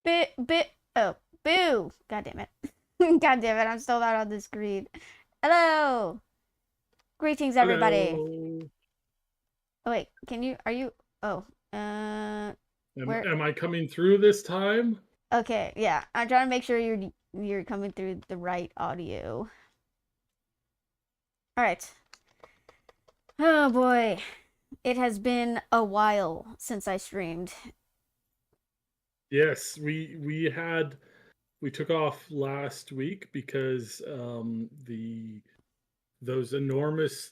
Oh, boo! God damn it. God damn it, I'm still not on the screen. Hello! Greetings, everybody. Hello. Oh, wait, are you, oh, uh, Am, where, am I coming through this time? okay, yeah, I'm trying to make sure you're coming through the right audio. Alright. Oh boy, it has been a while since I streamed. Yes, we took off last week because the those enormous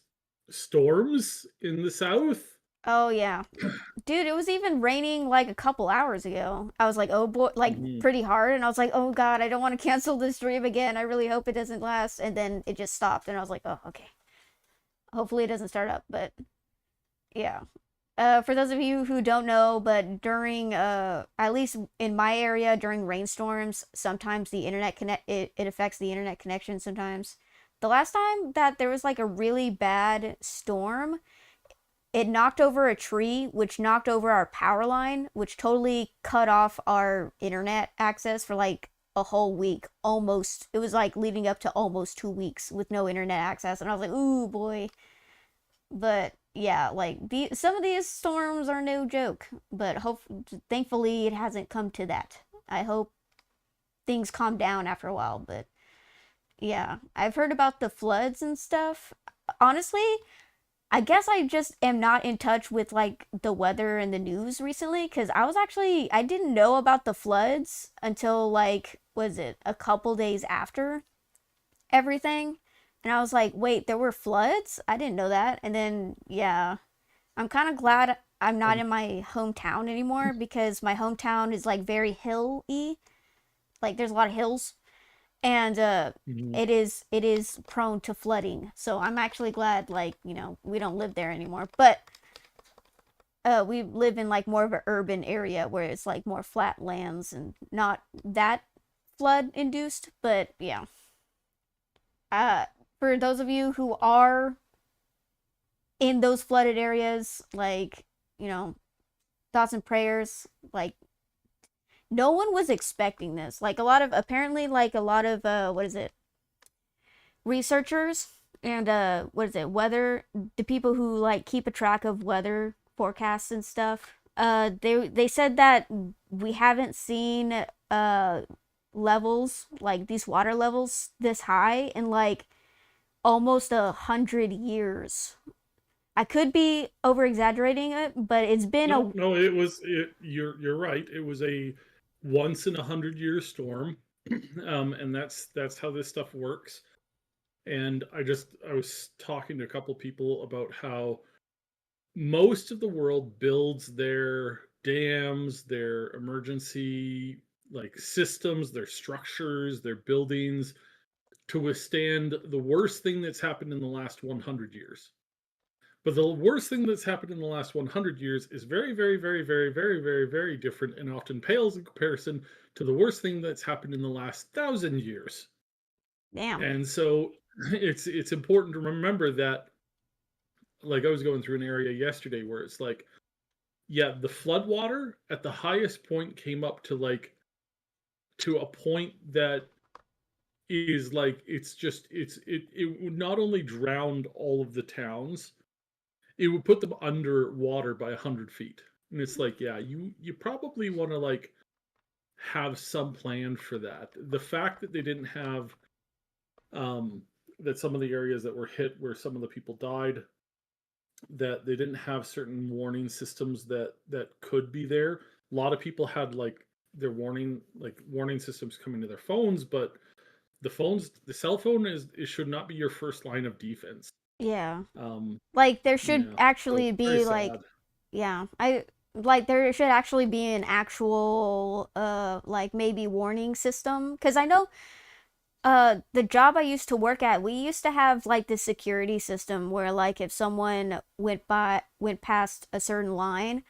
storms in the south. Oh yeah. Dude, it was even raining like a couple hours ago. I was like, oh boy, like Mhm. pretty hard. And I was like, oh God, I don't want to cancel this stream again. I really hope it doesn't last. And then it just stopped. And I was like, oh, okay. Hopefully it doesn't start up. But yeah. For those of you who don't know, but during, at least in my area, during rainstorms, sometimes the internet it affects the internet connection sometimes. The last time that there was like a really bad storm, it knocked over a tree, which knocked over our power line, which totally cut off our internet access for like a whole week. Almost, it was like leading up to almost 2 weeks with no internet access. And I was like, ooh, boy. But yeah, like some of these storms are no joke. But thankfully, it hasn't come to that. I hope things calm down after a while. But yeah, I've heard about the floods and stuff. Honestly, I guess I just am not in touch with like the weather and the news recently because I didn't know about the floods until like was it a couple days after everything, and I was like, wait, there were floods? I didn't know that. And then yeah, I'm kind of glad I'm not Um, in my hometown anymore because my hometown is like very hilly, like there's a lot of hills, and mhm. it is prone to flooding. So I'm actually glad like we don't live there anymore. But we live in like more of an urban area where it's like more flat lands and not that flood induced. But yeah, uh, for those of you who are in those flooded areas, like you know, thoughts and prayers. Like no one was expecting this. Like a lot of what is it researchers and what is it weather the people who like keep a track of weather forecasts and stuff, they said that we haven't seen levels like these water levels this high in like almost 100 years. I could be over exaggerating it, but it's been No, a no, it was it. You're right. It was a once in 100 year storm, and that's how this stuff works. And I was talking to a couple people about how most of the world builds their dams, their emergency like systems, their structures, their buildings to withstand the worst thing that's happened in the last 100 years. But the worst thing that's happened in the last 100 years is very, very, very, very, very, very, very different and often pales in comparison to the worst thing that's happened in the last 1,000 years. damn. And so it's important to remember that like I was going through an area yesterday where it's like, yeah, the flood water at the highest point came up to like to a point that is like it would not only drown all of the towns, it would put them underwater by 100 feet. And it's like, yeah, you probably want to like have some plan for that. The fact that they didn't have that some of the areas that were hit where some of the people died, that they didn't have certain warning systems that could be there. A lot of people had their warning systems coming to their phones, but the cell phone is it should not be your first line of defense. Yeah. Um, Like there should yeah, so actually it's very be like sad. yeah, I like there should actually be an actual like maybe warning system cuz I know the job I used to work at, we used to have like this security system where like if someone went past a certain line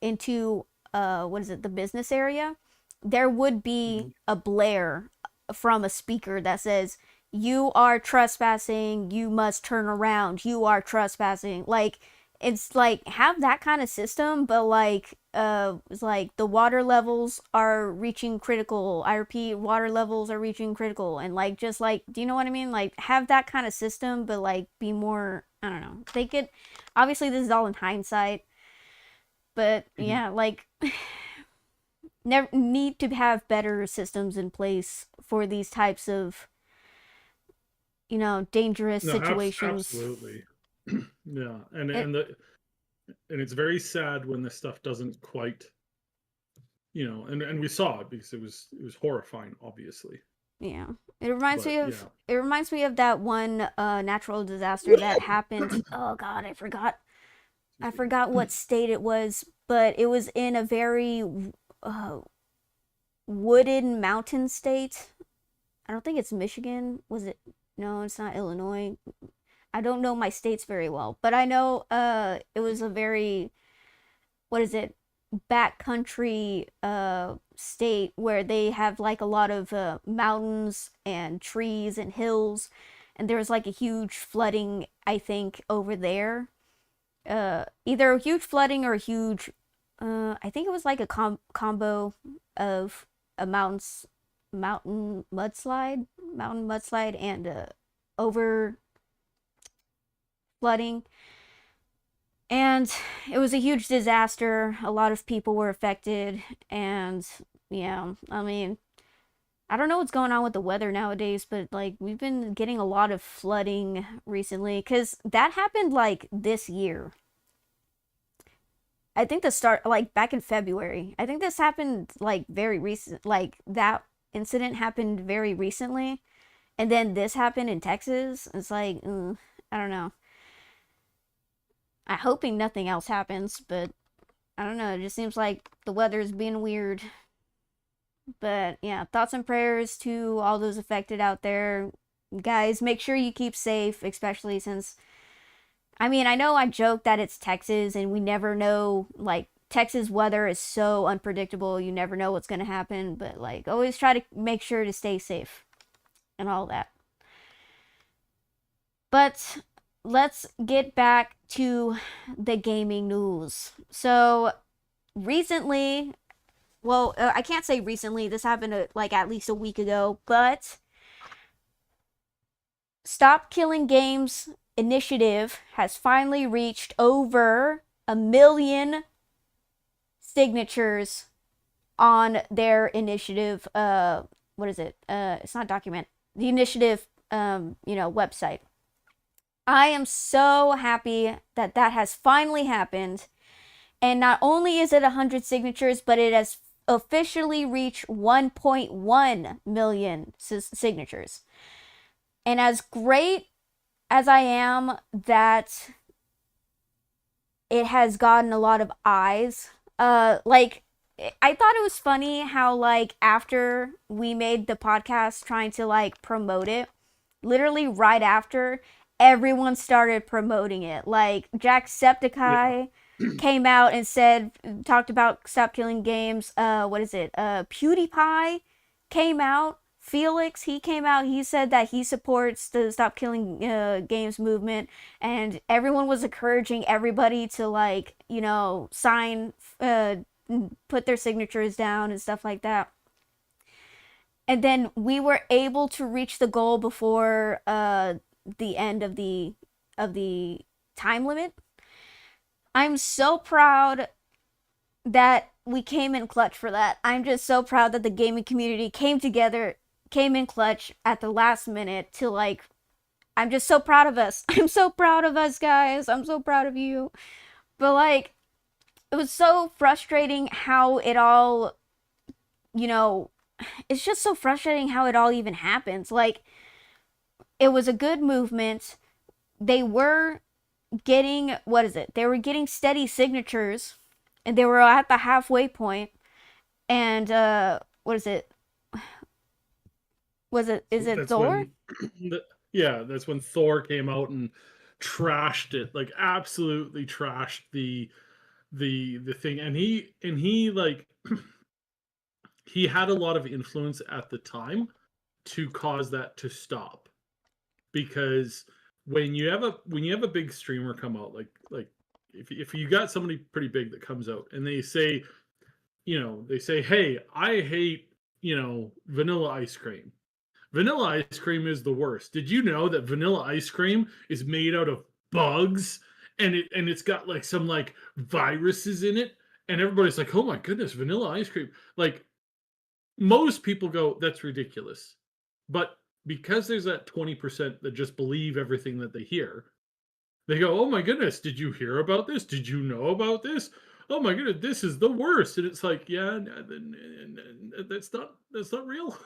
into what is it, the business area, there would be Mhm. a blare from a speaker that says you are trespassing, you must turn around, you are trespassing. Like it's like have that kind of system, but like was like the water levels are reaching critical. I repeat, water levels are reaching critical, and like just like, do you know what I mean? Like have that kind of system, but like be more. I don't know. They could. Obviously, this is all in hindsight, but Mhm. yeah, like never need to have better systems in place for these types of dangerous No, situations. absolutely. Yeah, It and it's very sad when this stuff doesn't quite, and we saw it because it was horrifying, obviously. Yeah. It reminds But me of yeah, it reminds me of that one natural disaster that happened. Oh god, I excuse me. forgot what state it was, but it was in a very uh, wooded mountain state. I don't think it's Michigan. Was it? No, it's not Illinois. I don't know my states very well, but I know it was a very, what is it, backcountry state where they have like a lot of mountains and trees and hills, and there was like a huge flooding, I think, over there. Either a huge flooding or a huge I think it was like a combo of a mountain mudslide and over flooding. And it was a huge disaster. A lot of people were affected. And yeah, I mean, I don't know what's going on with the weather nowadays, but like we've been getting a lot of flooding recently because that happened like this year. I think the start, like back in February. I think this happened like very recent, like that incident happened very recently. And then this happened in Texas. It's like, I don't know. I'm hoping nothing else happens, but I don't know. It just seems like the weather's being weird. But yeah, thoughts and prayers to all those affected out there. Guys, make sure you keep safe, especially since, I mean, I know I joke that it's Texas and we never know, like, Texas weather is so unpredictable. You never know what's going to happen, but like, always try to make sure to stay safe and all that. But let's get back to the gaming news. So, recently, well, I can't say recently. This happened like at least a week ago, but Stop Killing Games initiative has finally reached over 1 million signatures on their initiative. What is it? It's not document. The initiative, website. I am so happy that that has finally happened. And not only is it 100 signatures, but it has officially reached 1.1 million signatures. And as great as I am that it has gotten a lot of eyes, like I thought it was funny how like after we made the podcast trying to like promote it, literally right after everyone started promoting it. Like yeah, Jacksepticeye came out and said, talked about Stop Killing Games. What is it? PewDiePie came out. Felix, he came out. He said that he supports the Stop Killing Games movement, and everyone was encouraging everybody to like, sign, put their signatures down and stuff like that. And then we were able to reach the goal before the end of the time limit. I'm so proud that we came in clutch for that. I'm just so proud that the gaming community came together, came in clutch at the last minute to like. I'm just so proud of us. I'm so proud of us, guys. I'm so proud of you. But like, it was so frustrating how it all, you know, it's just so frustrating how it all even happens. Like, it was a good movement. They were getting, what is it? They were getting steady signatures, and they were at the halfway point. And what is it? Was it? Is so it that's Thor? when, yeah, that's when Thor came out and trashed it, like absolutely trashed the thing, and he like he had a lot of influence at the time to cause that to stop because when you have a big streamer come out like if you got somebody pretty big that comes out and they say, hey, I hate, vanilla ice cream. Vanilla ice cream is the worst. Did you know that vanilla ice cream is made out of bugs, and it's got like some like viruses in it, and everybody's like, "Oh my goodness, vanilla ice cream." Like most people go, "That's ridiculous." But because there's that 20% that just believe everything that they hear, they go, "Oh my goodness, did you hear about this? Did you know about this? Oh my goodness, this is the worst." And it's like, yeah, that's not real.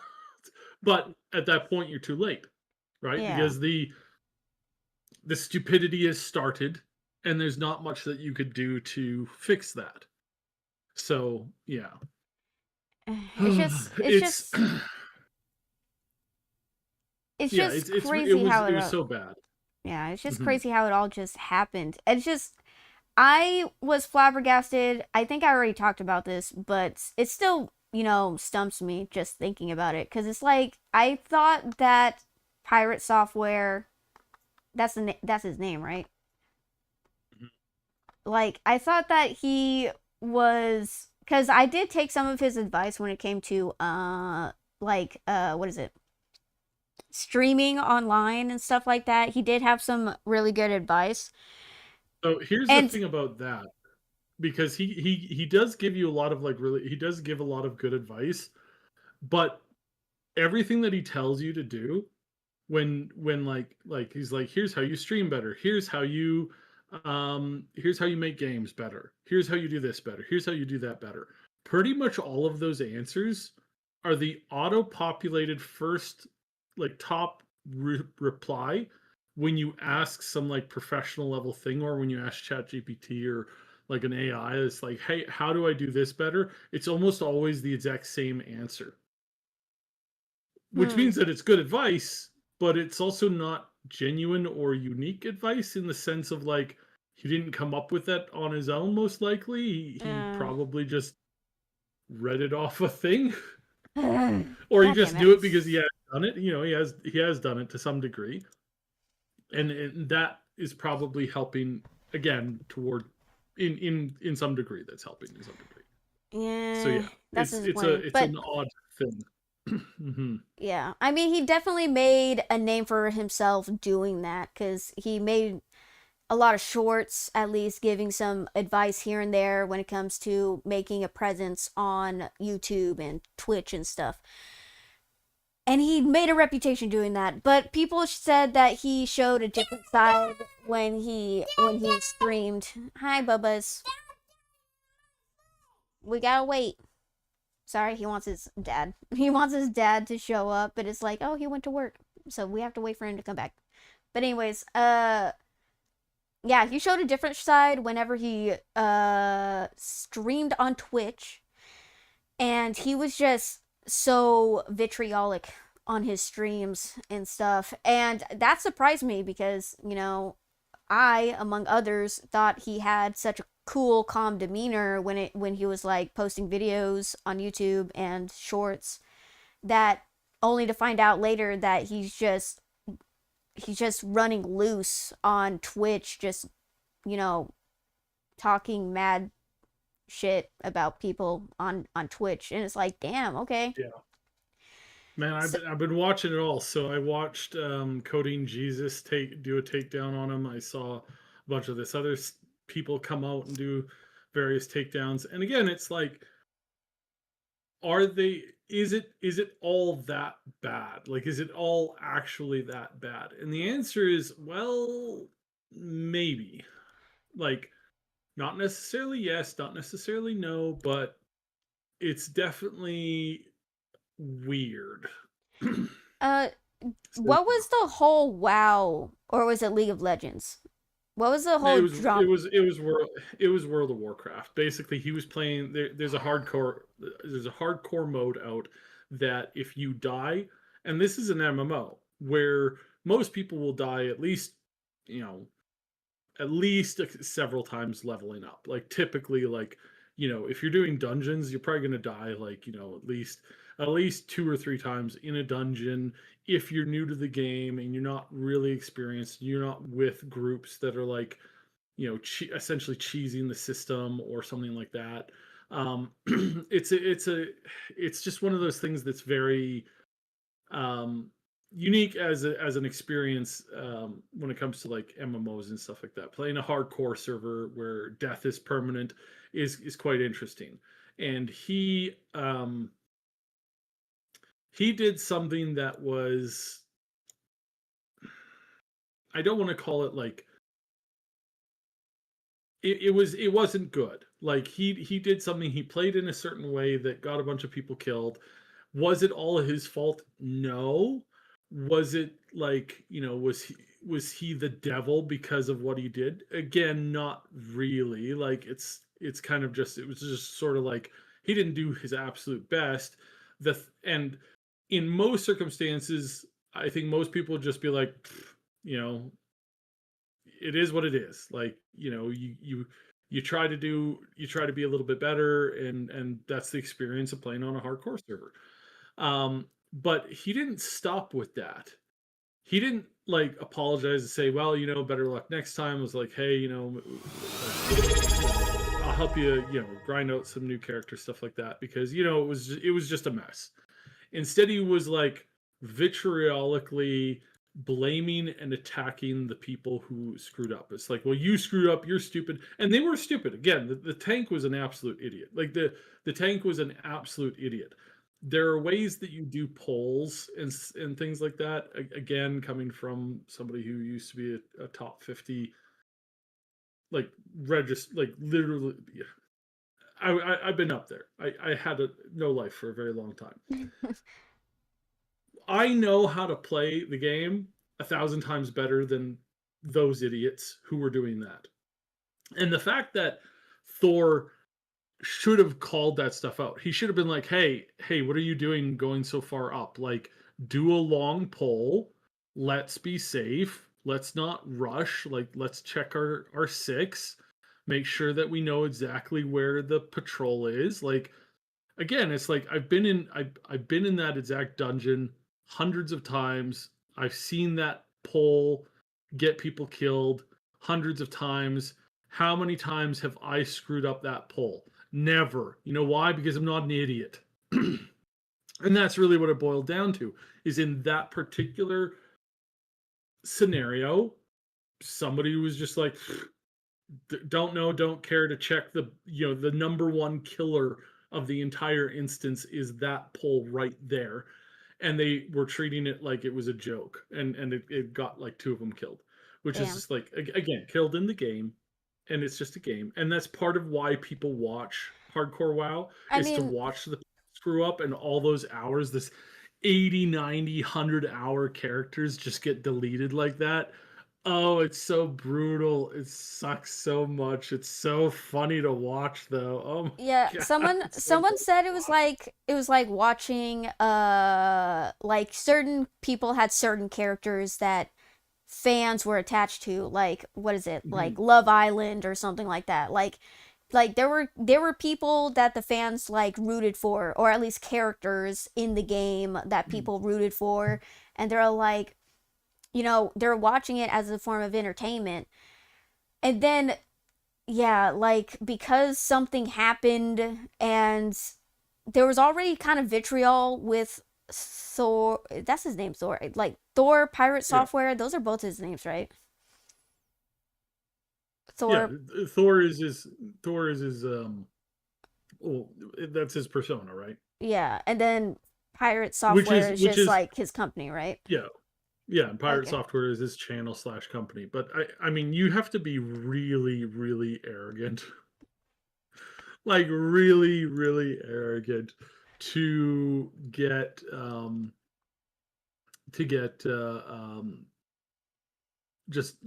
But at that point, you're too late, right? Yeah. Because the stupidity has started, and there's not much that you could do to fix that. So yeah, It's just it's it's just it's yeah, just it crazy was how it it was all, so bad. yeah, it's just Mhm. crazy how it all just happened. It's just I was flabbergasted. I think I already talked about this, but it still, stumps me just thinking about it cuz it's like I thought that Pirate Software, that's his name, right? Mhm. Like I thought that he was, cuz I did take some of his advice when it came to what is it? Streaming online and stuff like that. He did have some really good advice. So here's the And thing about that, because he does give you a lot of like really he does give a lot of good advice, but everything that he tells you to do when like he's like, here's how you stream better, here's how you make games better, here's how you do this better, here's how you do that better. Pretty much all of those answers are the auto populated first, like top reply when you ask some like professional level thing, or when you ask chat gpt or like an ai. It's like, hey, how do I do this better? It's almost always the exact same answer, which hmm, means that it's good advice, but it's also not genuine or unique advice, in the sense of like he didn't come up with that on his own. Most likely, he uh, probably just read it off a thing, or he God damn just it. do it because he has done it. He has done it to some degree, and that is probably helping again toward in some degree. That's helping in some degree. So Yeah, yeah, that's it's a disappointing. it's But an odd thing. Mhm. yeah, I mean, he definitely made a name for himself doing that because he made a lot of shorts, at least giving some advice here and there when it comes to making a presence on YouTube and Twitch and stuff. And he made a reputation doing that, but people said that he showed a different side when he streamed. Hi, Bubba's. We gotta wait. Sorry, he wants his dad. He wants his dad to show up, but it's like, oh, he went to work, so we have to wait for him to come back. But anyways, yeah, he showed a different side whenever he streamed on Twitch, and he was just so vitriolic on his streams and stuff, and that surprised me because I, among others, thought he had such a cool, calm demeanor when he was like posting videos on YouTube and shorts, that only to find out later that he's just running loose on Twitch, just you know talking mad shit about people on Twitch, and it's like, damn, okay. Yeah. Man, I've So, been watching it all. So I watched Codeine Jesus do a takedown on him. I saw a bunch of this other people come out and do various takedowns. And again, it's like, are they? Is it all that bad? Like, is it all actually that bad? And the answer is, well, maybe. Like, not necessarily yes, not necessarily no, but it's definitely weird. uh, So what was the whole WoW, or was it League of Legends? What was the It whole was it drum? was it was World of Warcraft. Basically, he was playing there's a hardcore mode out that if you die, and this is an MMO where most people will die you know, at least several times leveling up. Like typically, like, if you're doing dungeons, you're probably going to die like, at least two or three times in a dungeon. If you're new to the game and you're not really experienced, you're not with groups that are like essentially cheesing the system or something like that. It's just one of those things that's very um, unique as an experience when it comes to like MMOs and stuff like that. Playing a hardcore server where death is permanent is quite interesting. And he did something that was, I don't want to call it like it wasn't good. Like he did something, he played in a certain way that got a bunch of people killed. Was it all his fault? No. Was it like, was he the devil because of what he did? Again, not really. Like it's kind of just, it was just sort of like he didn't do his absolute best. And in most circumstances, I think most people would just be like, you know, it is what it is. Like, you try to be a little bit better, and that's the experience of playing on a hardcore server. But he didn't stop with that. He didn't like apologize and say, well, better luck next time. It was like, hey, I'll help you, grind out some new character stuff like that, because it was just a mess. Instead, he was like vitriolically blaming and attacking the people who screwed up. It's like, well, you screwed up, you're stupid. And they were stupid. Again, the tank was an absolute idiot. Like the tank was an absolute idiot. There are ways that you do polls and things like that. Again, coming from somebody who used to be a top 50, like like literally, yeah. I've been up there. I had no life for a very long time. I know how to play the game 1,000 times better than those idiots who were doing that. And the fact that Thor should have called that stuff out. He should have been like, hey, what are you doing going so far up? Like, do a long pull. Let's be safe. Let's not rush. Like, let's check our six. Make sure that we know exactly where the patrol is. Like, again, it's like I've been in that exact dungeon hundreds of times. I've seen that pole get people killed hundreds of times. How many times have I screwed up that pole? Never. You know why? Because I'm not an idiot. And that's really what it boiled down to, is in that particular scenario, somebody was just like, don't know, don't care to check the number one killer of the entire instance is that pole right there. And they were treating it like it was a joke. And it got like two of them killed, which is Damn. just like, again, killed in the game. And it's just a game. And that's part of why people watch hardcore WoW, I is to mean, watch the screw up, and all those hours, this 80, 90, 100 hour characters just get deleted like that. Oh, it's so brutal. It sucks so much. It's so funny to watch though. Oh yeah, my god, someone it's so someone fun said to watch. it was like watching like certain people had certain characters that fans were attached to, like what is it? Like Mhm. Love Island or something like that. Like there were people that the fans like rooted for, or at least characters in the game that people rooted for, and they're like, they're watching it as a form of entertainment. And then yeah, like because something happened and there was already kind of vitriol with Thor. That's his name, Thor. Like Thor Pirate Yeah. Software. Those are both his names, right? Yeah, Thor. Thor is his well, that's his persona, right? Yeah, and then Pirate Which Software is is which just is like his company, right? yeah. Yeah, and Pirate Okay. Software is his channel slash company. But I mean, you have to be really, really arrogant, like really, really arrogant, to get just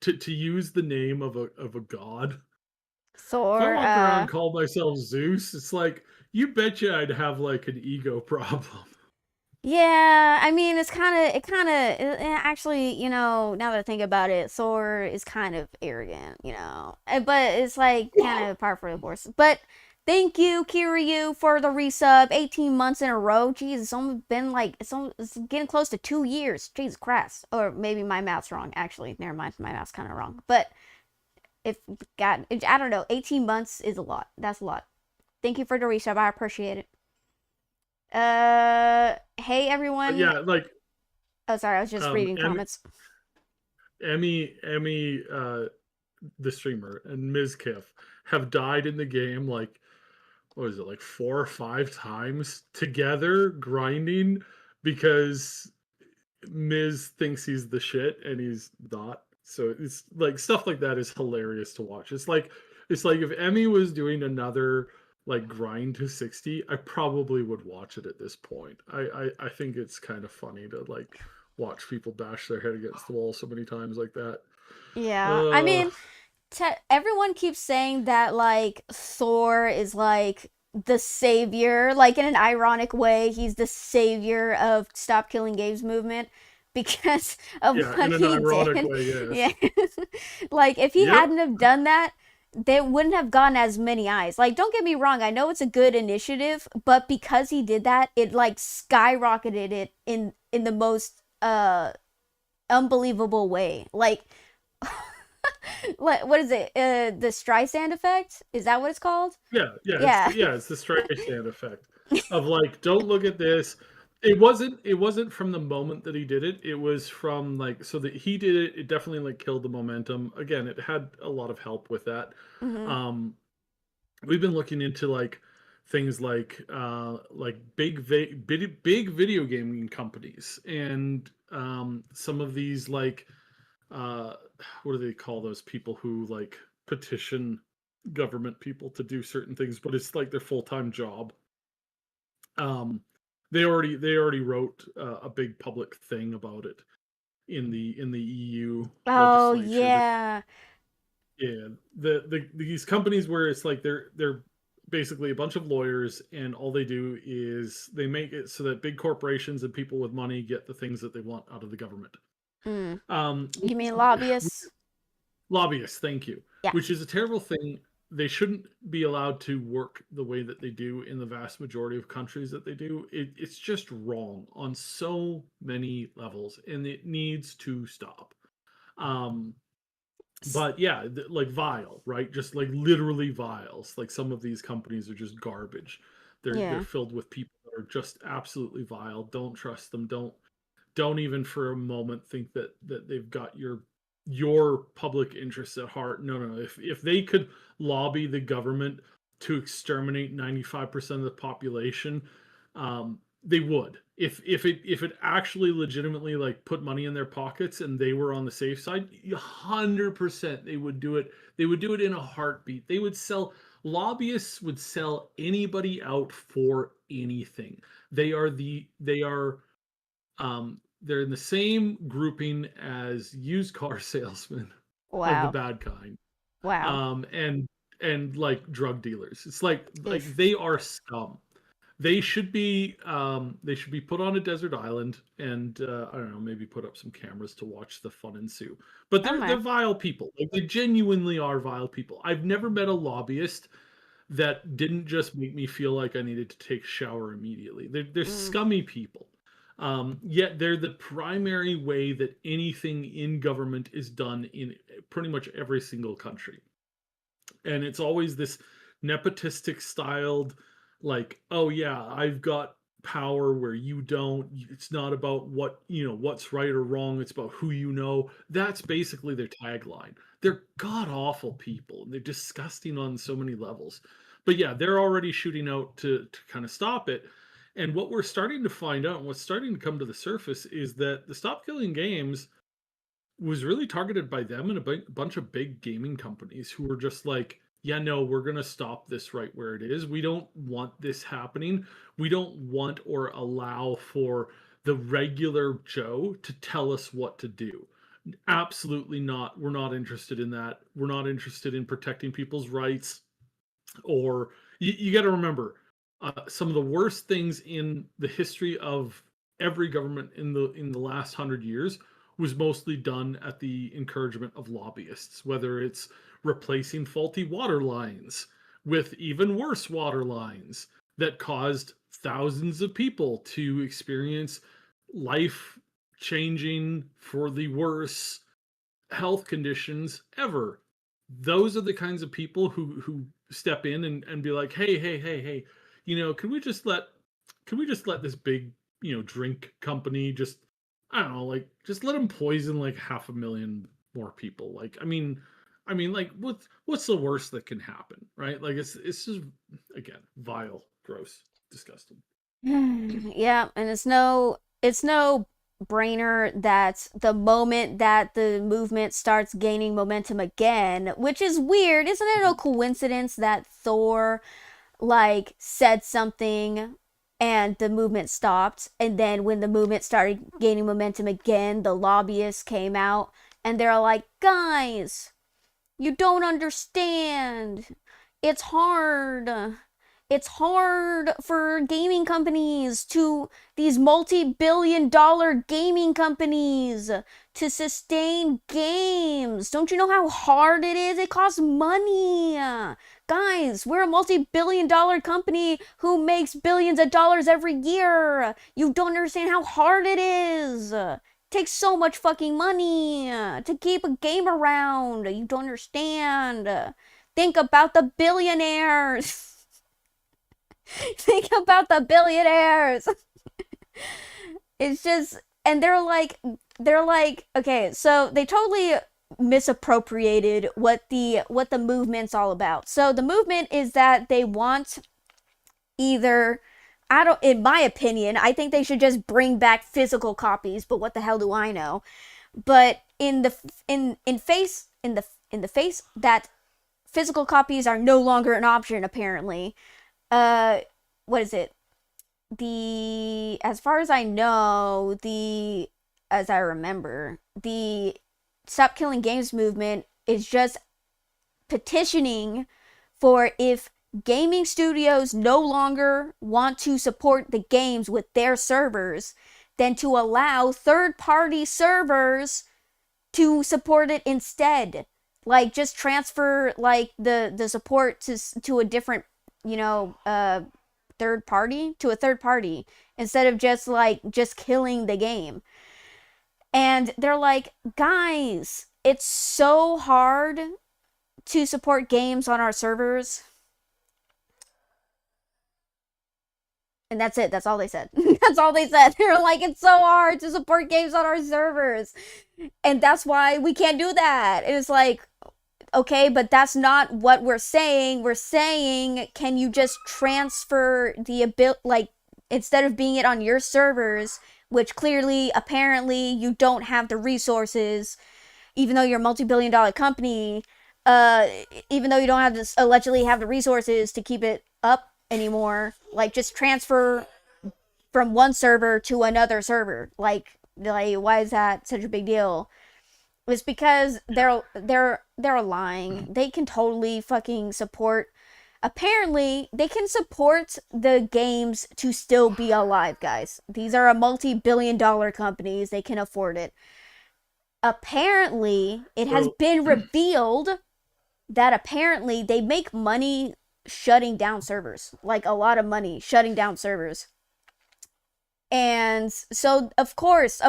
to use the name of a god. If I Thor. walked around and called myself Zeus, it's like, you betcha I'd have like an ego problem. Yeah, I mean, actually, now that I think about it, Thor is kind of arrogant, but it's like kind Well, of par for the course. But Thank you, Kiryu, for the resub. 18 months in a row. Jeez, it's almost been like it's getting close to 2 years. Jesus Christ. Or maybe my math's wrong. Actually, never mind. My math's kind of wrong. But if God, I don't know. 18 months is a lot. That's a lot. Thank you for the resub. I appreciate it. Hey But everyone. yeah, like Oh, sorry. I was just reading Emmy, comments. Emmy, the streamer, and Ms. Kiff have died in the game like what is it, like 4 or 5 times together grinding because Miz thinks he's the shit and he's not. So it's like stuff like that is hilarious to watch. It's like if Emmy was doing another like grind to 60, I probably would watch it at this point. I think it's kind of funny to like watch people bash their head against the wall so many times like that. Yeah. I Uh mean, everyone keeps saying that like Thor is like the savior, like in an ironic way, he's the savior of Stop Killing Games movement because of yeah, what in an he ironic did. way, yes. Yeah. Like if he Yep. hadn't have done that, they wouldn't have gotten as many eyes. Like don't get me wrong, I know it's a good initiative, but because he did that, it like skyrocketed it in the most unbelievable way. Like what is it? The Streisand effect? Is that what it's called? Yeah. It's the Streisand effect of like, don't look at this. It wasn't from the moment that he did it. It was from like so that he did it. It definitely like killed the momentum. Again, it had a lot of help with that. Hmm. Um, we've been looking into like things like big video gaming companies and some of these like uh what do they call those people who like petition government people to do certain things, but it's like their full-time job. um they already wrote a big public thing about it in the EU Oh legislature. yeah. Yeah, these companies where it's like they're basically a bunch of lawyers, and all they do is they make it so that big corporations and people with money get the things that they want out of the government. Mm. You Which mean is lobbyists? lobbyists, thank you. Yeah. Which is a terrible thing. They shouldn't be allowed to work the way that they do in the vast majority of countries that they do. It's just wrong on so many levels, and it needs to stop. Um, but yeah, like vile, right? Just like literally vials. Like some of these companies are just garbage. They're Yeah. filled with people that are just absolutely vile. Don't trust them. Don't even for a moment think that they've got your public interests at heart. No, no. If they could lobby the government to exterminate 95% of the population, they would. If it actually legitimately like put money in their pockets and they were on the safe side, 100% they would do it. They would do it in a heartbeat. Lobbyists would sell anybody out for anything. They're in the same grouping as used car salesmen of the Wow. bad kind, Wow. um, and and like drug dealers. It's like Oof. they are scum. They should be put on a desert island and I don't know, maybe put up some cameras to watch the fun ensue. But Oh they're my. vile people. Like they genuinely are vile people. I've never met a lobbyist that didn't just make me feel like I needed to take a shower immediately. They're Mm. scummy people. Yet they're the primary way that anything in government is done in pretty much every single country. And it's always this nepotistic styled, like, oh yeah, I've got power where you don't. It's not about what's right or wrong. It's about who you know. That's basically their tagline. They're god awful people. They're disgusting on so many levels. But yeah, they're already shooting out to kind of stop it. And what we're starting to find out, and what's starting to come to the surface, is that the Stop Killing Games was really targeted by them and a bunch of big gaming companies who were just like, yeah, no, we're going to stop this right where it is. We don't want this happening. We don't want or allow for the regular Joe to tell us what to do. Absolutely not. We're not interested in that. We're not interested in protecting people's rights. Or you got to remember, some of the worst things in the history of every government in the last 100 years was mostly done at the encouragement of lobbyists, whether it's replacing faulty water lines with even worse water lines that caused thousands of people to experience life changing for the worse health conditions ever. Those are the kinds of people who step in and be like, hey, can we just let this big, drink company just, I don't know, like just let them poison like 500,000 more people. Like, like what's the worst that can happen, right? Like it's just, again, vile, gross, disgusting. Yeah, and it's no brainer that the moment that the movement starts gaining momentum again, which is weird, isn't it a coincidence that Thor like said something and the movement stopped, and then when the movement started gaining momentum again, the lobbyists came out and they're like, "Guys, you don't understand. It's hard. It's hard for gaming companies to, these multi-billion-dollar gaming companies, to sustain games. Don't you know how hard it is? It costs money. Guys, we're a multi-billion-dollar company who makes billions of dollars every year. You don't understand how hard it is. Takes so much fucking money to keep a game around. You don't understand. Think about the billionaires. Think about the billionaires. It's just, and they're like, okay, so they totally misappropriated what the movement's all about. So the movement is that they want either, I don't, in my opinion, I think they should just bring back physical copies, but what the hell do I know? But in the face that physical copies are no longer an option, apparently. What is it? The As far as I know, the as I remember, the Stop Killing Games movement is just petitioning for, if gaming studios no longer want to support the games with their servers, then to allow third-party servers to support it instead. Like, just transfer like the support to a different, third party, to a third party, instead of just killing the game. And they're like, "Guys, it's so hard to support games on our servers." And that's it. That's all they said. That's all they said. They're like, "It's so hard to support games on our servers. And that's why we can't do that." And it's like, okay, but that's not what we're saying. We're saying, can you just transfer the ability, like, instead of being it on your servers, which clearly, apparently, you don't have the resources, even though you're a multi-billion-dollar company, even though you don't have this, allegedly have the resources to keep it up anymore, like, just transfer from one server to another server. Like, why is that such a big deal? It's because they're lying. They can totally fucking support. Apparently, they can support the games to still be alive, guys. These are a multi-billion-dollar companies. They can afford it. Apparently, it has been revealed that apparently they make money shutting down servers. Like, a lot of money shutting down servers. And so, of course,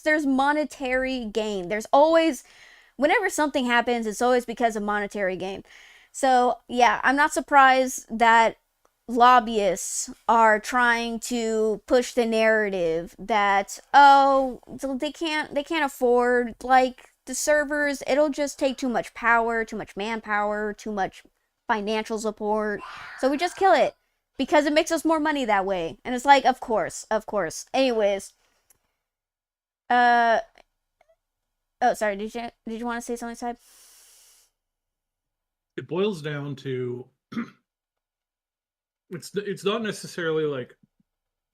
there's monetary gain. There's always, whenever something happens, it's always because of monetary gain. So, yeah, I'm not surprised that lobbyists are trying to push the narrative that, oh, they can't afford, like, the servers. It'll just take too much power, too much manpower, too much financial support. So we just kill it, because it makes us more money that way. And it's like, of course. Anyways, oh, sorry, did you want to say something, Side? It boils down to, it's not necessarily like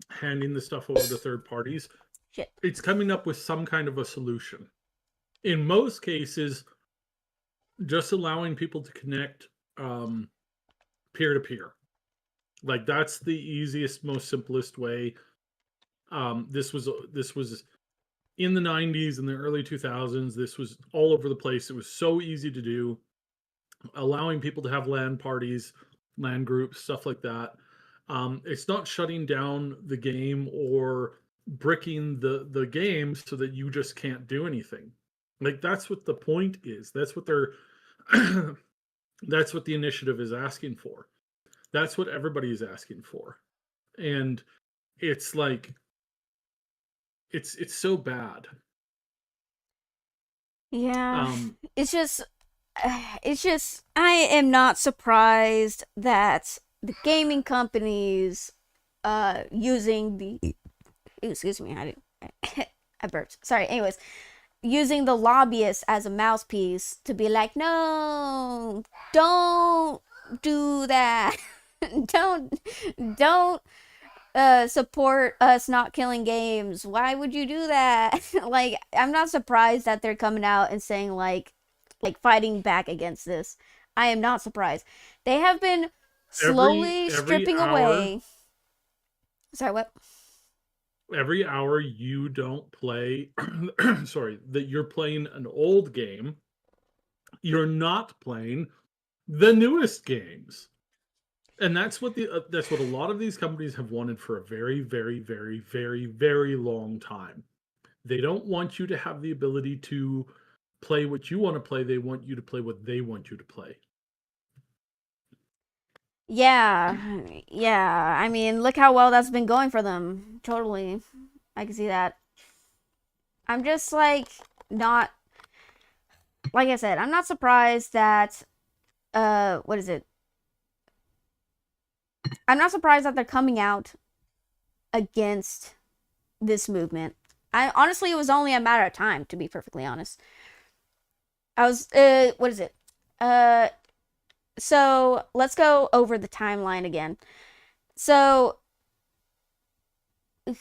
handing the stuff over to third parties. Shit. It's coming up with some kind of a solution. In most cases, just allowing people to connect peer to peer. Like, that's the easiest, most simplest way. This was in the 90s and the early 2000s. This was all over the place. It was so easy to do. Allowing people to have LAN parties land groups, stuff like that. It's not shutting down the game or bricking the game so that you just can't do anything. Like that's what the point is. That's what they're that's what the initiative is asking for. That's what everybody is asking for. And it's like it's so bad. Yeah, Um it's just, I am not surprised that the gaming companies, using the, excuse me, I didn't, I burped. Sorry. Anyways, using the lobbyists as a mouthpiece to be like, no, don't do that. don't don't support us not killing games. Why would you do that? Like, I'm not surprised that they're coming out and saying like fighting back against this. I am not surprised. They have been slowly every stripping hour away. Sorry, what? every hour you don't play sorry, that you're playing an old game, you're not playing the newest games. And that's what a lot of these companies have wanted for a very, very, very, very, very long time. They don't want you to have the ability to play what you want to play. They want you to play what they want you to play. Yeah, yeah. I mean, look how well that's been going for them. Totally. I can see that. I'm just like not, like I said, I'm not surprised that what is it? I'm not surprised that they're coming out against this movement. I honestly, it was only a matter of time, to be perfectly honest. I was what is it? Uh so let's go over the timeline again. So oh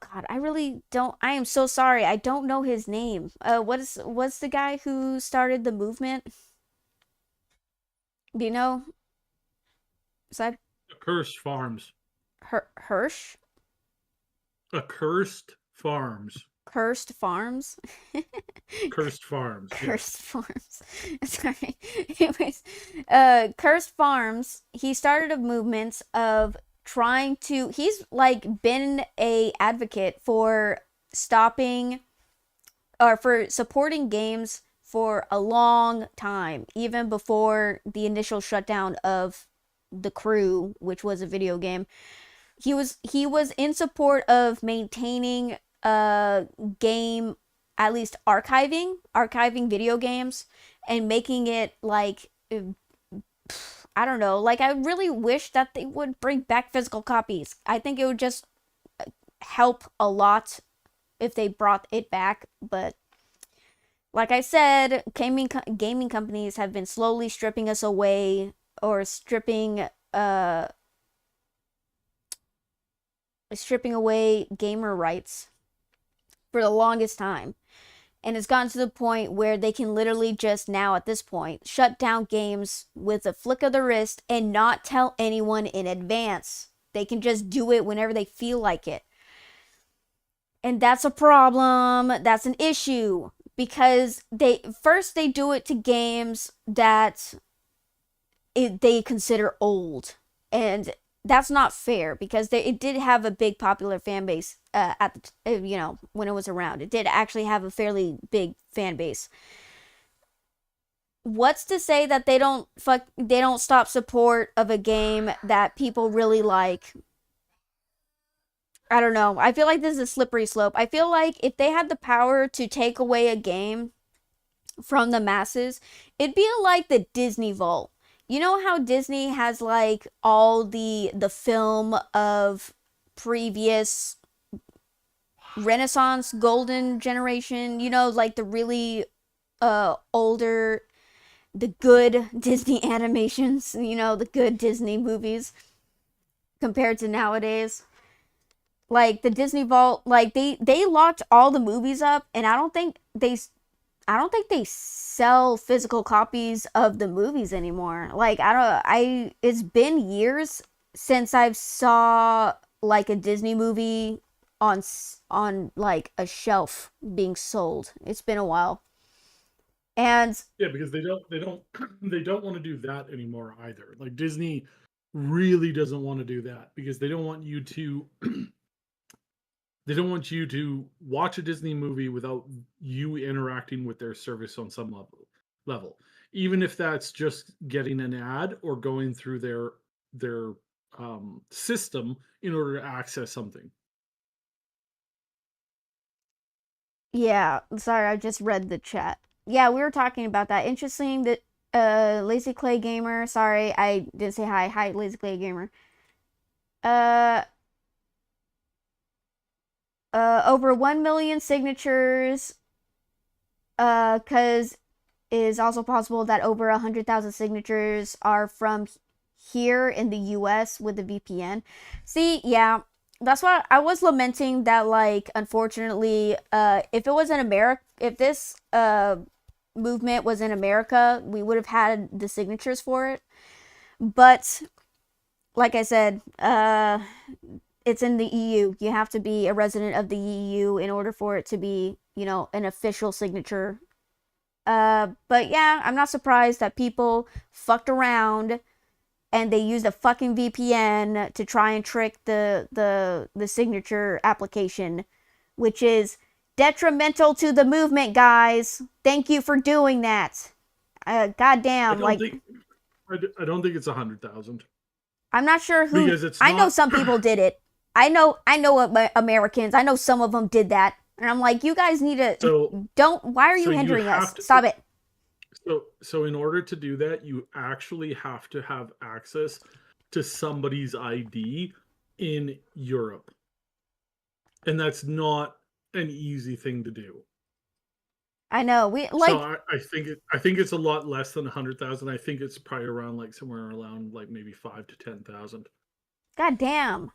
god, I really don't, I am so sorry. I don't know his name. What's the guy who started the movement? Do you know? Side Accursed Farms. Hirsch? Accursed Farms. Cursed Farms? Cursed Farms. Cursed Yes. Farms. Sorry. Anyways, Cursed Farms, he started a movement of trying to, he's like been a advocate for stopping or for supporting games for a long time, even before the initial shutdown of The Crew, which was a video game. He was in support of maintaining game, at least archiving video games and making it like, I don't know, like I really wish that they would bring back physical copies. I think it would just help a lot if they brought it back, but like I said, gaming companies have been slowly stripping us away, or stripping away gamer rights for the longest time. And it's gotten to the point where they can literally just now, at this point, shut down games with a flick of the wrist and not tell anyone in advance. They can just do it whenever they feel like it. And that's a problem. That's an issue. Because they do it to games that they consider old. And that's not fair, because it did have a big popular fan base at the when it was around. It did actually have a fairly big fan base. What's to say that they don't stop support of a game that people really like? I don't know. I feel like this is a slippery slope. I feel like if they had the power to take away a game from the masses, it'd be like the Disney Vault. You know how Disney has like all the film of previous Renaissance golden generation, like the really older, the good Disney animations, the good Disney movies compared to nowadays. Like the Disney Vault, like they locked all the movies up, and I don't think they sell physical copies of the movies anymore. Like it's been years since I've saw like a Disney movie on like a shelf being sold. It's been a while. And Yeah, because they don't they don't want to do that anymore either. Like Disney really doesn't want to do that because they don't want you to watch a Disney movie without you interacting with their service on some level. Even if that's just getting an ad or going through their system in order to access something. yeah, sorry, I just read the chat. Yeah, we were talking about that. Interesting that Lazy Clay Gamer, sorry, I didn't say hi. Hi, Lazy Clay Gamer. Uh over 1 million signatures, cuz is also possible that over 100,000 signatures are from here in the US with the VPN. See, yeah, that's why I was lamenting that, like, unfortunately, if it was in America, if this movement was in America, we would have had the signatures for it. But like I said, it's in the EU. You have to be a resident of the EU in order for it to be, an official signature. But yeah, I'm not surprised that people fucked around and they used a fucking VPN to try and trick the signature application, which is detrimental to the movement, guys. Thank you for doing that. I Goddamn, don't like, think I don't think it's 100,000 I'm not sure who. because it's I know not. some people did it. I know Americans. I know some of them did that, and I'm like, you guys need to So don't. Why are so you you hindering us? have to Stop it. so in order to do that, you actually have to have access to somebody's ID in Europe. And that's not an easy thing to do. I know we So like. I think it's a lot less than 100,000. I think it's probably around like somewhere around like maybe 5 to 10,000. God damn.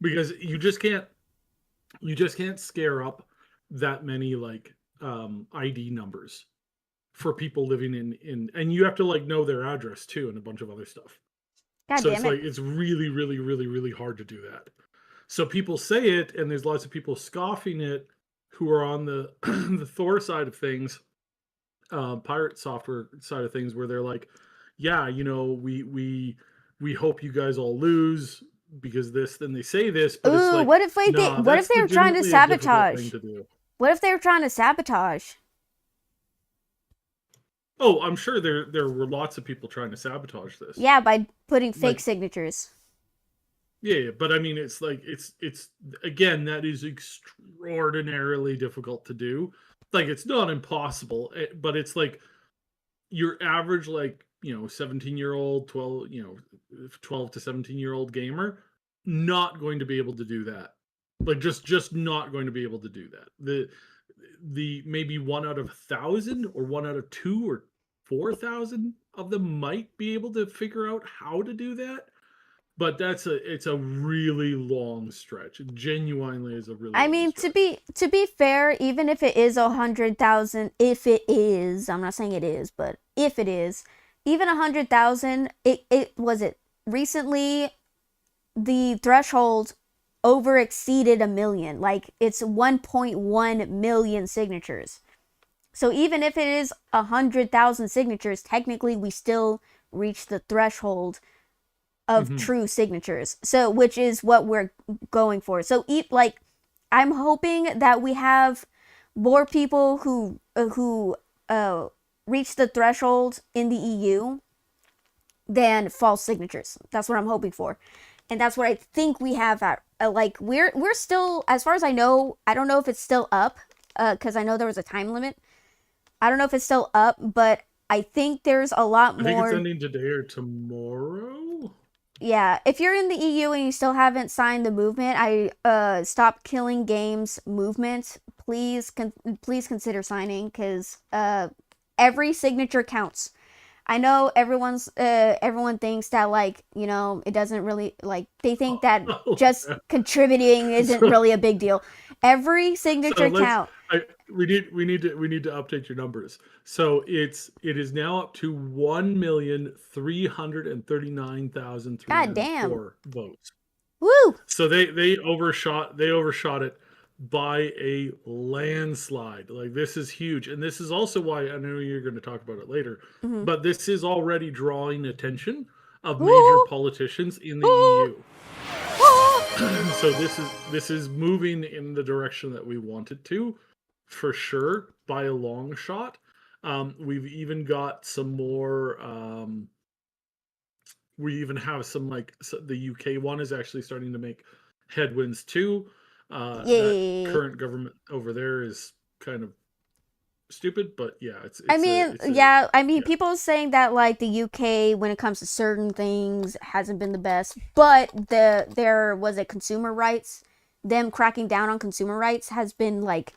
Because you just can't scare up that many like ID numbers for people living in and you have to like know their address too and a bunch of other stuff. God So damn it's it. like it's really really hard to do that. So people say it and there's lots of people scoffing it who are on the the Thor side of things, pirate software side of things where they're like, yeah, we hope you guys all lose because this then they say this, but it's Ooh, like, nah, what if that's they were trying to legitimately a difficult thing sabotage? to do. What if they were trying to sabotage? Oh, I'm sure there were lots of people trying to sabotage this. Yeah, by putting fake Like, signatures. yeah, but I mean, it's like it's again that is extraordinarily difficult to do. Like, it's not impossible, but it's like your average, like, 17-year-old, 12 to 17-year-old gamer, not going to be able to do that. Like, just not going to be able to do that. The maybe 1 out of 1,000 or 1 out of 2 or 4,000 of them might be able to figure out how to do that, but it's a really long stretch. It genuinely is a really I long mean, stretch. to be fair, even if it is 100,000, if it is, I'm not saying it is, but if it is, even 100,000, it was it recently the threshold over exceeded a million. Like, it's 1.1 million signatures. So even if it is 100,000 signatures, technically we still reach the threshold of Hmm. true signatures. So, which is what we're going for. So, like, I'm hoping that we have more people who reach the threshold in the EU than false signatures. That's what I'm hoping for, and that's what I think we have at. Like, we're still, as far as I know, I don't know if it's still up, because I know there was a time limit. I don't know if it's still up, but I think there's a lot I think it's more. ending today or tomorrow. Yeah, if you're in the EU and you still haven't signed the movement, I stop killing games movement. Please consider signing, because every signature counts. I know everyone thinks that, like, it doesn't really, like, they think that Oh, just yeah. contributing isn't So really a big deal. Every so signature let's count. I we need to update your numbers. So it is now up to 1,339,304 God damn. votes. Woo! So they overshot it by a landslide. Like, this is huge. And this is also why I know you're going to talk about it later, Mm-hmm. but this is already drawing attention of major Ooh, politicians in the ooh, EU. ooh. So this is moving in the direction that we want it to, for sure, by a long shot. We've even got some more. We even have some, like, the UK one is actually starting to make headwinds too. That Yay. current government over there is kind of stupid, but yeah, I mean, yeah, I mean, yeah. people saying that like the UK, when it comes to certain things, hasn't been the best, but there was a consumer rights, them cracking down on consumer rights has been like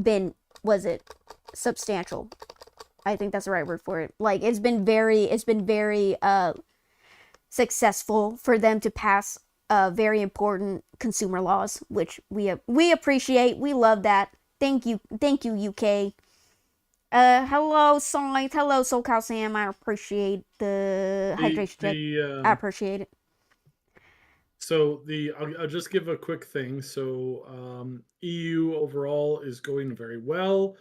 been was it substantial? I think that's the right word for it. Like it's been very successful for them to pass very important consumer laws, which we appreciate. We love that. Thank you, UK. Hello, Sonic. Hello, SoCal Sam. I appreciate the The hydration check. the I appreciate it. So I'll just give a quick thing. So EU overall is going very well.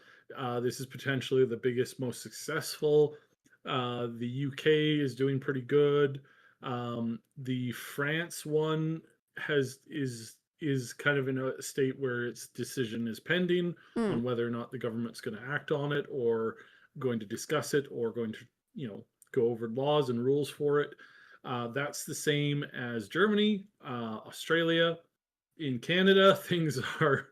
This is potentially the biggest, most successful. The UK is doing pretty good. The France one is kind of in a state where its decision is pending Mm. on whether or not the government's going to act on it, or going to discuss it, or going to, go over laws and rules for it. That's the same as Germany, Australia. In Canada, things are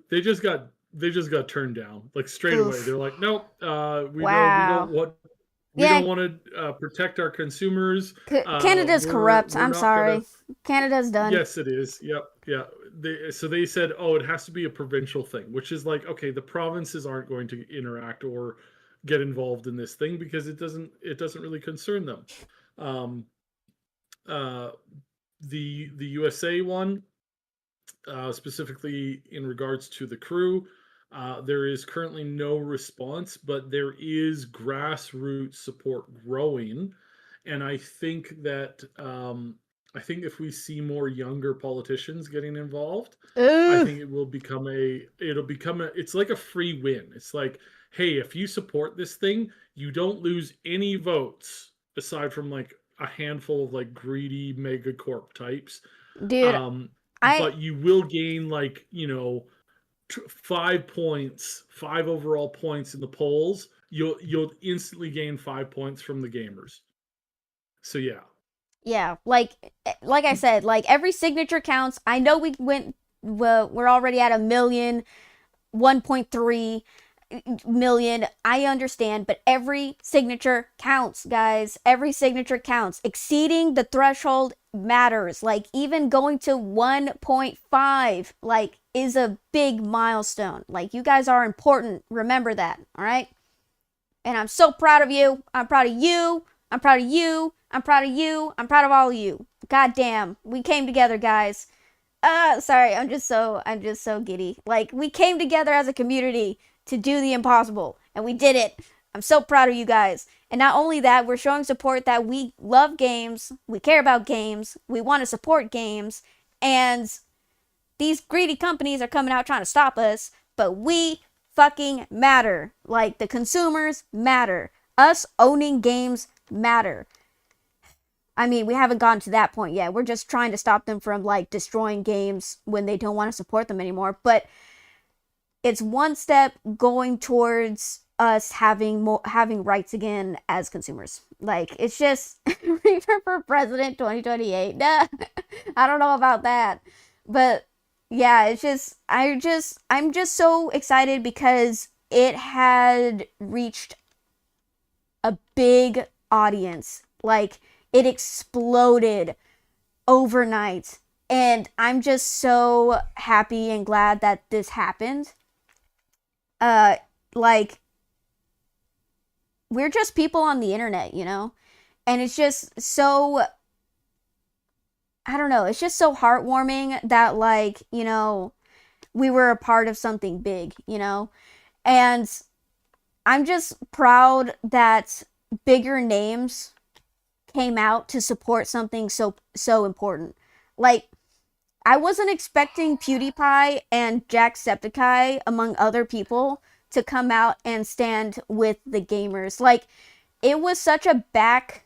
they just got turned down, like, straight away. Oof. They're like, nope, we know Wow. we Yeah, don't want to protect our consumers. Canada's corrupt. We're I'm not gonna. sorry. Canada's done. Yes, it is. Yep, yeah. So they said, oh, it has to be a provincial thing, which is like, okay, the provinces aren't going to interact or get involved in this thing because it doesn't really concern them. Um, uh, the USA one, specifically in regards to the crew, there is currently no response, but there is grassroots support growing, and I think if we see more younger politicians getting involved, I Ooh. think it's like a free win. It's like, hey, if you support this thing, you don't lose any votes aside from, like, a handful of, like, greedy megacorp types. Dude, um, I but you will gain, like, 5 points, 5 overall points in the polls. You'll instantly gain 5 points from the gamers. So yeah. yeah, like I said, like every signature counts. I know we're already at a million, 1.3 million. I understand, but every signature counts, guys. Every signature counts. Exceeding the threshold matters. Like even going to 1.5 like is a big milestone. Like you guys are important. Remember that, all right? And I'm so proud of you. I'm proud of you. I'm proud of you. I'm proud of you. I'm proud of all of you. God damn. We came together, guys. Sorry, I'm just so giddy. Like we came together as a community to do the impossible, and we did it. I'm so proud of you guys. And not only that, we're showing support that we love games, we care about games, we want to support games, and these greedy companies are coming out trying to stop us, but we fucking matter. Like the consumers matter. Us owning games matter. I mean, we haven't gotten to that point yet. We're just trying to stop them from like destroying games when they don't want to support them anymore. But it's one step going towards us having rights again as consumers. Like it's just Reaper for President 2028. Nah, I don't know about that, but yeah, I'm just so excited because it had reached a big audience. Like it exploded overnight. And I'm just so happy and glad that this happened. Uh like we're just people on the internet, you know? And it's just so I don't know, it's just so heartwarming that like, we were a part of something big, you know? And I'm just proud that bigger names came out to support something so important. Like I wasn't expecting PewDiePie and Jacksepticeye, among other people, to come out and stand with the gamers. Like, it was such a back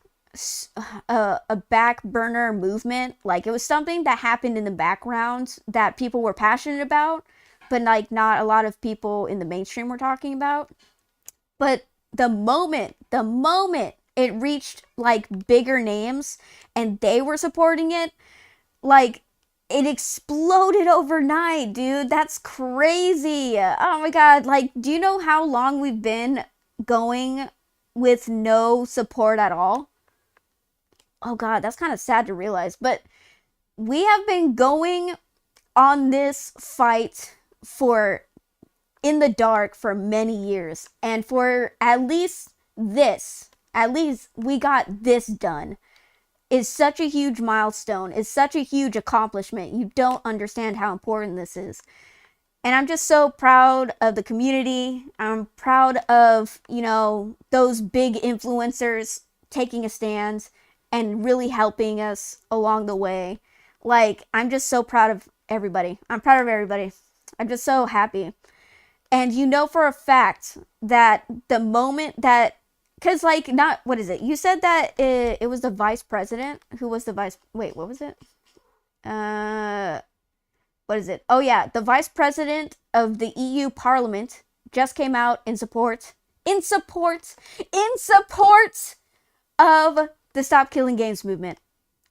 burner movement. Like, it was something that happened in the background that people were passionate about, but like not a lot of people in the mainstream were talking about. But the moment it reached like bigger names and they were supporting it, like, it exploded overnight, dude. That's crazy. Oh my god. Like, do you know how long we've been going with no support at all? Oh god, that's kind of sad to realize. But we have been going on this fight for in the dark for many years. And for at least we got this done, is such a huge milestone, is such a huge accomplishment. You don't understand how important this is. And I'm just so proud of the community. I'm proud of, those big influencers taking a stand and really helping us along the way. Like, I'm just so proud of everybody. I'm proud of everybody. I'm just so happy. And you know for a fact that the moment that, because, like, not, what is it? You said that it was the vice president who was the vice, wait, what was it? What is it? Oh, yeah, the vice president of the EU Parliament just came out in support of the Stop Killing Games movement.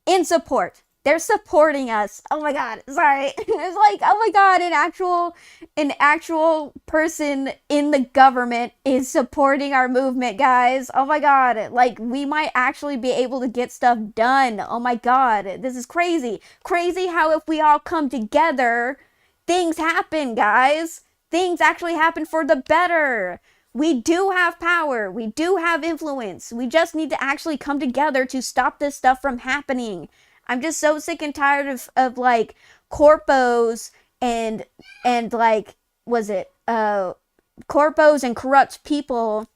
In support. They're supporting us. Oh my god, sorry. It's like, oh my god, an actual person in the government is supporting our movement, guys. Oh my god, like, we might actually be able to get stuff done. Oh my god, this is crazy. Crazy how if we all come together, things happen, guys. Things actually happen for the better. We do have power. We do have influence. We just need to actually come together to stop this stuff from happening. I'm just so sick and tired of like corpos and like, was it corpos and corrupt people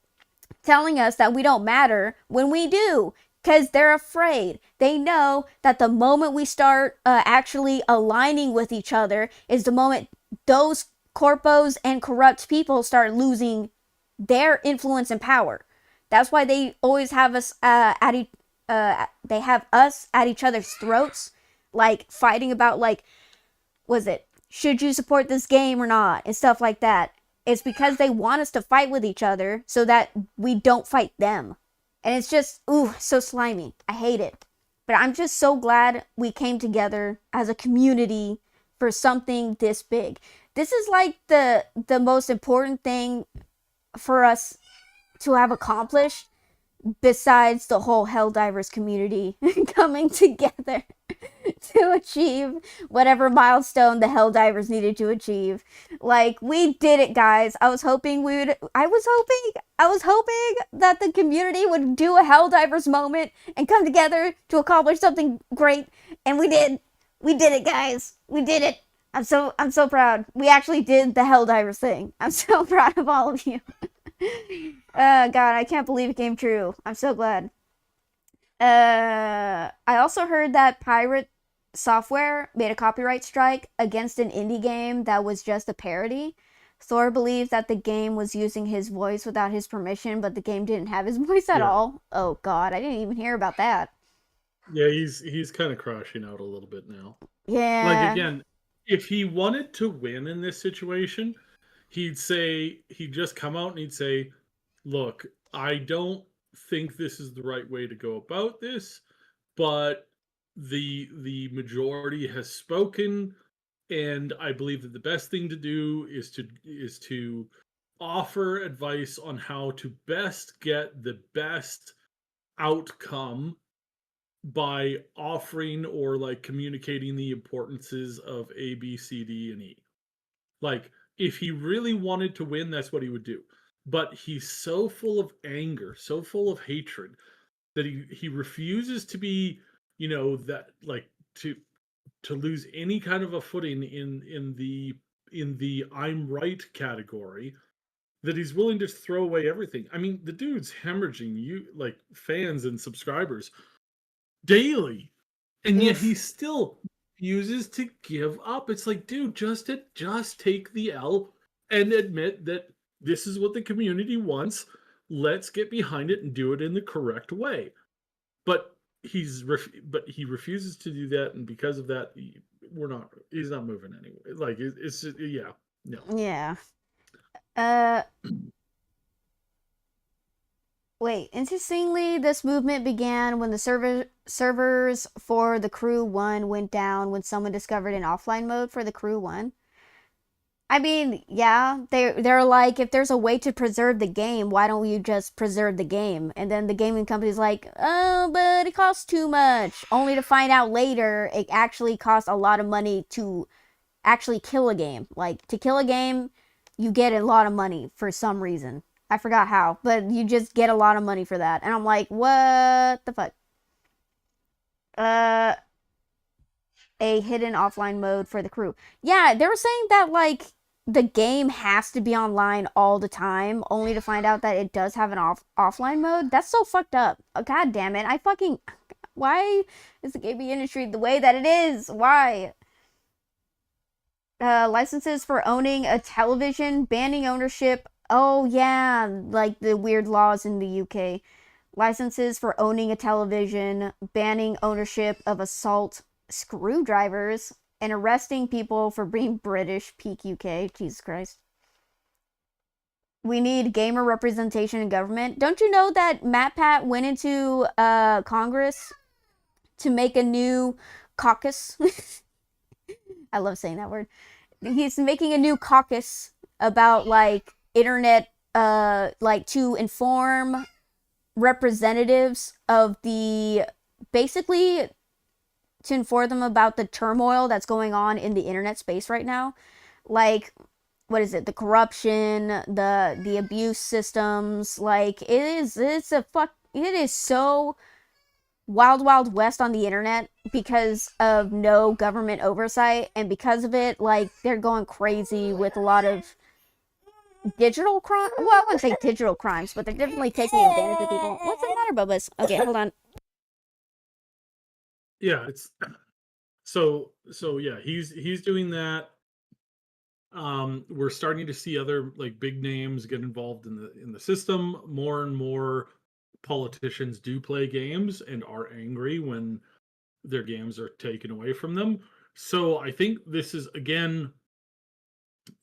telling us that we don't matter when we do, because they're afraid. They know that the moment we start actually aligning with each other is the moment those corpos and corrupt people start losing their influence and power. That's why they always have us they have us at each other's throats, like fighting about, like, was it, should you support this game or not, and stuff like that. It's because they want us to fight with each other so that we don't fight them. And it's just, ooh, so slimy. I hate it. But I'm just so glad we came together as a community for something this big. This is like the most important thing for us to have accomplished, besides the whole Helldivers community coming together to achieve whatever milestone the Helldivers needed to achieve. Like, we did it, guys. I was hoping that the community would do a Helldivers moment and come together to accomplish something great, and we did. We did it, guys. We did it. I'm so proud. We actually did the Helldivers thing. I'm so proud of all of you. God, I can't believe it came true. I'm so glad. I also heard that Pirate Software made a copyright strike against an indie game that was just a parody. Thor believes that the game was using his voice without his permission, but the game didn't have his voice at all. Oh god, I didn't even hear about that. Yeah, he's kind of crashing out a little bit now. Yeah. Like, again, if he wanted to win in this situation, he'd just come out and he'd say, look, I don't think this is the right way to go about this, but the majority has spoken, and I believe that the best thing to do is to offer advice on how to best get the best outcome by offering or like communicating the importances of A, B, C, D, and E. Like, if he really wanted to win, that's what he would do. But he's so full of anger, so full of hatred, that he refuses to be, that, like, to lose any kind of a footing in the I'm right category, that he's willing to throw away everything. I mean, the dude's hemorrhaging fans and subscribers daily, and yet Oof. he's still refuses to give up. It's like, dude, just take the L and admit that this is what the community wants. Let's get behind it and do it in the correct way. But but he refuses to do that, and because of that, he's not moving anyway. Like it's just, yeah, no. Yeah. Uh, Wait. Interestingly, this movement began when the servers for the Crew 1 went down when someone discovered an offline mode for the Crew 1. I mean, yeah, they're like, if there's a way to preserve the game, why don't you just preserve the game? And then the gaming company's like, oh, but it costs too much. Only to find out later it actually costs a lot of money to actually kill a game. Like, to kill a game, you get a lot of money for some reason. I forgot how, but you just get a lot of money for that. And I'm like, what the fuck? Uh, a hidden offline mode for the Crew. Yeah, they were saying that, like, the game has to be online all the time, only to find out that it does have an offline mode. That's so fucked up. God damn it. Why is the gaming industry the way that it is? Why? Licenses for owning a television, banning ownership. Oh, yeah, like the weird laws in the UK. Licenses for owning a television, banning ownership of assault screwdrivers, and arresting people for being British. Peak UK. Jesus Christ. We need gamer representation in government. Don't you know that MatPat went into Congress to make a new caucus? I love saying that word. He's making a new caucus about, like, internet, like, to inform representatives of basically to inform them about the turmoil that's going on in the internet space right now. Like, what is it? The corruption, the abuse systems. Like, it is so wild west on the internet because of no government oversight, and because of it, like, they're going crazy with a lot of digital crime. Well, I wouldn't say digital crimes, but they're definitely taking advantage of people. What's the matter, Bubba's? Okay, hold on. Yeah, it's so yeah, he's doing that. We're starting to see other like big names get involved in the system. More and more politicians do play games and are angry when their games are taken away from them. So I think this is, again,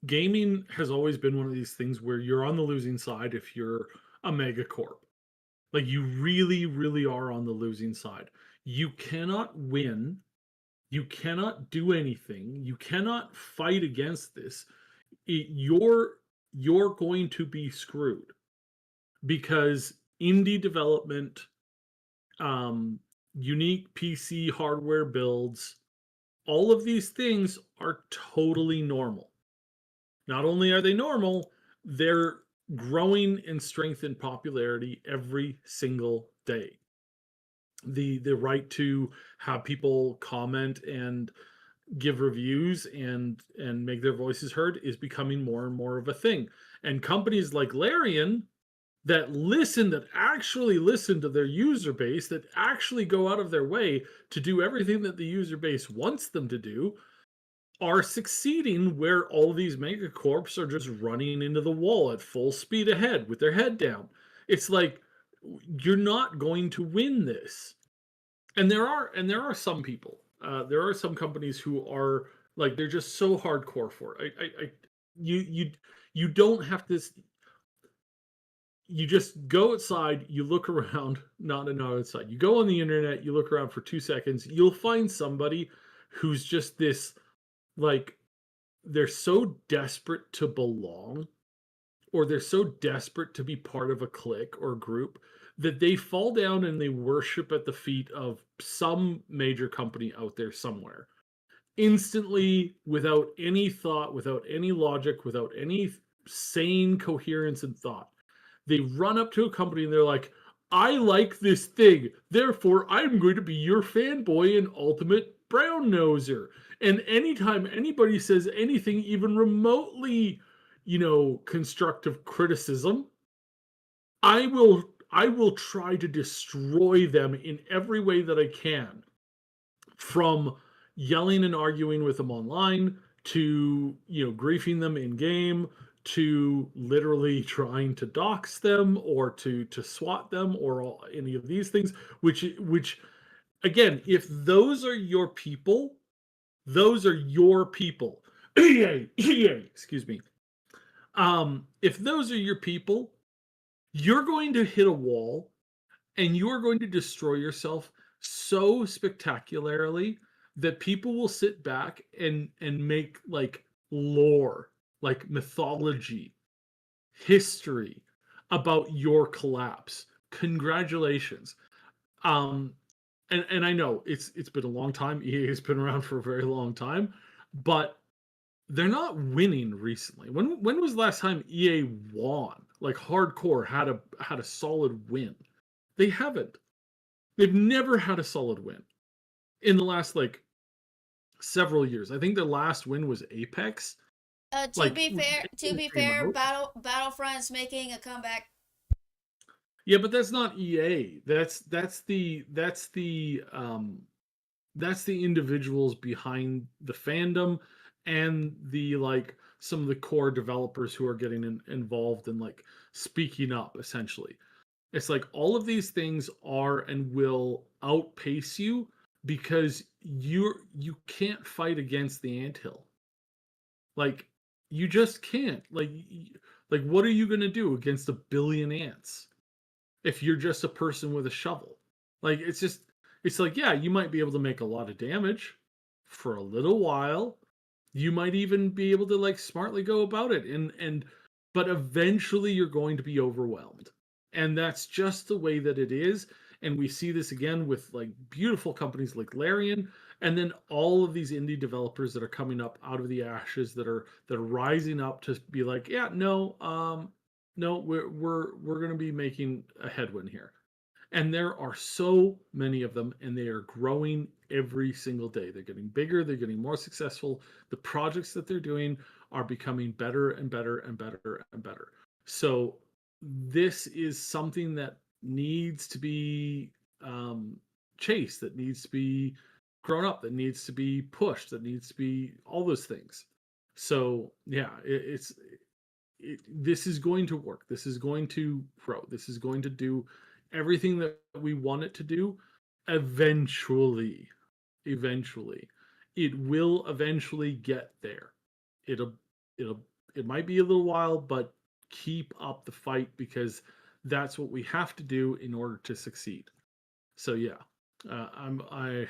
gaming has always been one of these things where you're on the losing side if you're a mega corp. Like, you really, really are on the losing side. You cannot win. You cannot do anything. You cannot fight against this. You're going to be screwed because indie development, unique PC hardware builds, all of these things are totally normal. Not only are they normal, they're growing in strength and popularity every single day. The right to have people comment and give reviews and make their voices heard is becoming more and more of a thing. And companies like Larian that actually listen to their user base, that actually go out of their way to do everything that the user base wants them to do, are succeeding, where all these megacorps are just running into the wall at full speed ahead with their head down. It's like, you're not going to win this. And there are some people, there are some companies who are like, they're just so hardcore for it. You don't have to. You just go outside, you look around, not outside. You go on the internet, you look around for 2 seconds, you'll find somebody who's just this, like, they're so desperate to belong, or they're so desperate to be part of a clique or group, that they fall down and they worship at the feet of some major company out there somewhere. Instantly, without any thought, without any logic, without any sane coherence and thought. They run up to a company and they're like, I like this thing, therefore I'm going to be your fanboy and ultimate brown noser. And anytime anybody says anything even remotely, constructive criticism, I will try to destroy them in every way that I can. From yelling and arguing with them online, to griefing them in game, to literally trying to dox them, or to swat them, or any of these things. Which again, if those are your people, those are your people. Excuse me. If those are your people, you're going to hit a wall, and you are going to destroy yourself so spectacularly that people will sit back and make like lore, like mythology, history about your collapse. Congratulations. Um, and I know it's been a long time. EA has been around for a very long time, but they're not winning recently. When was the last time EA won? Like hardcore had a solid win. They haven't. They've never had a solid win in the last like several years. I think their last win was Apex. To Like be fair, when it came out. Battlefront's making a comeback. Yeah, but that's not EA. That's the individuals behind the fandom, and the like some of the core developers who are getting involved and like speaking up essentially. It's like all of these things are and will outpace you because you can't fight against the anthill. Like you just can't. Like what are you going to do against a billion ants if you're just a person with a shovel? Like it's like, yeah, you might be able to make a lot of damage for a little while. You might even be able to like smartly go about it, and but eventually you're going to be overwhelmed. And that's just the way that it is. And we see this again with like beautiful companies like Larian, and then all of these indie developers that are coming up out of the ashes, that are rising up to be like, yeah, no, no, we're going to be making a headwind here. And there are so many of them, and they are growing every single day. They're getting bigger, they're getting more successful. The projects that they're doing are becoming better and better and better and better. So this is something that needs to be chased, that needs to be grown up, that needs to be pushed, that needs to be all those things. So yeah, this is going to work. This is going to grow. This is going to do everything that we want it to do. Eventually, eventually, it will eventually get there. It'll, it'll, it might be a little while, but keep up the fight, because that's what we have to do in order to succeed. So yeah, uh, I'm I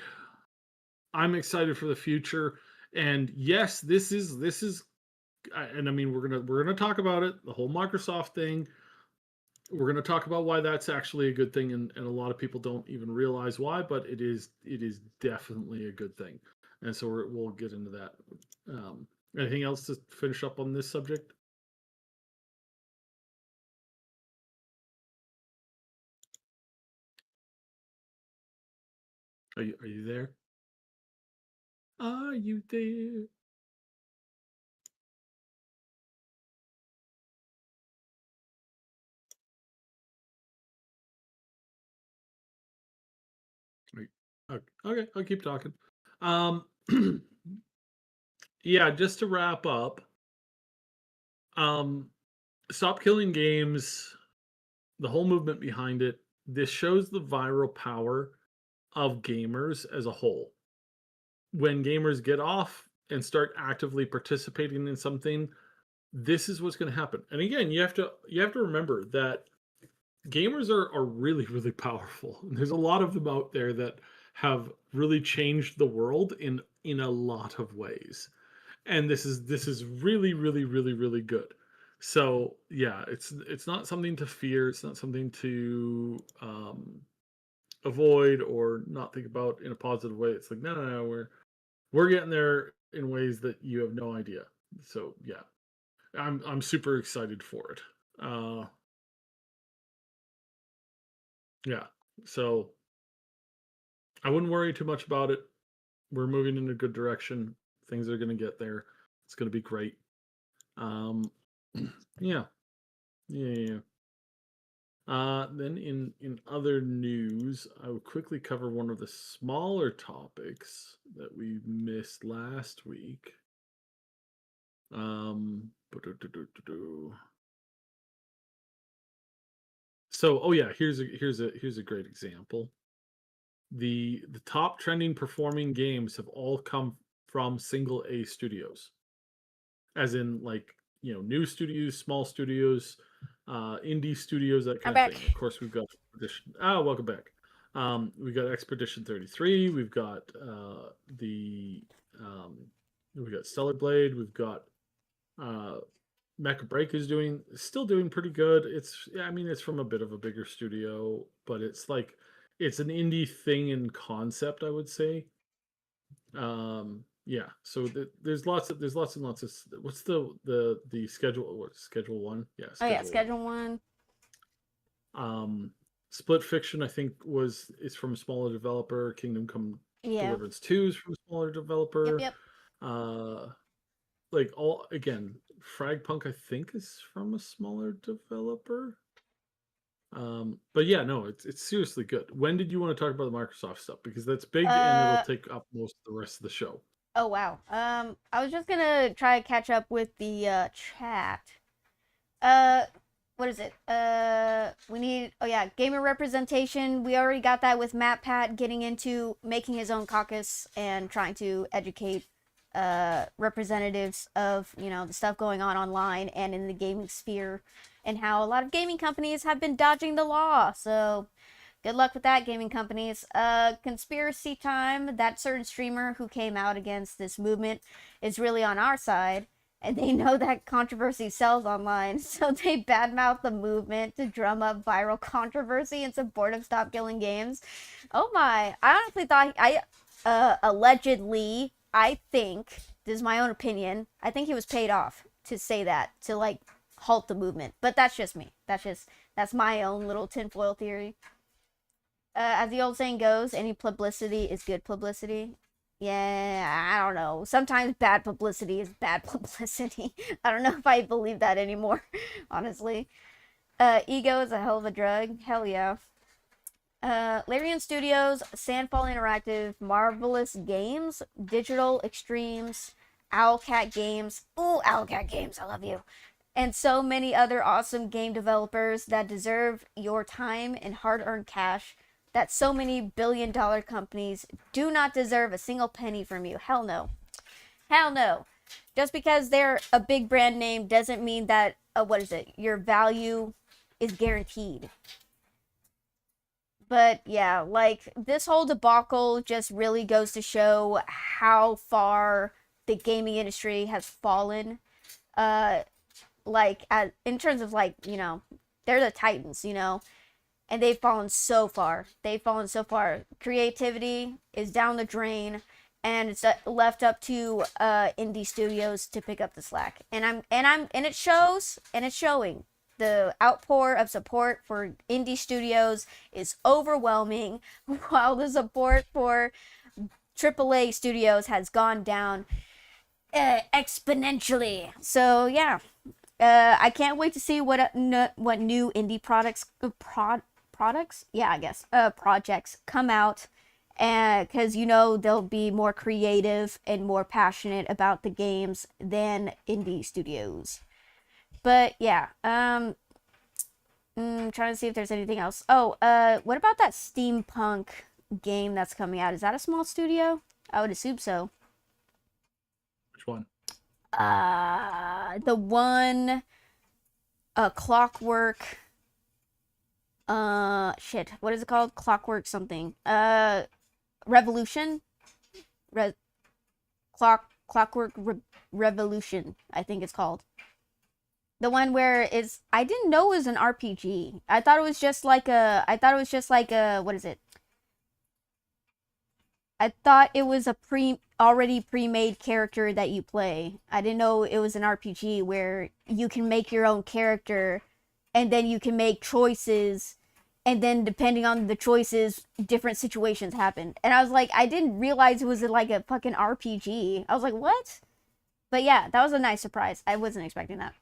I'm excited for the future. And yes, this is and I mean we're gonna talk about it, the whole Microsoft thing. We're gonna talk about why that's actually a good thing, and a lot of people don't even realize why, but it is definitely a good thing. And so we'll get into that. Anything else to finish up on this subject? Are you there? Are you there? Okay, I'll keep talking. Um, yeah, just to wrap up, um, stop killing games, the whole movement behind it. This shows the viral power of gamers as a whole. When gamers get off and start actively participating in something, this is what's going to happen. And again, you have to remember that gamers are really really powerful. There's a lot of them out there that have really changed the world in a lot of ways. And this is really really really really good. So yeah, it's not something to fear. It's not something to avoid or not think about in a positive way. It's like, no, no, no, we're getting there in ways that you have no idea. So yeah, I'm super excited for it. Uh, yeah, so I wouldn't worry too much about it. We're moving in a good direction. Things are going to get there. It's going to be great. Um, yeah, yeah, yeah. Then in other news, I will quickly cover one of the smaller topics that we missed last week. So, oh yeah, here's a great example. The top trending performing games have all come from single A studios, as in like new studios, small studios, indie studios, that I'm kind of back. thing. Of course, we've got Expedition. Welcome back. We've got Expedition 33. We've got the we've got Stellar Blade. We've got uh, Mecha Break is still doing pretty good. I mean, it's from a bit of a bigger studio, but it's an indie thing in concept, I would say. Yeah. So there's lots and lots of what's the schedule? What schedule one? Yeah, Oh yeah, schedule one. schedule one. Um, Split Fiction, I think, is from a smaller developer. Kingdom Come Yeah. Deliverance 2 is from a smaller Yep, developer. yep. Uh, like all again, Fragpunk, I think, is from a smaller developer. But yeah, no, it's seriously good. When did you want to talk about the Microsoft stuff? Because that's big and it'll Uh take up most of the rest of the show. oh wow. I was just gonna try to catch up with the chat. Uh what is it? We need, oh yeah, gamer representation. We already got that with Matt Pat getting into making his own caucus and trying to educate representatives of, the stuff going on online and in the gaming sphere, and how a lot of gaming companies have been dodging the law. So good luck with that, gaming companies. Conspiracy time. That certain streamer who came out against this movement is really on our side, and they know that controversy sells online, so they badmouth the movement to drum up viral controversy in support of Stop Killing Games. Oh my! I honestly thought allegedly, I think this is my own opinion. I think he was paid off to say that, to like halt the movement. But that's just me. That's my own little tinfoil theory. As the old saying goes, any publicity is good publicity. Yeah, I don't know. Sometimes bad publicity is bad publicity. I don't know if I believe that anymore, honestly. Ego is a hell of a drug. Hell yeah. Larian Studios, Sandfall Interactive, Marvelous Games, Digital Extremes, Owlcat Games. Ooh, Owlcat Games, I love you. And so many other awesome game developers that deserve your time and hard-earned cash that so many billion-dollar companies do not deserve a single penny from you. Hell no. Hell no. Just because they're a big brand name doesn't mean that, your value is guaranteed. But yeah, like, this whole debacle just really goes to show how far the gaming industry has fallen. In terms of, they're the titans, and they've fallen so far. Creativity is down the drain, and it's left up to indie studios to pick up the slack. And it shows, and it's showing. The outpour of support for indie studios is overwhelming, while the support for AAA studios has gone down exponentially. So yeah, I can't wait to see what new indie projects come out, and because they'll be more creative and more passionate about the games than indie studios. But yeah, trying to see if there's anything else. Oh, what about that steampunk game that's coming out? Is that a small studio? I would assume so. Which one? The one, Clockwork. Shit, what is it called? Clockwork something. Revolution. Clockwork Revolution, I think it's called. The one where I didn't know it was an RPG. I thought it was just like a, what is it? I thought it was a already pre-made character that you play. I didn't know it was an RPG where you can make your own character, and then you can make choices, and then depending on the choices, different situations happen. And I was like, I didn't realize it was like a fucking RPG. I was like, what? But yeah, that was a nice surprise. I wasn't expecting that.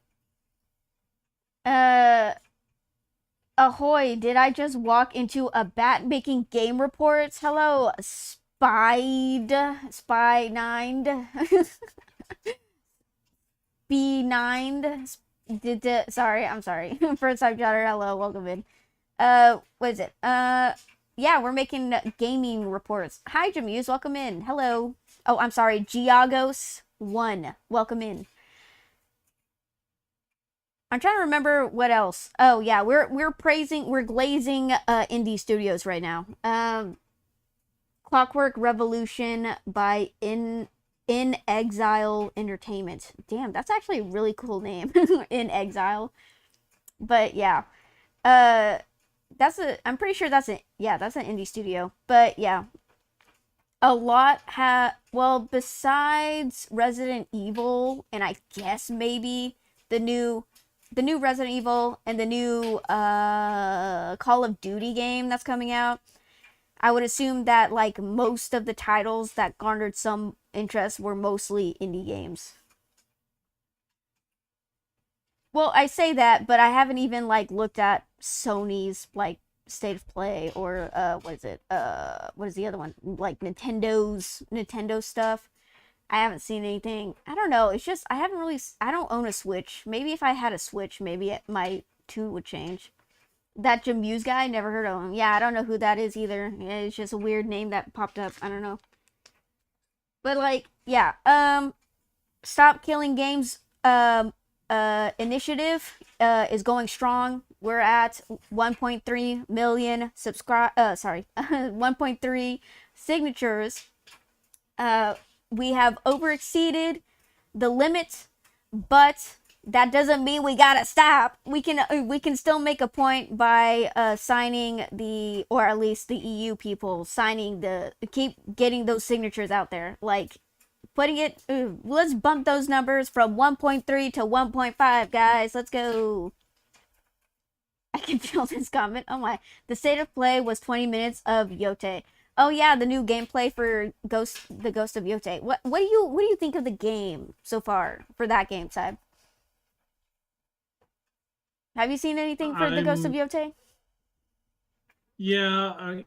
Ahoy, did I just walk into a bat making game reports? Hello, Spy 9 B9 sorry, I'm sorry. First time chatter, hello, welcome in. What is it? Yeah, we're making gaming reports. Hi, Jamuse, welcome in. Hello. Oh, I'm sorry, Giagos1, welcome in. I'm trying to remember what else. Oh yeah, we're glazing indie studios right now. Clockwork Revolution by In Exile Entertainment. Damn, that's actually a really cool name. In Exile. But yeah. I'm pretty sure that's an indie studio. But yeah. A lot besides Resident Evil and I guess maybe the new Resident Evil and the new Call of Duty game that's coming out, I would assume that like most of the titles that garnered some interest were mostly indie games. Well, I say that, but I haven't even like looked at Sony's like state of play or what is the other one? Like Nintendo stuff. I haven't seen anything. I don't know. It's just I don't own a Switch. Maybe if I had a Switch, maybe my tune would change. That Jamuse guy, never heard of him. Yeah, I don't know who that is either. Yeah, it's just a weird name that popped up. I don't know. But like, yeah. Stop Killing Games initiative is going strong. We're at 1.3 million 1.3 signatures. We have over exceeded the limit, but that doesn't mean we gotta stop. We can still make a point by signing or at least the EU people signing keep getting those signatures out there. Like putting it, let's bump those numbers from 1.3 to 1.5, guys. Let's go. I can feel this comment. Oh my. The state of play was 20 minutes of Yote. Oh yeah, the new gameplay for the Ghost of Yote. What do you think of the game so far for that game, Seb? Have you seen anything for the Ghost of Yote? Yeah,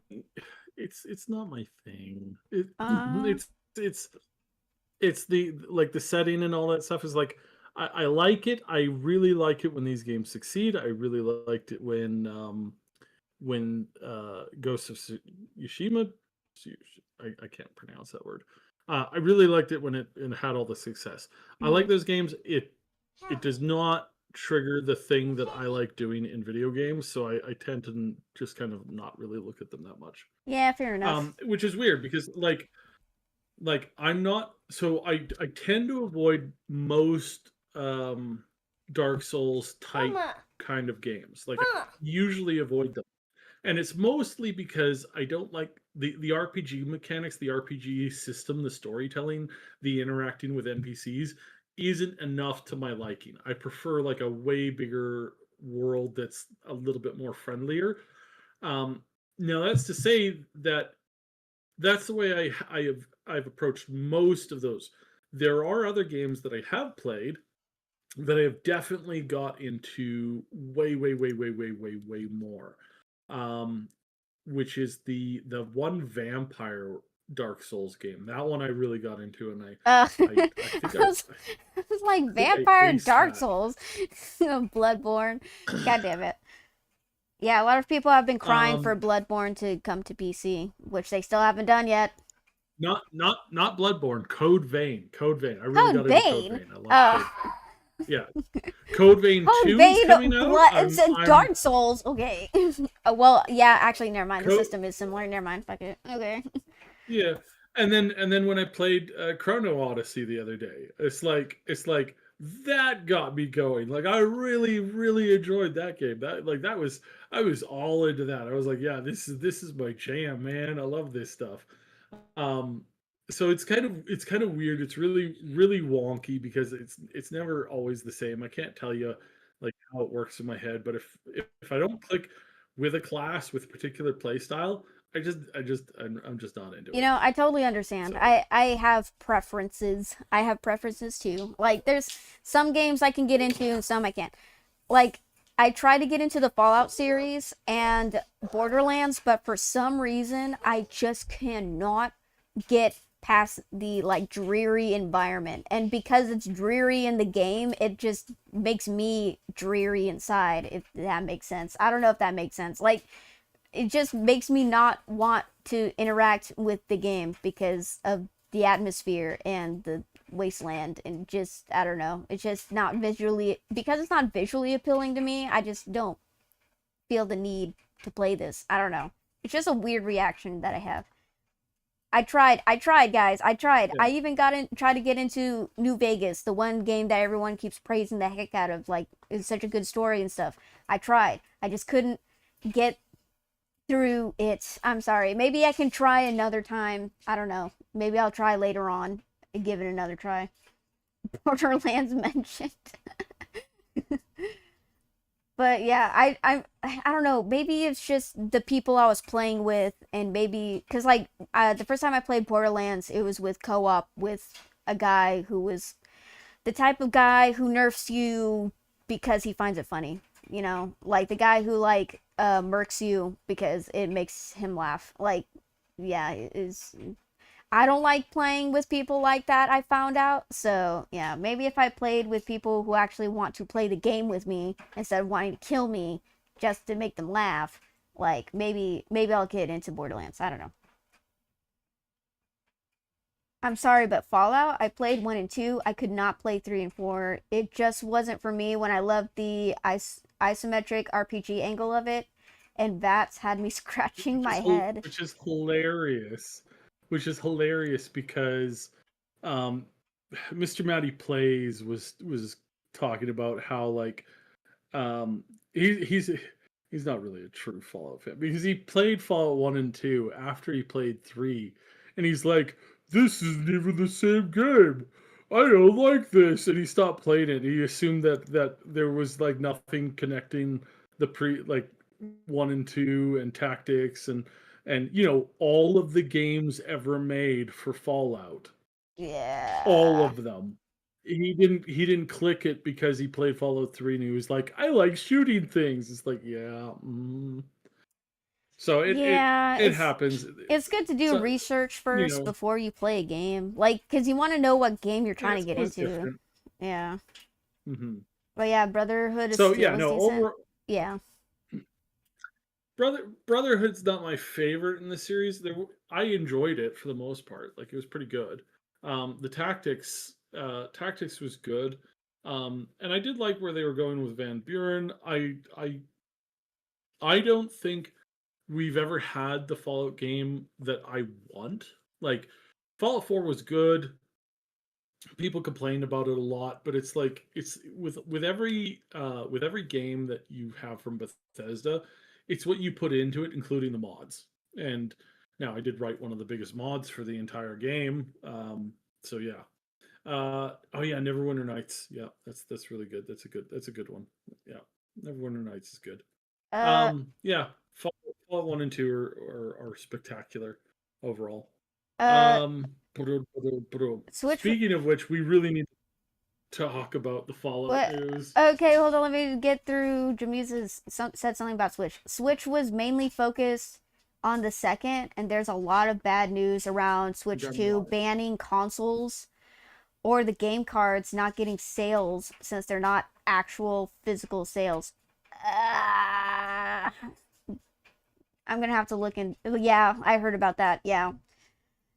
it's not my thing. It's the like the setting and all that stuff is like I like it. I really like it when these games succeed. I really liked it when Ghost of Tsushima, I can't pronounce that word. I really liked it when it had all the success. I like those games. It does not trigger the thing that I like doing in video games, so I tend to just kind of not really look at them that much. Yeah, fair enough. Which is weird because like I'm not, so I tend to avoid most Dark Souls type kind of games. Like I usually avoid them. And it's mostly because I don't like the RPG mechanics, the RPG system, the storytelling, the interacting with NPCs isn't enough to my liking. I prefer like a way bigger world that's a little bit more friendlier. Now that's to say that that's the way I've approached most of those. There are other games that I have played that I have definitely got into way more. Which is the one vampire Dark Souls game. That one I really got into, and I think I was like vampire Dark Souls, Bloodborne. God damn it! Yeah, a lot of people have been crying for Bloodborne to come to PC, which they still haven't done yet. Not Bloodborne. Code Vein. I really got into Code Vein. I love Code Vein. Yeah, Code Vein 2 is coming out. It's Dark Souls. Okay. Well, yeah. Actually, never mind. The system is similar. Never mind. Fuck it. Okay. Yeah, and then when I played Chrono Odyssey the other day, it's like that got me going. Like I really enjoyed that game. I was all into that. I was like, yeah, this is my jam, man. I love this stuff. So it's kind of weird. It's really wonky because it's never always the same. I can't tell you like how it works in my head, but if I don't click with a class with a particular play style, I'm just not into it. You know, I totally understand. So. I have preferences. I have preferences too. Like there's some games I can get into and some I can't. Like I tried to get into the Fallout series and Borderlands, but for some reason I just cannot get past the like dreary environment. And because it's dreary in the game, it just makes me dreary inside, if that makes sense. I don't know if that makes sense. Like it just makes me not want to interact with the game because of the atmosphere and the wasteland, and just I don't know, it's just not visually, because it's not visually appealing to me. I just don't feel the need to play this. I don't know, it's just a weird reaction that I have. I tried, guys. I tried. Yeah. I even tried to get into New Vegas, the one game that everyone keeps praising the heck out of. Like, it's such a good story and stuff. I tried. I just couldn't get through it. I'm sorry. Maybe I can try another time. I don't know. Maybe I'll try later on and give it another try. Borderlands mentioned. But yeah, I don't know. Maybe it's just the people I was playing with, and maybe because like the first time I played Borderlands, it was with co-op with a guy who was the type of guy who nerfs you because he finds it funny. You know, like the guy who like murks you because it makes him laugh. Like, yeah, it is. I don't like playing with people like that, I found out. So, yeah, maybe if I played with people who actually want to play the game with me instead of wanting to kill me just to make them laugh, like maybe I'll get into Borderlands. I don't know. I'm sorry, but Fallout, I played 1 and 2. I could not play 3 and 4. It just wasn't for me when I loved the isometric RPG angle of it, and VATS had me scratching my head. Which is hilarious. Which is hilarious because um, Mr. Matty Plays was talking about how like um, he's not really a true Fallout fan because he played Fallout 1 and 2 after he played 3, and he's like, this isn't even the same game. I don't like this, and he stopped playing it. He assumed that there was like nothing connecting the pre like 1 and 2 and tactics and all of the games ever made for Fallout, all Yeah. of them. He didn't click it because he played Fallout 3 and he was like, I like shooting things. It's like, yeah. So it Yeah, it happens. it's good to do So research you first know, before you play a game. Like, cuz you want to know what game you're trying to it's get always into. different. Yeah. hmm But yeah, Brotherhood is So still yeah, was no, decent. over Yeah. Brotherhood's not my favorite in the series. I enjoyed it for the most part. Like it was pretty good. The tactics was good. And I did like where they were going with Van Buren. I don't think we've ever had the Fallout game that I want. Like Fallout 4 was good. People complained about it a lot, but it's like it's with every game that you have from Bethesda, it's what you put into it, including the mods. And now I did write one of the biggest mods for the entire game. So yeah. Oh yeah, Neverwinter Nights. Yeah, that's really good. That's a good one. Yeah. Neverwinter Nights is good. Uh Yeah, Fallout 1 and 2 are spectacular overall. uh Switch Speaking of which, we really need to talk about the Fallout what news. Okay, hold on, let me get through. Jamusa's said something about Switch. Switch was mainly focused on the second, and there's a lot of bad news around Switch Done 2 what? banning consoles or the game cards not getting sales since they're not actual physical sales. Uh, I'm gonna have to look in. Yeah, I heard about that. Yeah,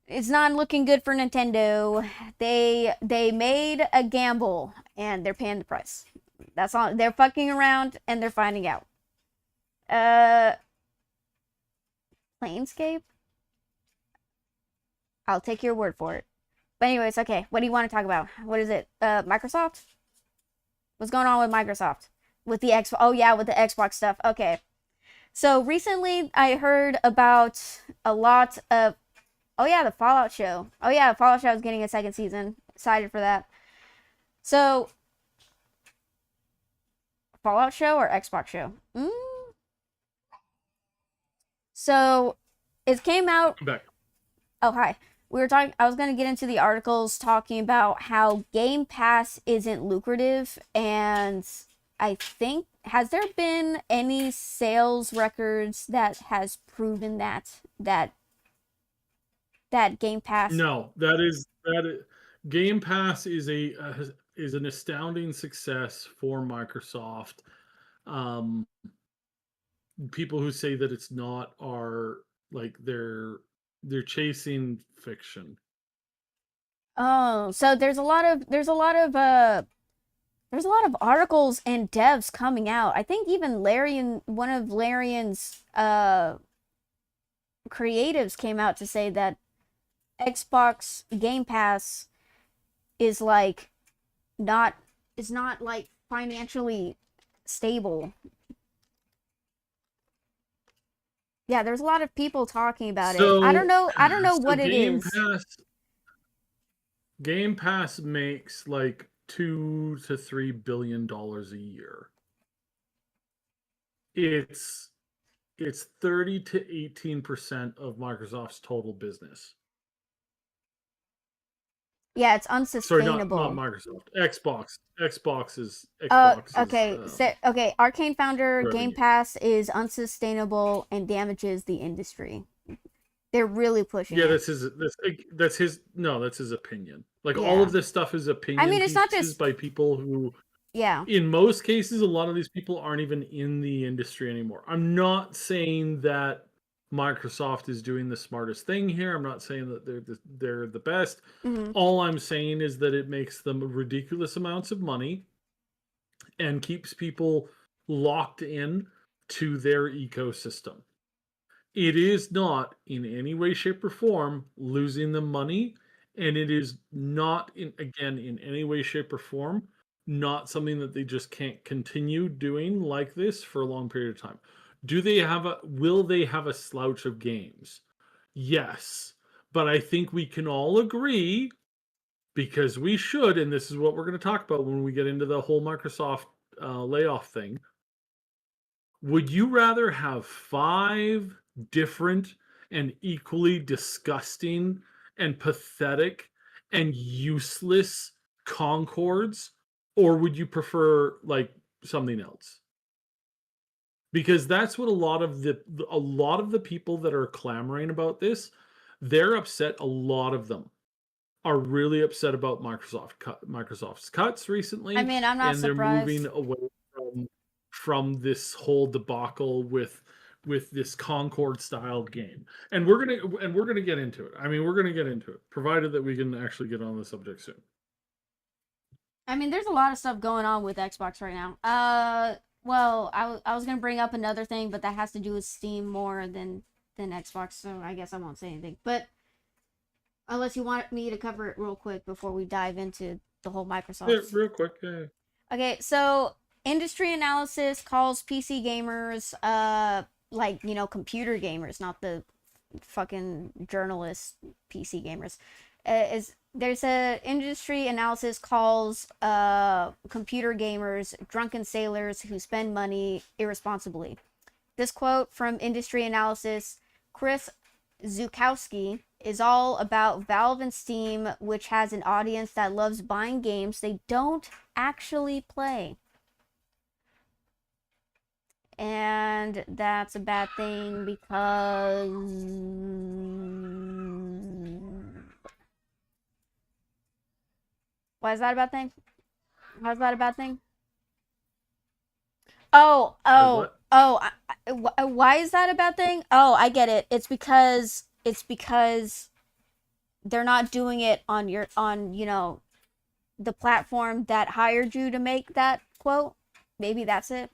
it's not looking good for Nintendo. They made a gamble and they're paying the price. That's all. They're fucking around and they're finding out. Uh, Planescape. I'll take your word for it. But anyways, okay. What do you want to talk about? What is it? Microsoft. What's going on with Microsoft? With the X? Oh yeah, with the Xbox stuff. Okay. So recently, I heard about a lot of. Oh yeah, the Fallout show. Oh yeah, Fallout show is getting a second season. Excited for that. So Fallout show or Xbox show? So it came out. I'm back. Oh hi. We were talking. I was gonna get into the articles talking about how Game Pass isn't lucrative, and I think has there been any sales records that has proven that Game Pass? No, Game Pass is is an astounding success for Microsoft. Um, People who say that it's not are like they're chasing fiction. Oh, so there's a lot of articles and devs coming out. I think even Larian, one of Larian's creatives came out to say that Xbox Game Pass is like not is not like financially stable. Yeah, there's a lot of people talking about it. So I don't know so what it is. Game Pass makes like $2 to $3 billion a year. It's it's 30 to 18% of Microsoft's total business. Yeah, it's Sorry, not unsustainable. Microsoft. Xbox. Okay. Okay. Arcane founder Game revenue. Pass is unsustainable and damages the industry. They're really pushing Yeah, it. that's his opinion. Like all Yeah. of this stuff is I opinion mean, it's not pieces just by people who, yeah. in most cases, a lot of these people aren't even in the industry anymore. I'm not saying that Microsoft is doing the smartest thing here. I'm not saying that they're the best. Hmm. All I'm saying is that it makes them ridiculous amounts of money and keeps people locked in to their ecosystem. It is not in any way, shape, or form losing them money, and it is not in any way, shape, or form not something that they just can't continue doing like this for a long period of time. Will they have a slouch of games? Yes. But I think we can all agree, because we should, and this is what we're going to talk about when we get into the whole Microsoft layoff thing. Would you rather have five different and equally disgusting and pathetic and useless Concords, or would you prefer like something else? Because that's what a lot of the people that are clamoring about this, they're upset. A lot of them are really upset about Microsoft's cuts I recently, mean, I'm not and they're moving surprised. away from this whole debacle with this Concord style game. And we're gonna get into it. I mean, we're gonna get into it, provided that we can actually get on the subject soon. I mean, there's a lot of stuff going on with Xbox right now. Well, I was gonna bring up another thing, but that has to do with Steam more than Xbox, so I guess I won't say anything. But unless you want me to cover it real quick before we dive into the whole Yeah, Microsoft. real quick. Yeah. Okay, so industry analysis calls PC gamers like, computer gamers, not the fucking journalist PC gamers. Is There's a industry analysis calls computer gamers drunken sailors who spend money irresponsibly. This quote from industry analysis Chris Zukowski is all about Valve and Steam, which has an audience that loves buying games they don't actually play. And that's a bad thing because why is that a bad thing? Why is that a bad thing? Oh, Why oh, what? oh. Why is that a bad thing? Oh, I get it. It's because they're not doing it on the platform that hired you to make that quote. Maybe that's it.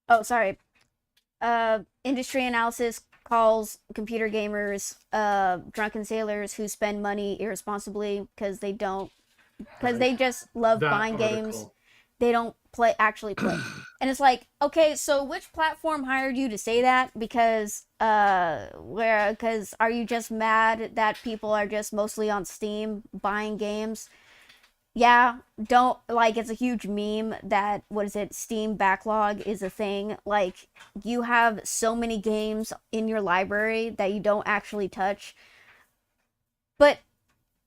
Oh, sorry. Industry analysis calls computer gamers drunken sailors who spend money irresponsibly because Right. they just love That buying games. article. They don't actually play. And it's like, okay, so which platform hired you to say that? Because are you just mad that people are just mostly on Steam buying games? Yeah, don't like it's a huge meme that what is it, Steam backlog is a thing. Like you have so many games in your library that you don't actually touch. But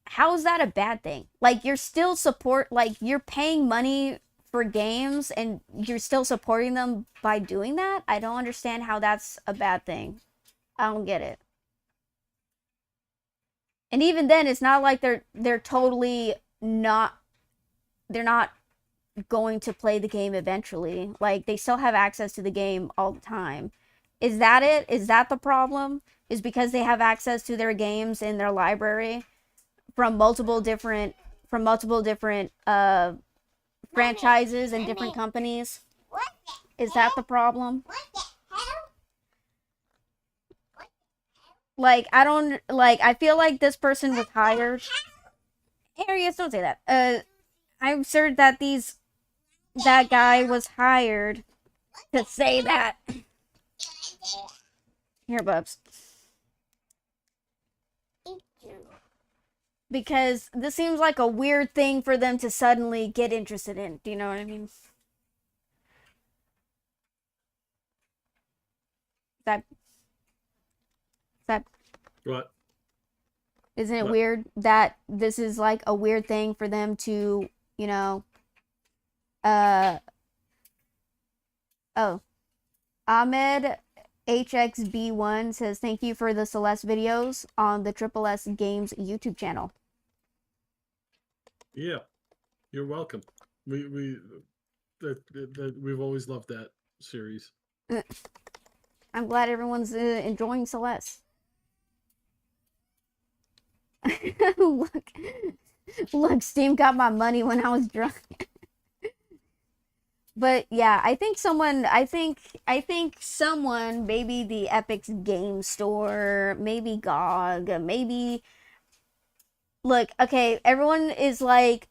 how is that a bad thing? Like you're still you're paying money for games and you're still supporting them by doing that. I don't understand how that's a bad thing. I don't get it. And even then, it's not like they're totally not, they're not going to play the game eventually. Like, they still have access to the game all the time. Is that it? Is that the problem? Is because they have access to their games in their library from multiple different franchises and different companies? Is that the problem? Like, I don't, like, I feel like this person was hired. Arius, don't say that. I'm sure that that guy was hired to say that. Here, Bubs. Because this seems like a weird thing for them to suddenly get interested in. Do you know what I mean? That What? isn't it What? weird that this is like a weird thing for them to, you know, oh, Ahmed HXB1 says thank you for the Celeste videos on the Triple S Games YouTube channel. Yeah, you're welcome. We've always loved that series. I'm glad everyone's enjoying Celeste. Look, Steam got my money when I was drunk. But yeah, I think someone, maybe the Epic's Game Store, maybe GOG, maybe. Look, okay, everyone is like,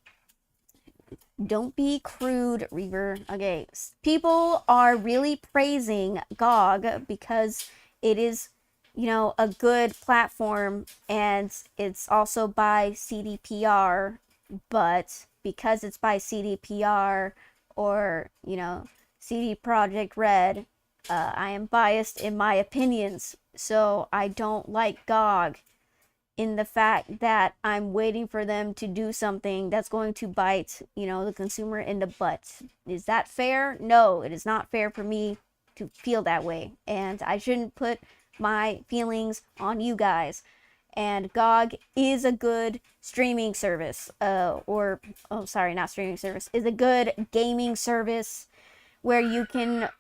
don't be crude, Reaver. Okay, people are really praising GOG because it is, a good platform and it's also by CDPR, but because it's by CDPR or, CD Projekt Red, I am biased in my opinions, so I don't like GOG in the fact that I'm waiting for them to do something that's going to bite, the consumer in the butt. Is that fair? No, it is not fair for me to feel that way. And I shouldn't put my feelings on you guys. And GOG is a good streaming service, not streaming service, is a good gaming service where you can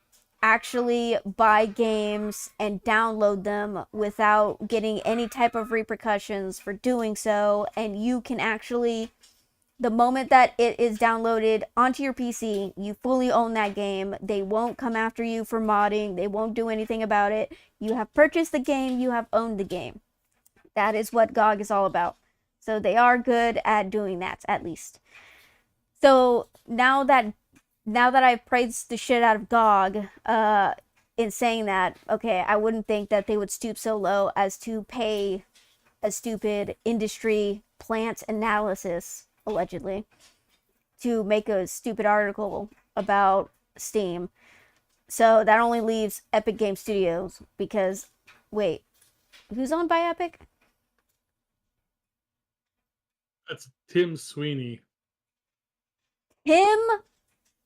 actually buy games and download them without getting any type of repercussions for doing so. And you can actually, the moment that it is downloaded onto your PC, you fully own that game. They won't come after you for modding. They won't do anything about it. You have purchased the game. You have owned the game. That is what GOG is all about. So they are good at doing that, at least. So now that I've praised the shit out of GOG, in saying that, okay, I wouldn't think that they would stoop so low as to pay a stupid industry plant analysis, allegedly, to make a stupid article about Steam. So that only leaves Epic Game Studios because, wait, who's owned by Epic? That's Tim Sweeney. Tim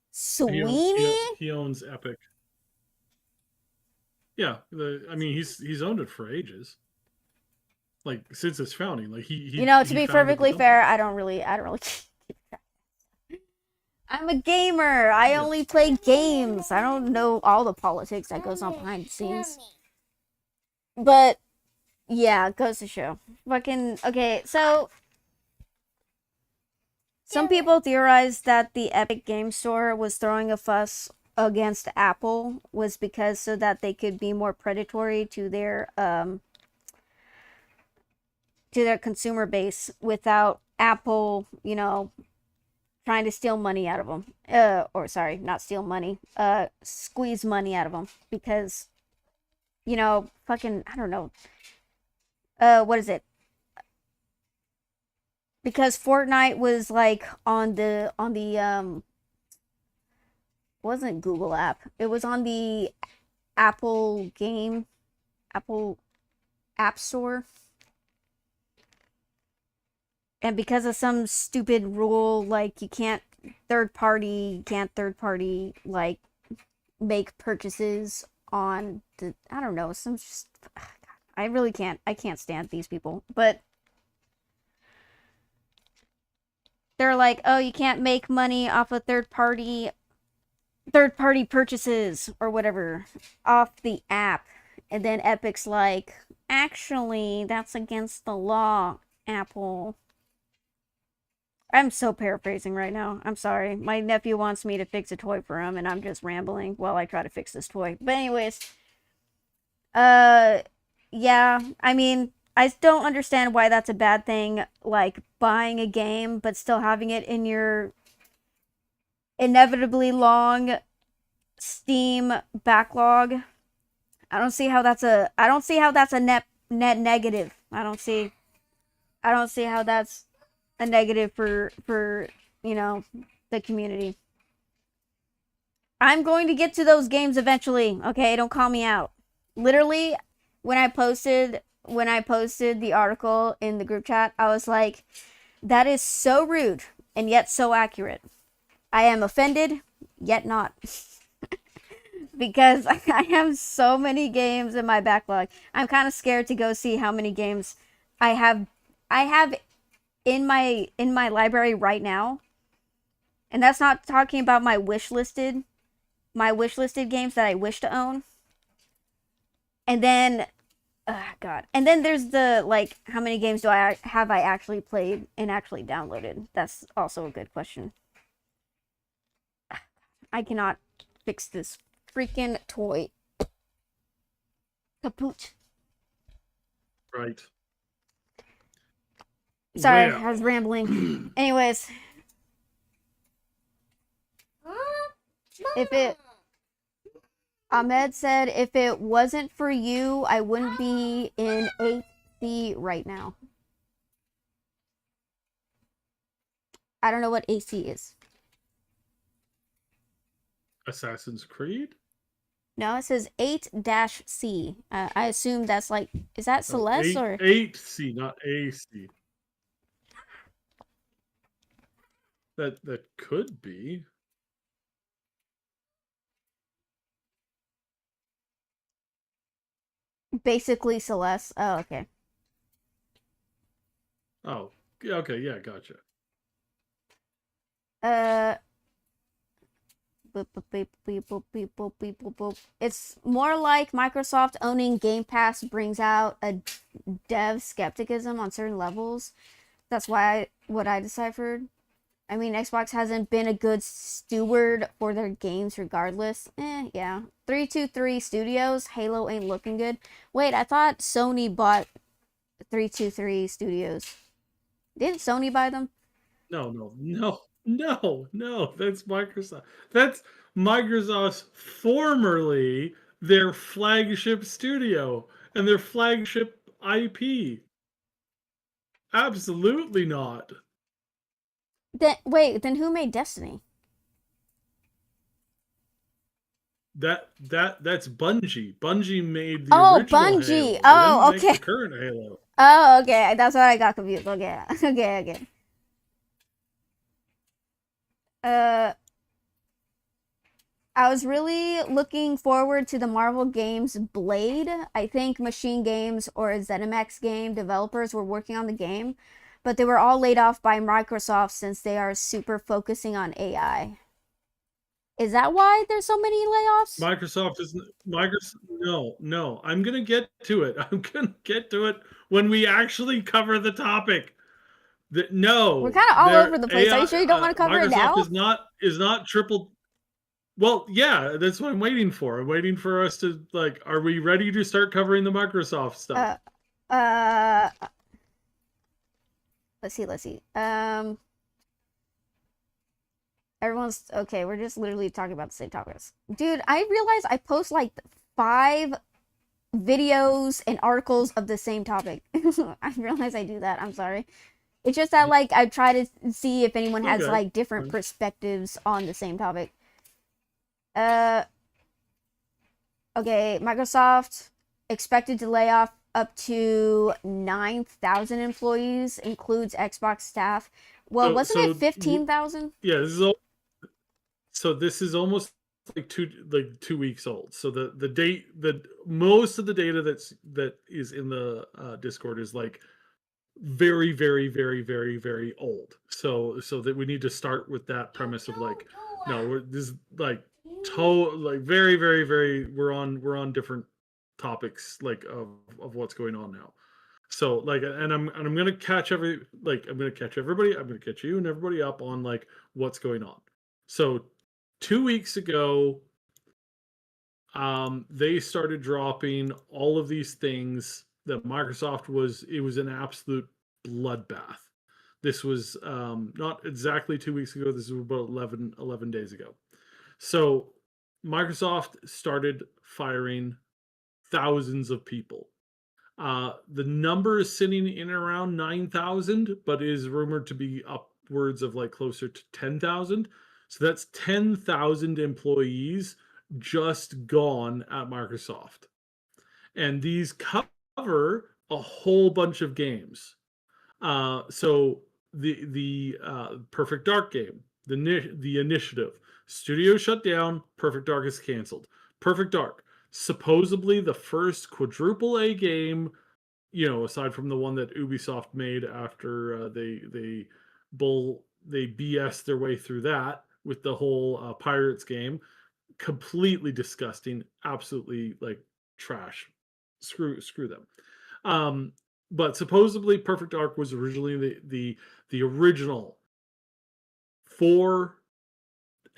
Sweeney? He owns Epic. Yeah, he's owned it for ages. Like since its founding, like he to be perfectly fair, I don't really keep track. I'm a gamer. I only play games. I don't know all the politics that goes on behind the scenes. But yeah, it goes to show. Fucking okay, so some people theorize that the Epic Game Store was throwing a fuss against Apple was because so that they could be more predatory to their consumer base without Apple, trying to steal money out of them. Or sorry, not steal money. Squeeze money out of them because fucking I don't know. What is it? Because Fortnite was like on the wasn't Google app. It was on the Apple App Store. And because of some stupid rule, like you can't can't third party like make purchases on the, I don't know, some just, I can't stand these people. But they're like, oh, you can't make money off of third party purchases or whatever off the app. And then Epic's like, actually, that's against the law, Apple. I'm so paraphrasing right now. I'm sorry. My nephew wants me to fix a toy for him, and I'm just rambling while I try to fix this toy. But anyways, yeah. I mean, I don't understand why that's a bad thing, like buying a game but still having it in your inevitably long Steam backlog. I don't see how that's a net negative. I don't see how that's a negative for the community. I'm going to get to those games eventually. Okay, don't call me out. Literally, when I posted the article in the group chat, I was like, that is so rude and yet so accurate. I am offended, yet not. Because I have so many games in my backlog. I'm kind of scared to go see how many games I have in my library right now. And that's not talking about my wish listed games that I wish to own. And then and then there's the like, how many games do I actually played and actually downloaded? That's also a good question. I cannot fix this freaking toy. Kaput. Right. Sorry, I was rambling. Anyways. Ahmed said, if it wasn't for you, I wouldn't be in 8C right now. I don't know what AC is. Assassin's Creed? No, it says 8-C. I assume that's like, is that Celeste or 8C, not AC. That could be. Basically Celeste. Oh, okay. Oh, okay, yeah, gotcha. It's more like Microsoft owning Game Pass brings out a dev skepticism on certain levels. That's what I deciphered. I mean, Xbox hasn't been a good steward for their games regardless. Yeah. 323 Studios, Halo ain't looking good. Wait, I thought Sony bought 323 Studios. Didn't Sony buy them? No. That's Microsoft. That's Microsoft's formerly their flagship studio and their flagship IP. Absolutely not. Then who made Destiny? That's Bungie. Bungie made the Oh, original Bungie. Halo. Oh, They didn't okay. make the current Halo. Oh, okay. That's what I got confused. Okay. Okay. I was really looking forward to the Marvel games Blade. I think Machine Games or ZeniMax game developers were working on the game, but they were all laid off by Microsoft since they are super focusing on AI. Is that why there's so many layoffs? No. I'm gonna get to it. I'm gonna get to it when we actually cover the topic. We're kind of all over the place. Are you sure you don't want to cover it now? Microsoft is not triple. Well, yeah, that's what I'm waiting for. I'm waiting for us to like. Are we ready to start covering the Microsoft stuff? Let's see. Everyone's okay. We're just literally talking about the same topics. Dude, I realized I post like 5 videos and articles of the same topic. I realize I do that. I'm sorry. It's just that like I try to see if anyone has like different perspectives on the same topic. Okay, Microsoft expected to lay off up to 9,000 employees, includes Xbox staff. Well, wasn't it 15,000? Yeah, this is almost like 2 weeks old. So the most of the data that is in the Discord is like very, very, very, very, very old. So that we need to start with that premise of like, no, this is like like very, very, very. We're on different topics like of what's going on now. So like, and I'm gonna catch I'm gonna catch everybody. I'm gonna catch you and everybody up on like what's going on. So 2 weeks ago, they started dropping all of these things that Microsoft it was an absolute bloodbath. This was not exactly 2 weeks ago. This was about 11 days ago. So Microsoft started firing thousands of people. The number is sitting in around 9,000, but is rumored to be upwards of like closer to 10,000. So that's 10,000 employees just gone at Microsoft. And these cover a whole bunch of games. So the Perfect Dark game, the Initiative, studio shut down, Perfect Dark is canceled. Perfect Dark, supposedly the first quadruple A game, aside from the one that Ubisoft made after they BS their way through that with the whole Pirates game, completely disgusting, absolutely like trash. Screw them. But supposedly Perfect Dark was originally the original for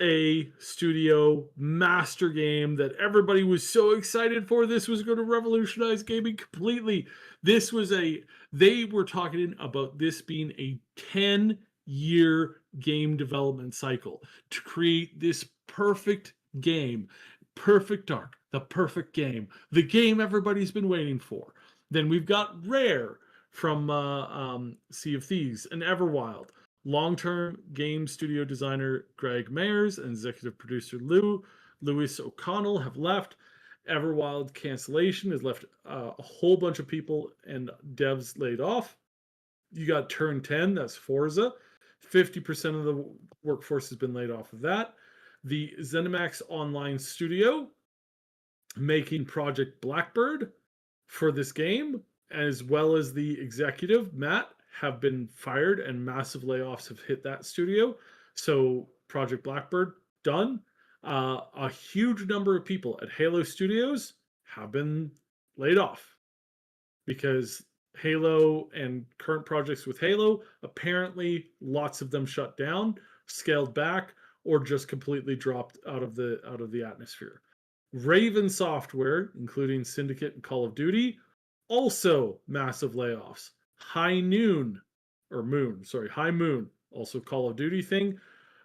a studio master game that everybody was so excited for. This was going to revolutionize gaming completely. They were talking about this being a 10-year game development cycle to create this perfect game. Perfect Dark, the perfect game, the game everybody's been waiting for. Then we've got Rare from Sea of Thieves and Everwild. Long-term game studio designer Greg Mayers and executive producer Lewis O'Connell have left. Everwild cancellation has left a whole bunch of people and devs laid off. You got Turn 10, that's Forza. 50% of the workforce has been laid off of that. The ZeniMax Online Studio making Project Blackbird for this game, as well as the executive, Matt, have been fired and massive layoffs have hit that studio. So Project Blackbird, done. A huge number of people at Halo Studios have been laid off because Halo and current projects with Halo, apparently lots of them shut down, scaled back, or just completely dropped out of the atmosphere. Raven Software, including Syndicate and Call of Duty, also massive layoffs. High Moon, also Call of Duty thing.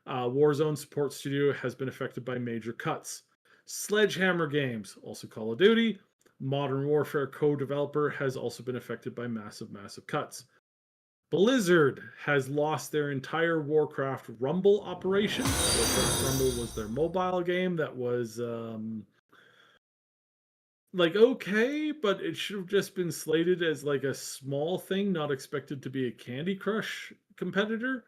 Warzone support studio has been affected by major cuts. Sledgehammer Games, also Call of Duty. Modern Warfare co-developer has also been affected by massive cuts. Blizzard has lost their entire Warcraft Rumble operation. Warcraft Rumble was their mobile game that was like okay, but it should have just been slated as like a small thing, not expected to be a Candy Crush competitor.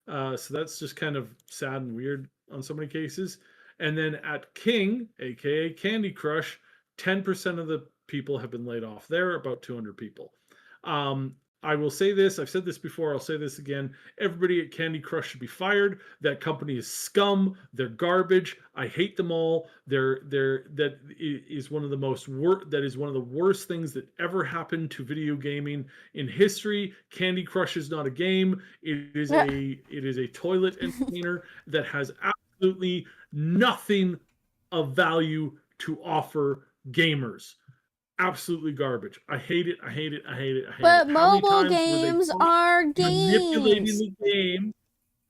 So that's just kind of sad and weird on so many cases. And then at King, aka Candy Crush, 10% of the people have been laid off there, about 200 people. I will say this, I've said this before, I'll say this again. Everybody at Candy Crush should be fired. That company is scum. They're garbage. I hate them all. That is one of the worst things that ever happened to video gaming in history. Candy Crush is not a game. It is a toilet entertainer that has absolutely nothing of value to offer gamers. Absolutely garbage. I hate it. But How many mobile times games are manipulating games. the game?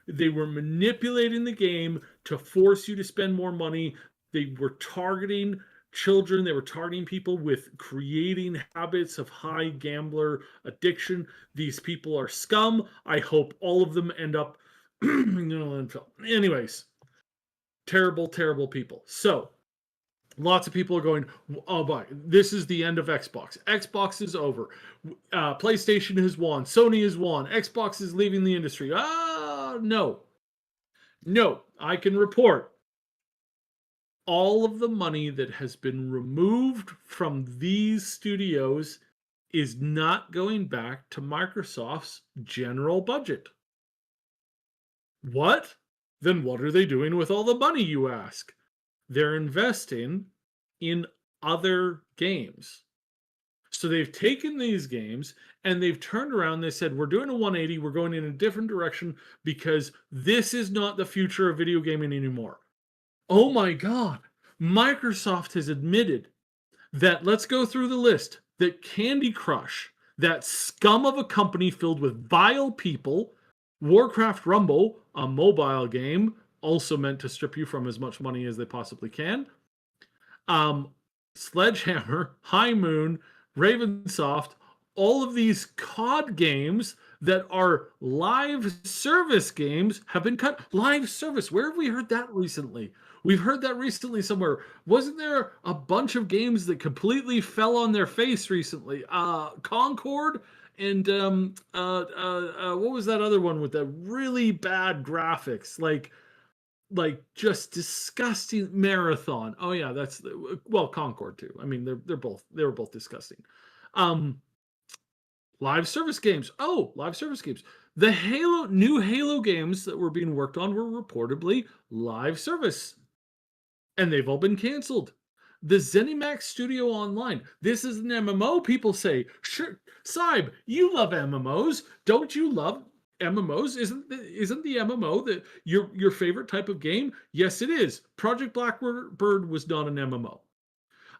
They were manipulating the game to force you to spend more money. They were targeting children. They were targeting people with creating habits of high gambler addiction. These people are scum. I hope all of them end up anyways, terrible people. So Lots of people are going, oh boy, this is the end of Xbox. Xbox is over. PlayStation has won. Sony has won. Xbox is leaving the industry. No. No, I can report all of the money that has been removed from these studios is not going back to Microsoft's general budget. What? Then what are they doing with all the money, you ask? They're investing in other games. So they've taken these games and they've turned around. They said, we're doing a 180. We're going in a different direction because this is not the future of video gaming anymore. Oh my God. Microsoft has admitted that, let's go through the list, that Candy Crush, that scum of a company filled with vile people, Warcraft Rumble, a mobile game, also meant to strip you from as much money as they possibly can, Sledgehammer, High Moon, Ravensoft, all of these COD games that are live service games have been cut. Live service, where have we heard that recently? We've heard that recently somewhere. Wasn't there a bunch of games that completely fell on their face recently? Concord and what was that other one with the really bad graphics? Like just disgusting. Marathon. Oh yeah, that's well, Concord too. I mean, they were both disgusting. Live service games. Oh, live service games. The new Halo games that were being worked on were reportedly live service, and they've all been canceled. The ZeniMax Studio Online. This is an MMO. People say, sure, Saib, you love MMOs. Don't you love MMOs? Isn't the MMO your favorite type of game? Yes, it is. Project Blackbird was not an MMO.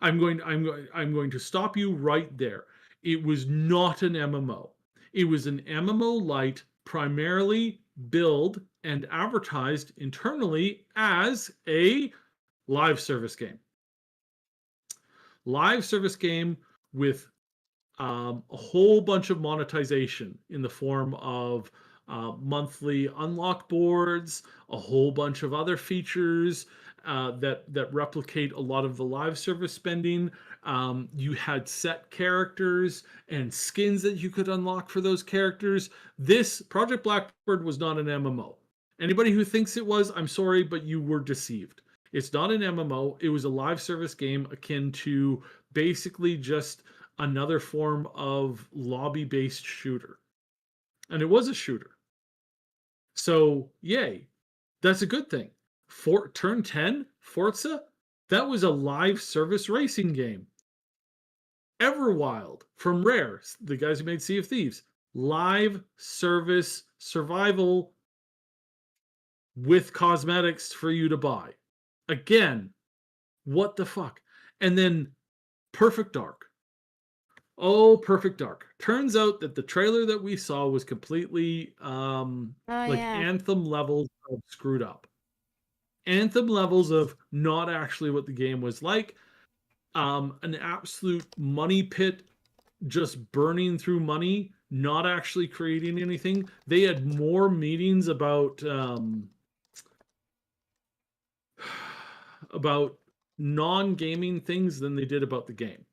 I'm going to stop you right there. It was not an MMO. It was an MMO light, primarily billed and advertised internally as a live service game. Live service game with a whole bunch of monetization in the form of monthly unlock boards, a whole bunch of other features that replicate a lot of the live service spending. You had set characters and skins that you could unlock for those characters. This Project Blackbird was not an MMO. Anybody who thinks it was, I'm sorry, but you were deceived. It's not an MMO. It was a live service game akin to basically just another form of lobby-based shooter. And it was a shooter. So, yay. That's a good thing. Turn 10, Forza, that was a live service racing game. Everwild from Rare, the guys who made Sea of Thieves, live service survival with cosmetics for you to buy. Again, what the fuck? And then Perfect Dark. Oh, Perfect Dark. Turns out that the trailer that we saw was completely Anthem levels of screwed up. Anthem levels of not actually what the game was like. An absolute money pit, just burning through money, not actually creating anything. They had more meetings about non-gaming things than they did about the game.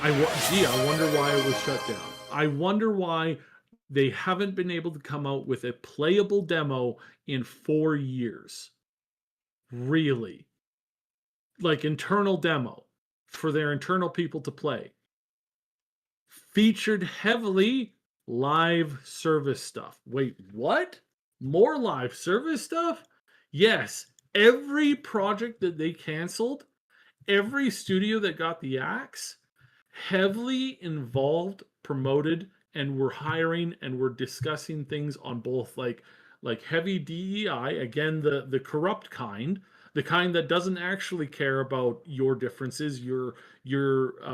I wonder why it was shut down. I wonder why they haven't been able to come out with a playable demo in 4 years. Really. Like internal demo for their internal people to play. Featured heavily live service stuff. Wait, what? More live service stuff? Yes. Every project that they canceled, every studio that got the axe, heavily involved, promoted, and were hiring and were discussing things on both like heavy DEI, again, the corrupt kind, the kind that doesn't actually care about your differences, your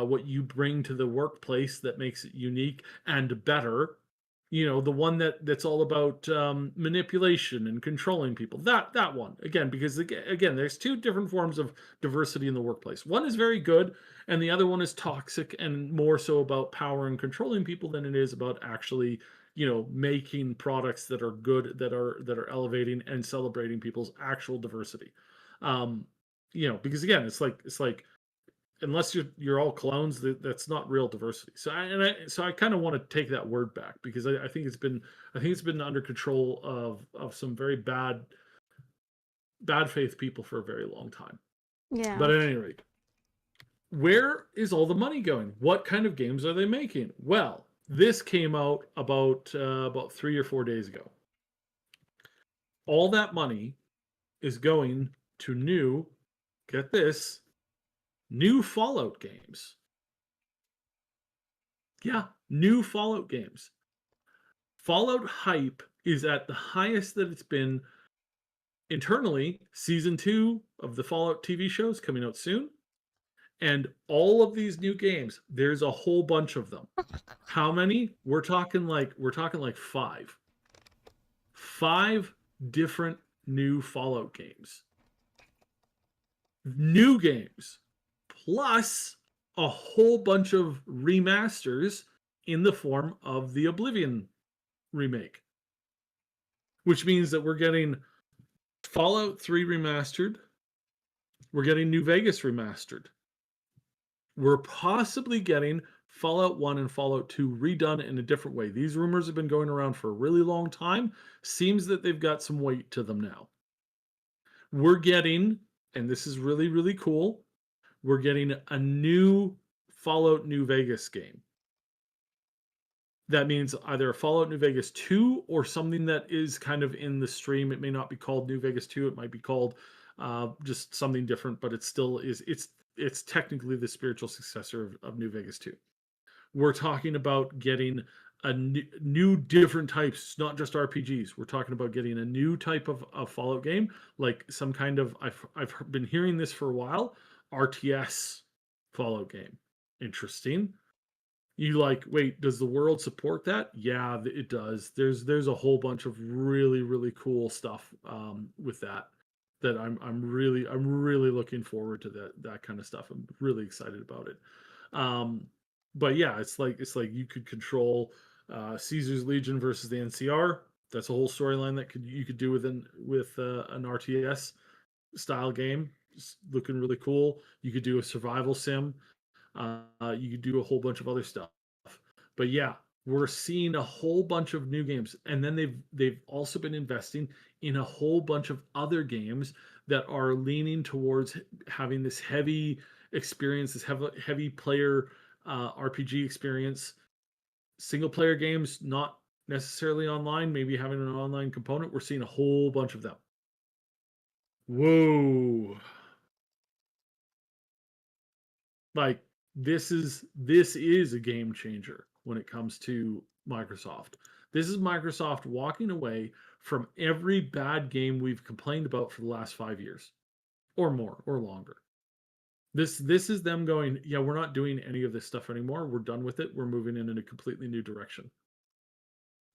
what you bring to the workplace that makes it unique and better. You know, the one that's all about manipulation and controlling people. That one again, because again, there's two different forms of diversity in the workplace. One is very good, and the other one is toxic and more so about power and controlling people than it is about actually, you know, making products that are good, that are elevating and celebrating people's actual diversity. Because again, it's like unless you're all clones, that's not real diversity. So I kind of want to take that word back because I think it's been under control of some very bad faith people for a very long time. Yeah. But at any rate, where is all the money going? What kind of games are they making? Well, this came out about 3 or 4 days ago. All that money is going to get this, new Fallout games. Yeah, new Fallout games. Fallout hype is at the highest that it's been internally. Season 2 of the Fallout TV show is coming out soon. And all of these new games, there's a whole bunch of them. How many? We're talking like 5. 5 different new Fallout games. New games. Plus a whole bunch of remasters in the form of the Oblivion remake. Which means that we're getting Fallout 3 remastered. We're getting New Vegas remastered. We're possibly getting Fallout 1 and Fallout 2 redone in a different way. These rumors have been going around for a really long time. Seems that they've got some weight to them now. We're getting, and this is really, really cool, we're getting a new Fallout New Vegas game. That means either a Fallout New Vegas 2 or something that is kind of in the stream. It may not be called New Vegas 2. It might be called just something different, but it still is. It's technically the spiritual successor of New Vegas 2. We're talking about getting a new different types, not just RPGs. We're talking about getting a new type of Fallout game, like some kind of, I've been hearing this for a while, RTS Fallout game. Interesting. You like, wait, does the world support that? Yeah, it does. There's a whole bunch of really, really cool stuff with that I'm really looking forward to that kind of stuff. I'm really excited about it. But yeah, it's like you could control Caesar's Legion versus the NCR. That's a whole storyline that you could do with an RTS style game. It's looking really cool. You could do a survival sim. You could do a whole bunch of other stuff. But yeah, we're seeing a whole bunch of new games, and then they've also been investing in a whole bunch of other games that are leaning towards having this heavy experience, this heavy player RPG experience. Single player games, not necessarily online, maybe having an online component. We're seeing a whole bunch of them. Whoa. Like this is a game changer when it comes to Microsoft. This is Microsoft walking away from every bad game we've complained about for the last 5 years or more or longer. This is them going, yeah, we're not doing any of this stuff anymore. We're done with it. We're moving in a completely new direction.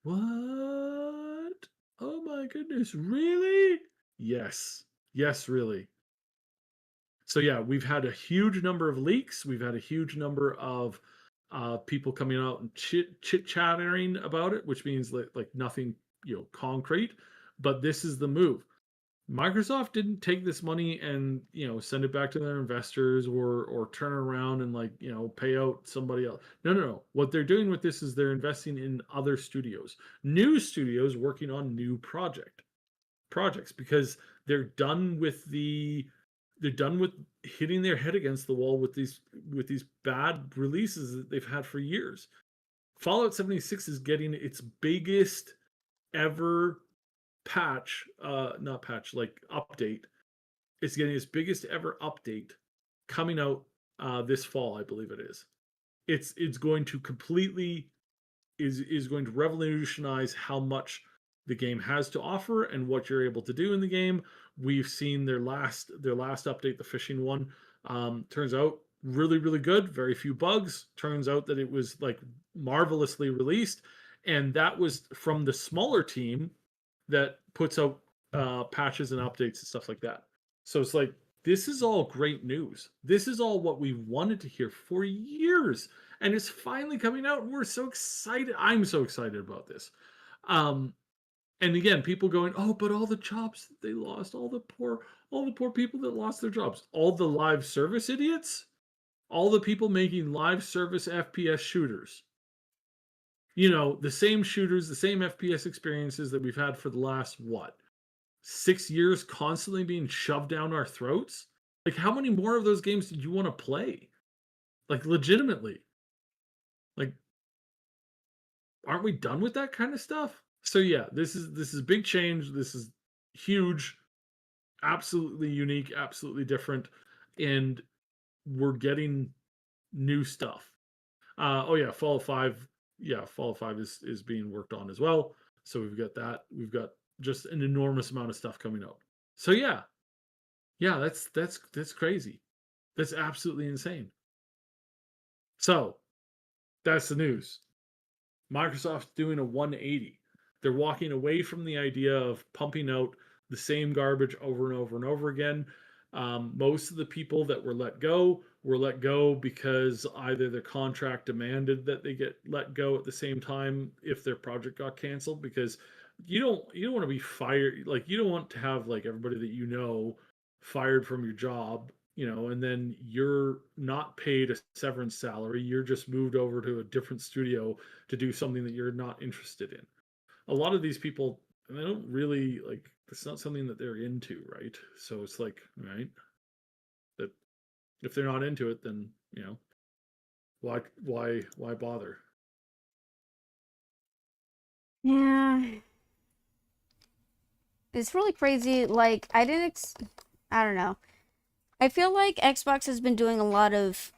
What? Oh my goodness, really? Yes. Yes, really. So yeah, we've had a huge number of leaks. We've had a huge number of people coming out and chit chattering about it, which means like nothing concrete. But this is the move. Microsoft didn't take this money and send it back to their investors or turn around and pay out somebody else. No. What they're doing with this is they're investing in other studios, new studios working on new projects because they're done with hitting their head against the wall with these bad releases that they've had for years. Fallout 76 is getting its biggest ever update. It's getting its biggest ever update coming out this fall, I believe it is. It's going to completely is going to revolutionize how much the game has to offer and what you're able to do in the game. We've seen their last update, the fishing one. Turns out really, really good. Very few bugs. Turns out that it was like marvelously released, and that was from the smaller team that puts out patches and updates and stuff like that. So it's like, this is all great news. This is all what we wanted to hear for years, and it's finally coming out, and we're so excited. I'm so excited about this. And again, people going, oh, but all the jobs that they lost, all the poor All the poor people that lost their jobs, all the live service idiots, all the people making live service FPS shooters. The same shooters, the same FPS experiences that we've had for the last, what, 6 years constantly being shoved down our throats? Like, how many more of those games did you want to play? Like, legitimately. Like, aren't we done with that kind of stuff? So yeah, this is big change. This is huge, absolutely unique, absolutely different, and we're getting new stuff. Oh yeah, Fallout 5. Yeah, Fallout 5 is being worked on as well. So we've got that. We've got just an enormous amount of stuff coming out. So yeah, yeah, that's crazy. That's absolutely insane. So that's the news. Microsoft's doing a 180. They're walking away from the idea of pumping out the same garbage over and over and over again. Most of the people that were let go because either their contract demanded that they get let go at the same time if their project got canceled. Because you don't want to be fired. Like, you don't want to have like everybody that fired from your job, and then you're not paid a severance salary. You're just moved over to a different studio to do something that you're not interested in. A lot of these people, they don't really like, it's not something that they're into, right? So it's like, right, that if they're not into it, then why bother? Yeah. It's really crazy. Like, I don't know. I feel like Xbox has been doing a lot of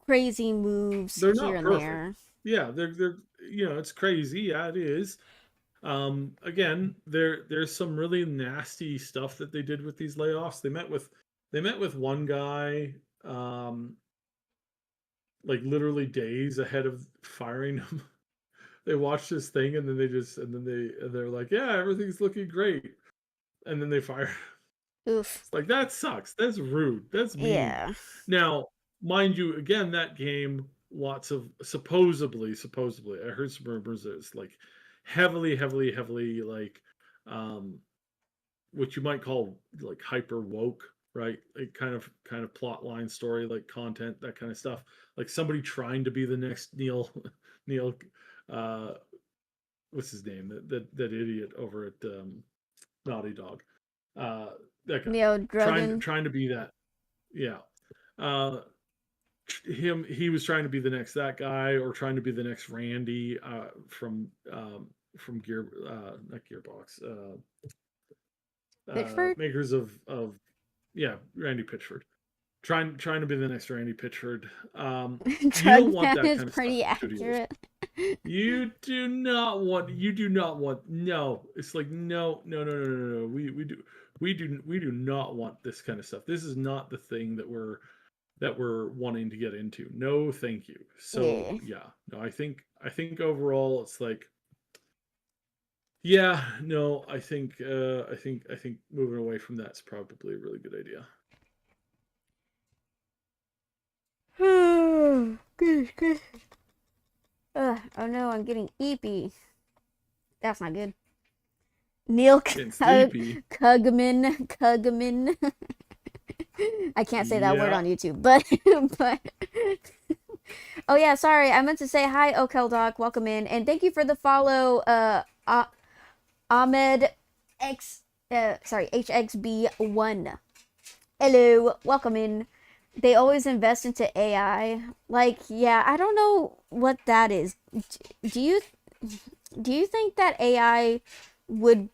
crazy moves They're here not and perfect. there. Yeah, they're it's crazy. Yeah, it is. Again, there's some really nasty stuff that they did with these layoffs. They met with one guy, like literally days ahead of firing him. They watched this thing, and then they're like, yeah, everything's looking great, and then they fire. Oof. It's like, that sucks. That's rude. That's mean. Yeah. Now, mind you, again, that game, lots of supposedly, I heard some rumors that it's like heavily, heavily, heavily, like, um, what you might call like hyper woke, right? Like, kind of plot line story, like content, that kind of stuff. Like somebody trying to be the next Neil, uh, what's his name? That idiot over at Naughty Dog. Uh, that guy Neo trying Drugging. trying to be that. Yeah. Uh, he was trying to be the next that guy, or trying to be the next Randy, from not Gearbox, Bickford? makers of yeah, Randy Pitchford, trying to be the next Randy Pitchford. You don't Drug want Man that is kind of stuff pretty in studios. accurate. You do not want. No, it's like, no, no, no, no, no, no. We do not want this kind of stuff. This is not the thing that we're wanting to get into. No, thank you. So Yeah. yeah, no, I think overall it's like, yeah, no, I think moving away from that's probably a really good idea. Good, good. Oh no, I'm getting eepy. That's not good. Neil Getting sleepy. Kugman. I can't say that word Yeah. on YouTube, but but oh yeah, sorry. I meant to say hi, Okel Doc. Welcome in, and thank you for the follow, Ahmed X. Sorry, HXB1. Hello, welcome in. They always invest into AI. Like, yeah, I don't know what that is. Do you do you think that AI would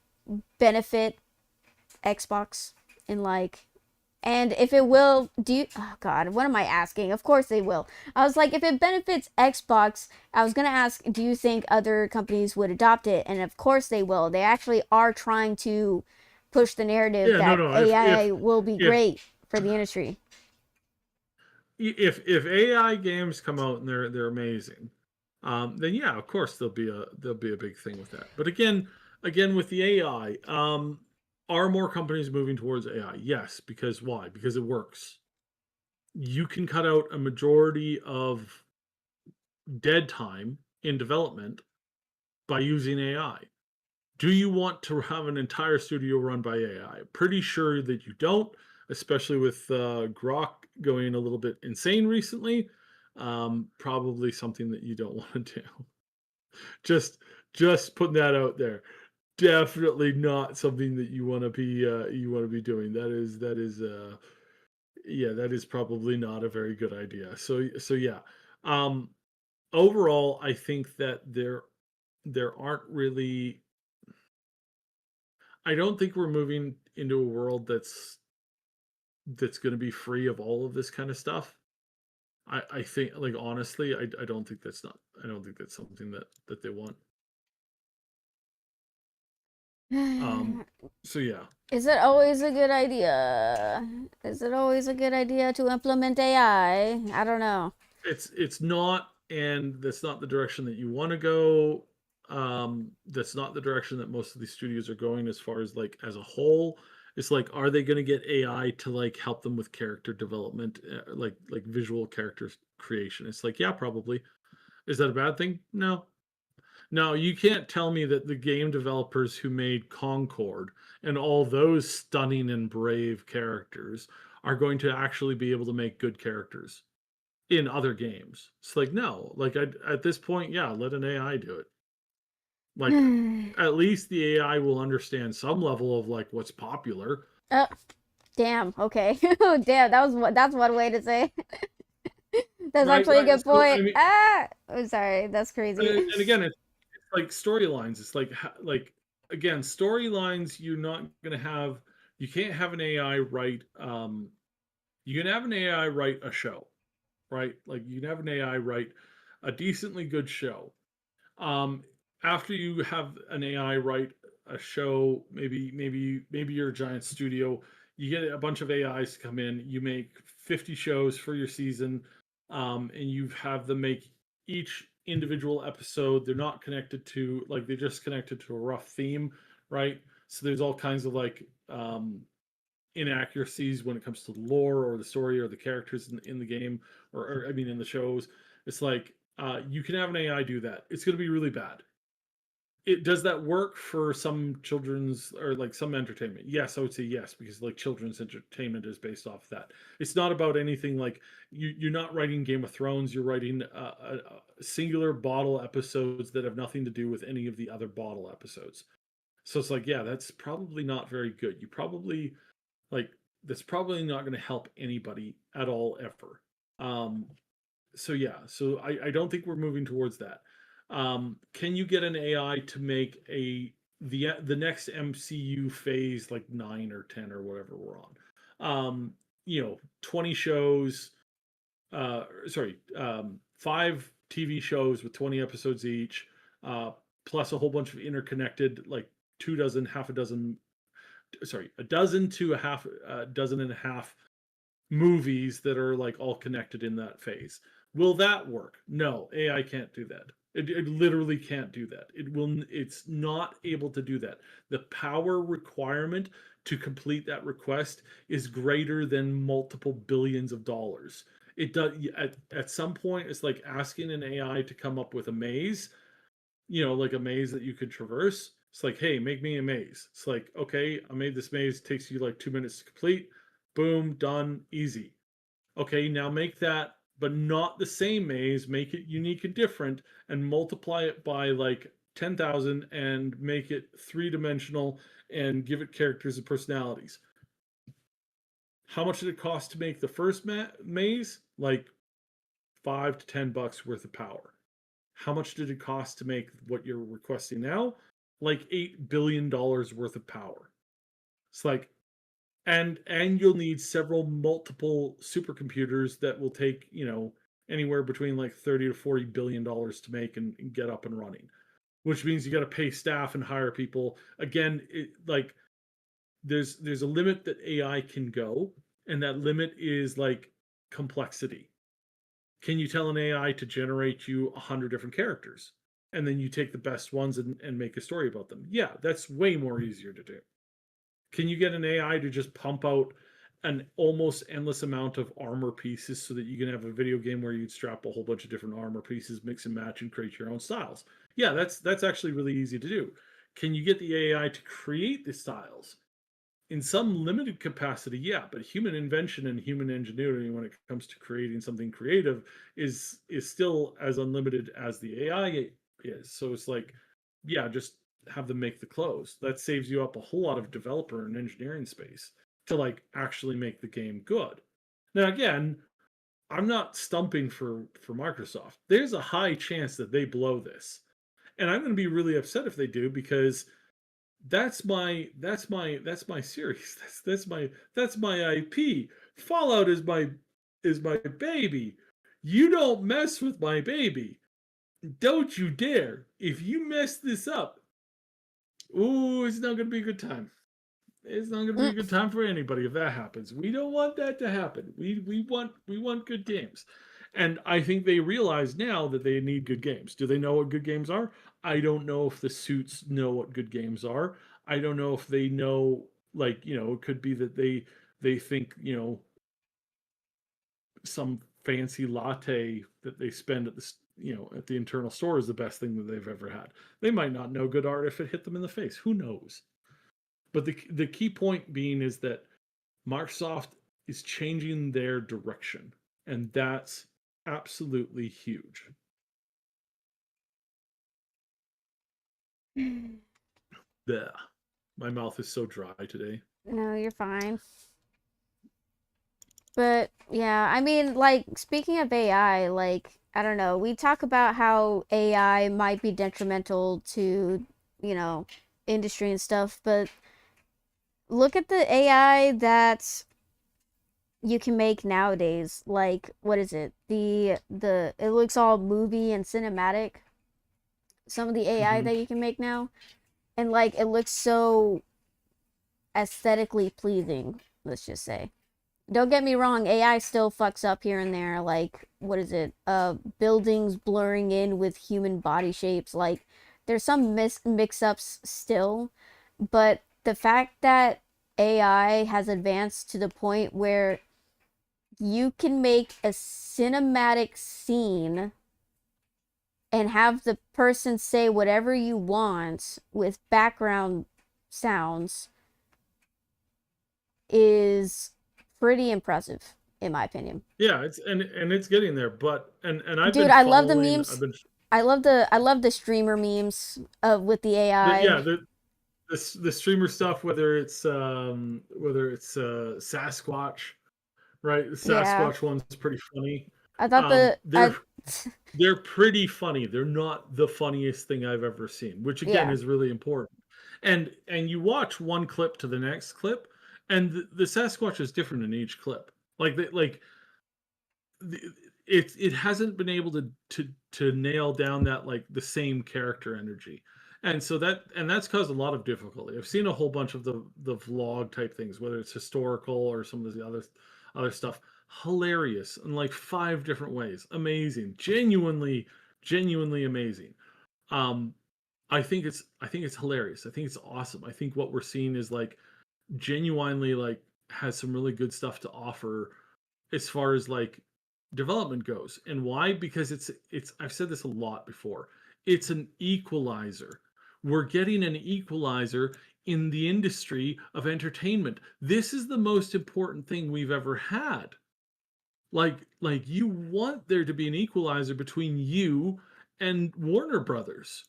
benefit Xbox in like, and if it will, do you, oh god, what am I asking? Of course they will. I was like, if it benefits Xbox, I was gonna ask, do you think other companies would adopt it? And of course they will. They actually are trying to push the narrative Yeah, no, that no. AI will be If great for the industry. if AI games come out and they're amazing, then yeah, of course there'll be a big thing with that. But again with the AI, are more companies moving towards AI? Yes, because why? Because it works. You can cut out a majority of dead time in development by using AI. Do you want to have an entire studio run by AI? Pretty sure that you don't, especially with Grok going a little bit insane recently. Probably something that you don't want to do. Just just putting that out there. Definitely not something that you want to be doing. That is yeah, that is probably not a very good idea. So yeah. Um Overall, I think that there aren't really, I don't think we're moving into a world that's going to be free of all of this kind of stuff. I think, like, honestly, I don't think that's not, I don't think that's something that they want. Um so yeah. Is it always a good idea? Is it always a good idea to implement AI? I don't know. It's not, and that's not the direction that you want to go. That's not the direction that most of these studios are going as far as, like, as a whole. It's like, are they going to get AI to, like, help them with character development, like visual character creation? It's like, yeah, probably. Is that a bad thing? No. No, you can't tell me that the game developers who made Concord and all those stunning and brave characters are going to actually be able to make good characters in other games. It's like, no, like, at this point, yeah, let an AI do it. Like, at least the AI will understand some level of, like, what's popular. Oh, damn. Okay. Oh, damn. That's one way to say. That's Right, actually a right. good So I point. mean, Ah, I'm sorry. That's crazy. and again, it's like storylines. It's like, like, again, storylines. You're not gonna have. You can't have an AI write. You can have an AI write a show, right? Like, you can have an AI write a decently good show. Um, After you have an AI write a show, maybe you're a giant studio. You get a bunch of AIs to come in. You make 50 shows for your season, and you have them make each individual episode. They're not connected to, like, they're just connected to a rough theme, right? So there's all kinds of, like, inaccuracies when it comes to the lore or the story or the characters in the game, or I mean in the shows. It's like, you can have an AI do that. It's going to be really bad. It does that work for some children's, or like some entertainment? Yes, I would say yes, because, like, children's entertainment is based off of that. It's not about anything like, you're not writing Game of Thrones. You're writing singular bottle episodes that have nothing to do with any of the other bottle episodes. So it's like, yeah, that's probably not very good. You probably, like, that's probably not going to help anybody at all ever. Um, so yeah, so I don't think we're moving towards that. Can you get an AI to make the next MCU phase, like 9 or 10 or whatever we're on? 20 shows. Sorry, 5 TV shows with 20 episodes each, plus a whole bunch of interconnected, like, 2 dozen, half a dozen, sorry, a dozen to a dozen and a half movies that are, like, all connected in that phase. Will that work? No, AI can't do that. It literally can't do that. It's not able to do that. The power requirement to complete that request is greater than multiple billions of dollars. It does, at some point, it's like asking an AI to come up with a maze, like a maze that you could traverse. It's like, hey, make me a maze. It's like, okay, I made this maze. It takes you like 2 minutes to complete. Boom, done, easy. Okay, now make that, but not the same maze. Make it unique and different, and multiply it by, like, 10,000 and make it 3 dimensional and give it characters and personalities. How much did it cost to make the first maze? Like $5 to $10 worth of power. How much did it cost to make what you're requesting now? Like $8 billion worth of power. It's like, and you'll need several multiple supercomputers that will take, anywhere between, like, 30 to $40 billion to make and get up and running, which means you got to pay staff and hire people. Again, like, there's a limit that AI can go, and that limit is, like, complexity. Can you tell an AI to generate you 100 different characters, and then you take the best ones and make a story about them? Yeah, that's way more easier to do. Can you get an AI to just pump out an almost endless amount of armor pieces so that you can have a video game where you'd strap a whole bunch of different armor pieces, mix and match, and create your own styles? Yeah, that's actually really easy to do. can you get the AI to create the styles? In some limited capacity, yeah, but human invention and human ingenuity when it comes to creating something creative is still as unlimited as the AI is. So it's like, yeah, just have them make the clothes. That saves you up a whole lot of developer and engineering space to like actually make the game good. Now again, I'm not stumping for Microsoft. There's a high chance that they blow this. And I'm going to be really upset if they do because that's my series. That's my IP. Fallout is my baby. You don't mess with my baby. Don't you dare. If you mess this up, ooh, it's not gonna be a good time. It's not gonna be a Mm. good time for anybody if that happens. We don't want that to happen. We want good games. And I think they realize now that they need good games. Do they know what good games are? I don't know if the suits know what good games are. I don't know if they know, like, it could be that they think, some fancy latte that they spend at at the internal store is the best thing that they've ever had. They might not know good art if it hit them in the face. Who knows? But the key point being is that Microsoft is changing their direction, and that's absolutely huge. Yeah, my mouth is so dry today. No, you're fine. But yeah, I mean, like, speaking of AI, like, I don't know, we talk about how AI might be detrimental to, you know, industry and stuff, but look at the AI that you can make nowadays. Like, what is it? The it looks all movie and cinematic. Some of the AI Hmm. that you can make now, and like it looks so aesthetically pleasing, let's just say. Don't get me wrong, AI still fucks up here and there, like what is it? Buildings blurring in with human body shapes. Like there's some mix-ups still, but the fact that AI has advanced to the point where you can make a cinematic scene and have the person say whatever you want with background sounds is pretty impressive in my opinion. Yeah, it's getting there, but and I've Dude, been I love the following. I've memes. been I love the streamer memes with the yeah, AI. the streamer stuff, whether it's Sasquatch, right? The Yeah. Sasquatch one's pretty funny. I thought Um, the they're I they're pretty funny. They're not the funniest thing I've ever seen, which again yeah. is really important. And you watch one clip to the next clip, and the Sasquatch is different in each clip. Like it hasn't been able to nail down that like the same character energy. And that's caused a lot of difficulty. I've seen a whole bunch of the vlog type things, whether it's historical or some of the other stuff. Hilarious in like five different ways. Amazing. Genuinely amazing. Um I think it's hilarious. I think it's awesome. I think what we're seeing is like genuinely like has some really good stuff to offer as far as like development goes. And why? Because it's I've said this a lot before. It's an equalizer. We're getting an equalizer in the industry of entertainment. This is the most important thing we've ever had. Like you want there to be an equalizer between you and Warner Brothers.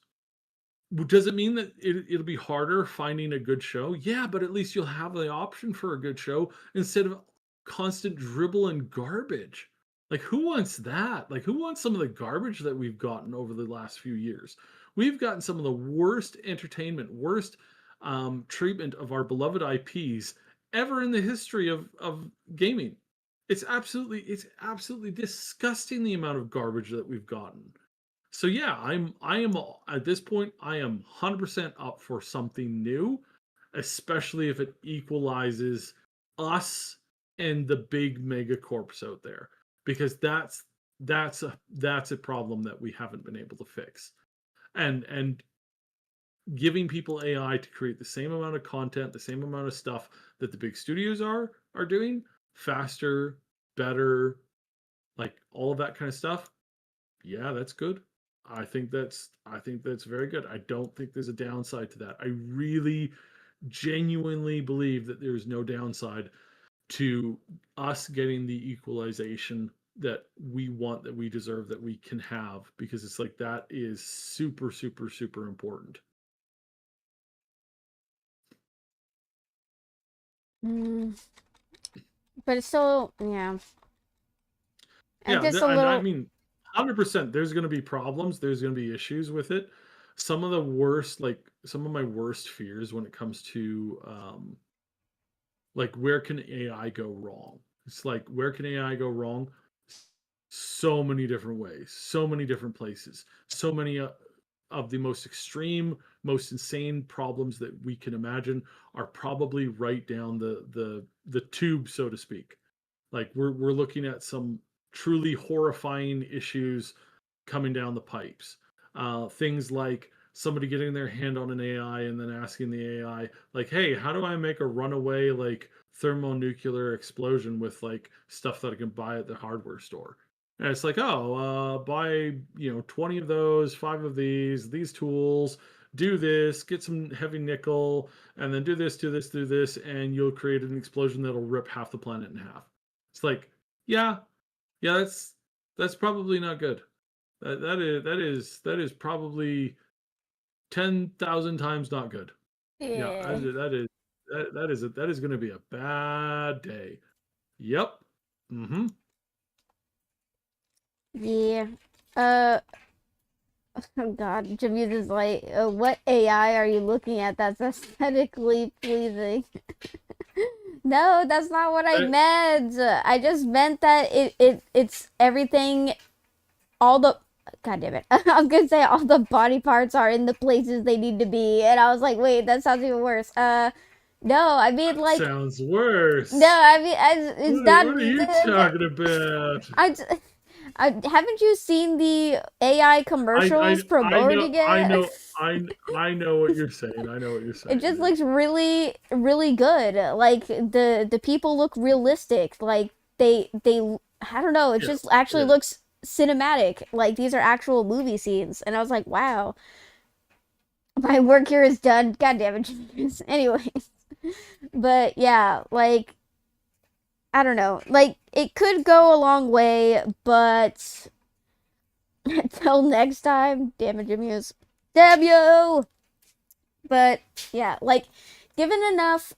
Does it mean that it'll be harder finding a good show? Yeah, but at least you'll have the option for a good show instead of constant dribble and garbage. Like, who wants that? Like, who wants some of the garbage that we've gotten over the last few years? We've gotten some of the worst entertainment, worst treatment of our beloved IPs ever in the history of gaming. It's absolutely disgusting the amount of garbage that we've gotten. So yeah, I am at this point I am 100% up for something new, especially if it equalizes us and the big mega corps out there because that's a problem that we haven't been able to fix. And giving people AI to create the same amount of content, the same amount of stuff that the big studios are doing faster, better, like all of that kind of stuff. Yeah, that's good. I think that's very good. I don't think there's a downside to that. I really genuinely believe that there's no downside to us getting the equalization that we want, that we deserve, that we can have, because it's like that is super, super, super important. Mm, but it's still, yeah. I'm Yeah, just a and I little. mean, 100%. There's going to be problems. There's going to be issues with it. Some of the worst, like some of my worst fears when it comes to like where can AI go wrong? It's like where can AI go wrong? So many different ways, so many different places, so many of the most extreme, most insane problems that we can imagine are probably right down the tube, so to speak. Like we're looking at some truly horrifying issues coming down the pipes. Things like somebody getting their hand on an AI and then asking the AI, like, "Hey, how do I make a runaway like thermonuclear explosion with like stuff that I can buy at the hardware store?" And it's like, "Oh, buy 20 of those, 5 of these tools." Do this, get some heavy nickel, and then do this, do this, do this, and you'll create an explosion that'll rip half the planet in half. It's like, yeah, yeah, that's probably not good. That is probably 10,000 times not good. Yeah, Yeah. that is going to be a bad day. Yep. Mm-hmm. Yeah. Uh, oh God, Jamil is like, what AI are you looking at that's aesthetically pleasing? No, that's not what I I, meant. I just meant that it's everything, all the, God damn it. I was gonna say all the body parts are in the places they need to be, and I was like, wait, that sounds even worse. No, I mean that like, sounds no, worse. I mean it's not. What are you talking about? I, I haven't you seen the AI commercials I know promoting it? I know what you're saying. I know what you're It saying, just dude. looks really, really good. Like the people look realistic. Like they I don't know. It Yeah, just actually yeah. looks cinematic. Like these are actual movie scenes, and I was like, wow, my work here is done. God damn it. Anyways, but yeah, like I don't know. Like it could go a long way, but until next time, damn it, Jimmy. Damn you! But yeah, like given enough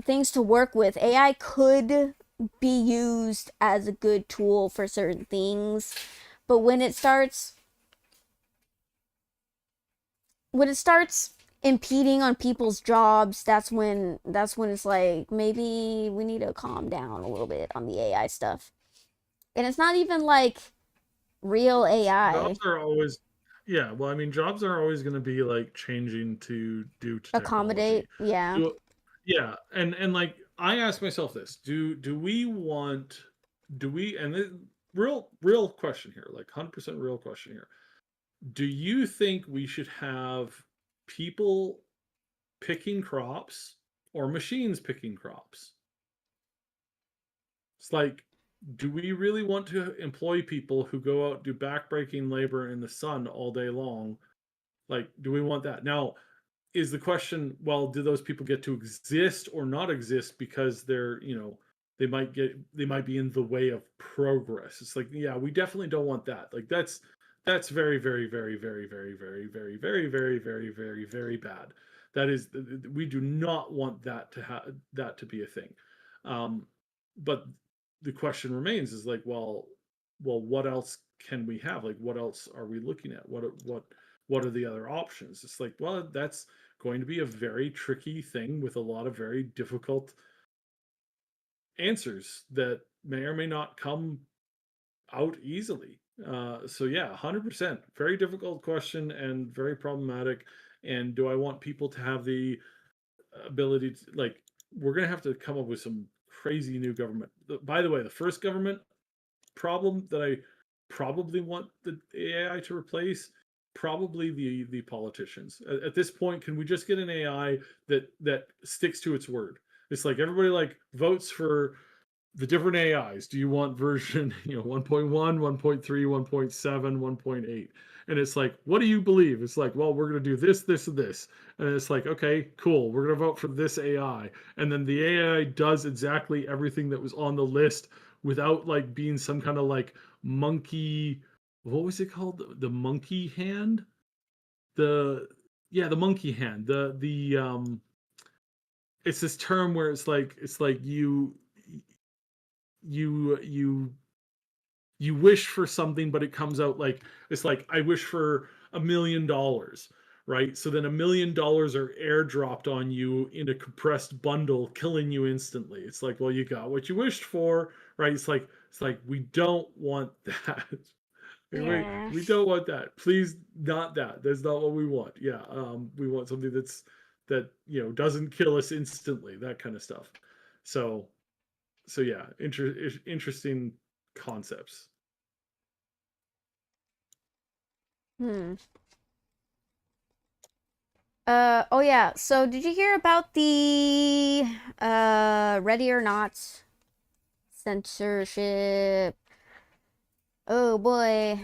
things to work with, AI could be used as a good tool for certain things. But when it starts impeding on people's jobs, that's when it's like maybe we need to calm down a little bit on the AI stuff. And it's not even like real AI Jobs are always, yeah, well, I mean, jobs are always going to be like changing to due to accommodate. technology. Yeah. Do, yeah, and like I ask myself this: do we want, do we, and this, real question here, like 100% real question here. Do you think we should have people picking crops or machines picking crops? It's like, do we really want to employ people who go out do backbreaking labor in the sun all day long? Like, do we want that? Now, is the question, well, do those people get to exist or not exist because they're, they might be in the way of progress. It's like, yeah, we definitely don't want that. Like that's very, very, very, very, very, very, very, very, very, very, very, very bad. That is, we do not want that to have that to be a thing. But the question remains is like, well, what else can we have? Like, what else are we looking at? What are the other options? It's like, well, that's going to be a very tricky thing with a lot of very difficult answers that may or may not come out easily. So yeah, 100%, very difficult question and very problematic. And do I want people to have the ability to, like, we're going to have to come up with some crazy new government. By the way, the first government problem that I probably want the AI to replace, probably the politicians. At this point, can we just get an AI that sticks to its word? It's like everybody like votes for the different AIs. Do you want version, 1.1, 1.3, 1.7, 1.8? And it's like, what do you believe? It's like, well, we're going to do this, this, and this. And it's like, okay, cool. We're going to vote for this AI. And then the AI does exactly everything that was on the list without like being some kind of like monkey. What was it called? The monkey hand? The, yeah, the monkey hand. It's this term where it's like you you wish for something, but it comes out like it's like I wish for $1 million, right? So then $1 million are airdropped on you in a compressed bundle, killing you instantly. It's like, well, you got what you wished for, right? It's like we don't want that. Yeah. We don't want that. Please, not that. That's not what we want. Yeah, we want something that doesn't kill us instantly. That kind of stuff. So yeah, interesting concepts. Hmm. Oh yeah. So did you hear about the Ready or Not censorship? Oh boy.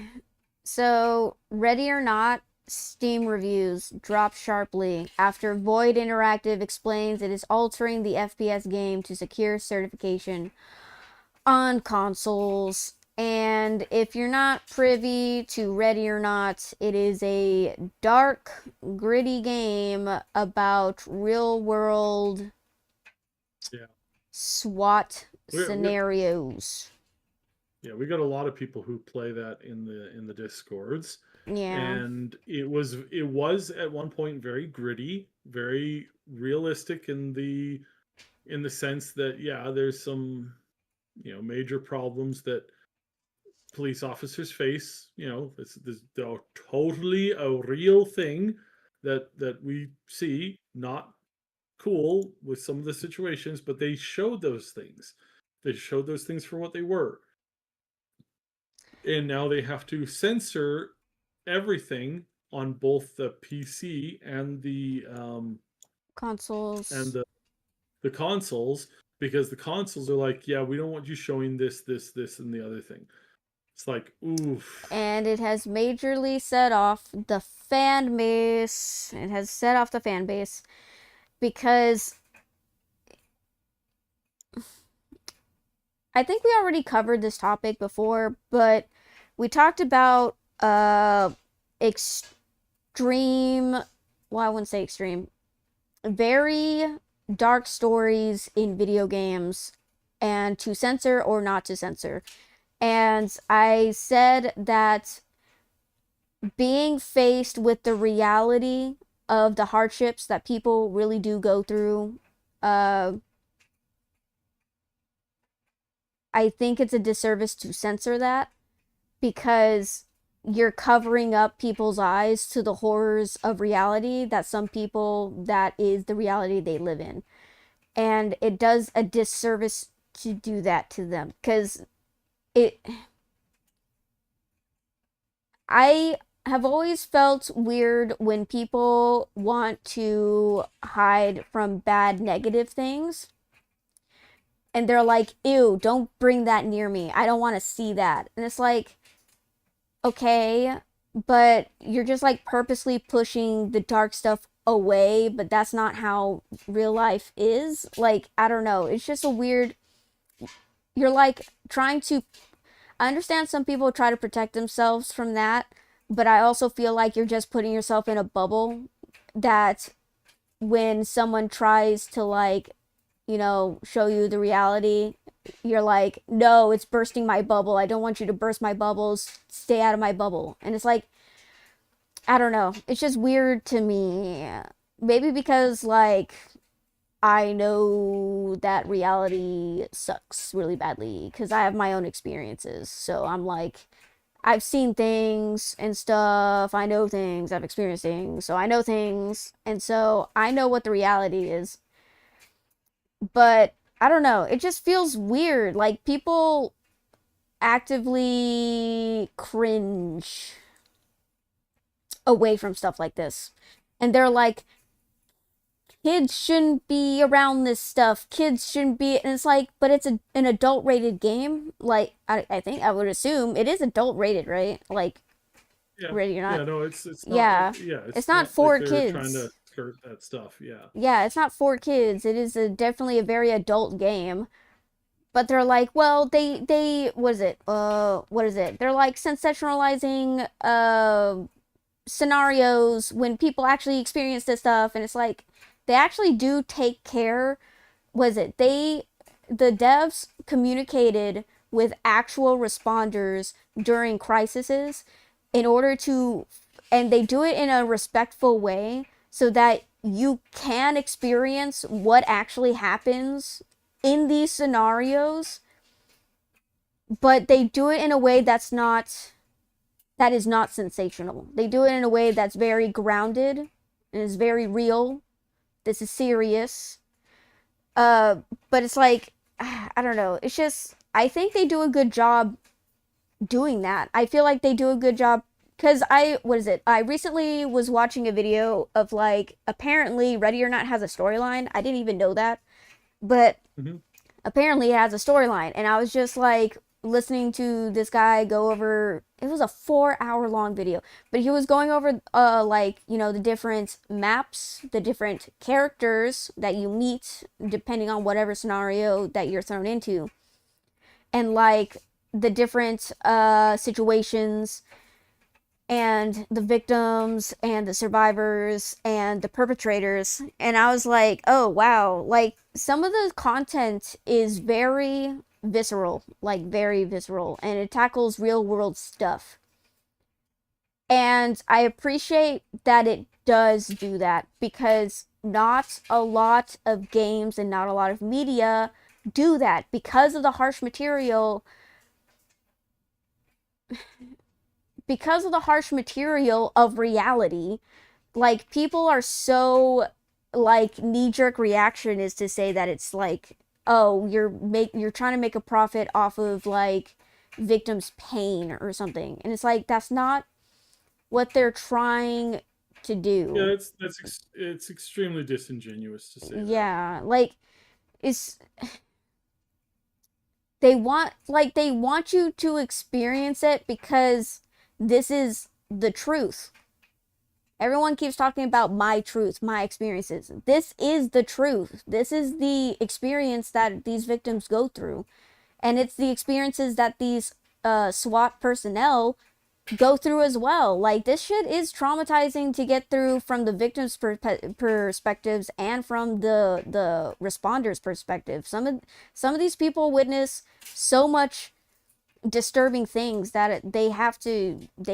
So Ready or Not Steam reviews drop sharply after Void Interactive explains it is altering the FPS game to secure certification on consoles. And if you're not privy to Ready or Not, it is a dark, gritty game about real world Yeah, SWAT we scenarios. yeah, we got a lot of people who play that in the discords, Yeah. and it was at one point very gritty, very realistic in the sense that yeah, there's some major problems that police officers face. This totally a real thing that we see. Not cool with some of the situations, but they showed those things. They showed those things for what they were, and now they have to censor everything on both the PC and Consoles. the consoles, because the consoles are like, yeah, we don't want you showing this, this, this, and the other thing. It's like, oof. And it has majorly set off the fan base. It has set off the fan base because I think we already covered this topic before, but we talked about extreme, well, I wouldn't say extreme, very dark stories in video games and to censor or not to censor. And I said that being faced with the reality of the hardships that people really do go through, uh, I think it's a disservice to censor that because you're covering up people's eyes to the horrors of reality that some people, that is the reality they live in. And it does a disservice to do that to them because it, I have always felt weird when people want to hide from bad negative things and they're like, ew, don't bring that near me. I don't want to see that. And it's like, okay, but you're just like purposely pushing the dark stuff away, but that's not how real life is. Like, I don't know. It's just a weird, you're like trying to, I understand some people try to protect themselves from that, but I also feel like you're just putting yourself in a bubble that when someone tries to like, show you the reality, you're like, no, it's bursting my bubble. I don't want you to burst my bubbles. Stay out of my bubble. And it's like, I don't know. It's just weird to me. Maybe because, like, I know that reality sucks really badly because I have my own experiences. So I'm like, I've seen things and stuff. I know things. I've experienced things. So I know things. And so I know what the reality is. But I don't know. It just feels weird. Like people actively cringe away from stuff like this. And they're like, kids shouldn't be around this stuff. Kids shouldn't be, and it's like, but it's an adult rated game. Like, I think, I would assume it is adult rated, right? Like, Yeah, where you're not, yeah, no, it's not like yeah, yeah, it's it's not not like for they're trying to kids. skirt that stuff. Yeah, Yeah, it's not for kids. It is definitely a very adult game. But they're like, well, they what is it? What is it? They're like sensationalizing scenarios when people actually experience this stuff, and it's like they actually do take care. Was it the devs communicated with actual responders during crises in order to, and they do it in a respectful way so that you can experience what actually happens in these scenarios, but they do it in a way that is not sensational. They do it in a way that's very grounded and is very real. This is serious. Uh, but it's like, I don't know. It's just, I think they do a good job doing that. I feel like they do a good job because what is it? I recently was watching a video of like, apparently Ready or Not has a storyline. I didn't even know that, but hmm apparently it has a storyline. And I was just like listening to this guy go over, it was a 4 hour long video, but he was going over like, you know, the different maps, the different characters that you meet depending on whatever scenario that you're thrown into, and like the different situations and the victims and the survivors and the perpetrators. And I was like, oh wow, like some of the content is very visceral, like very visceral, and it tackles real world stuff. And I appreciate that it does do that because not a lot of games and not a lot of media do that because of the harsh material, because of the harsh material of reality. Like people are so, like, knee jerk reaction is to say that it's like, oh, you're trying to make a profit off of like victims pain or something, and it's like that's not what they're trying to yeah, do. it's extremely disingenuous to say that. Yeah, like it's, they want you to experience it because this is the truth. Everyone keeps talking about my truth, my experiences. This is the truth. This is the experience that these victims go through. And it's the experiences that these SWAT personnel go through as well. Like, this shit is traumatizing to get through from the victims' perspectives and from the responders' perspective. Some of these people witness so much disturbing things that they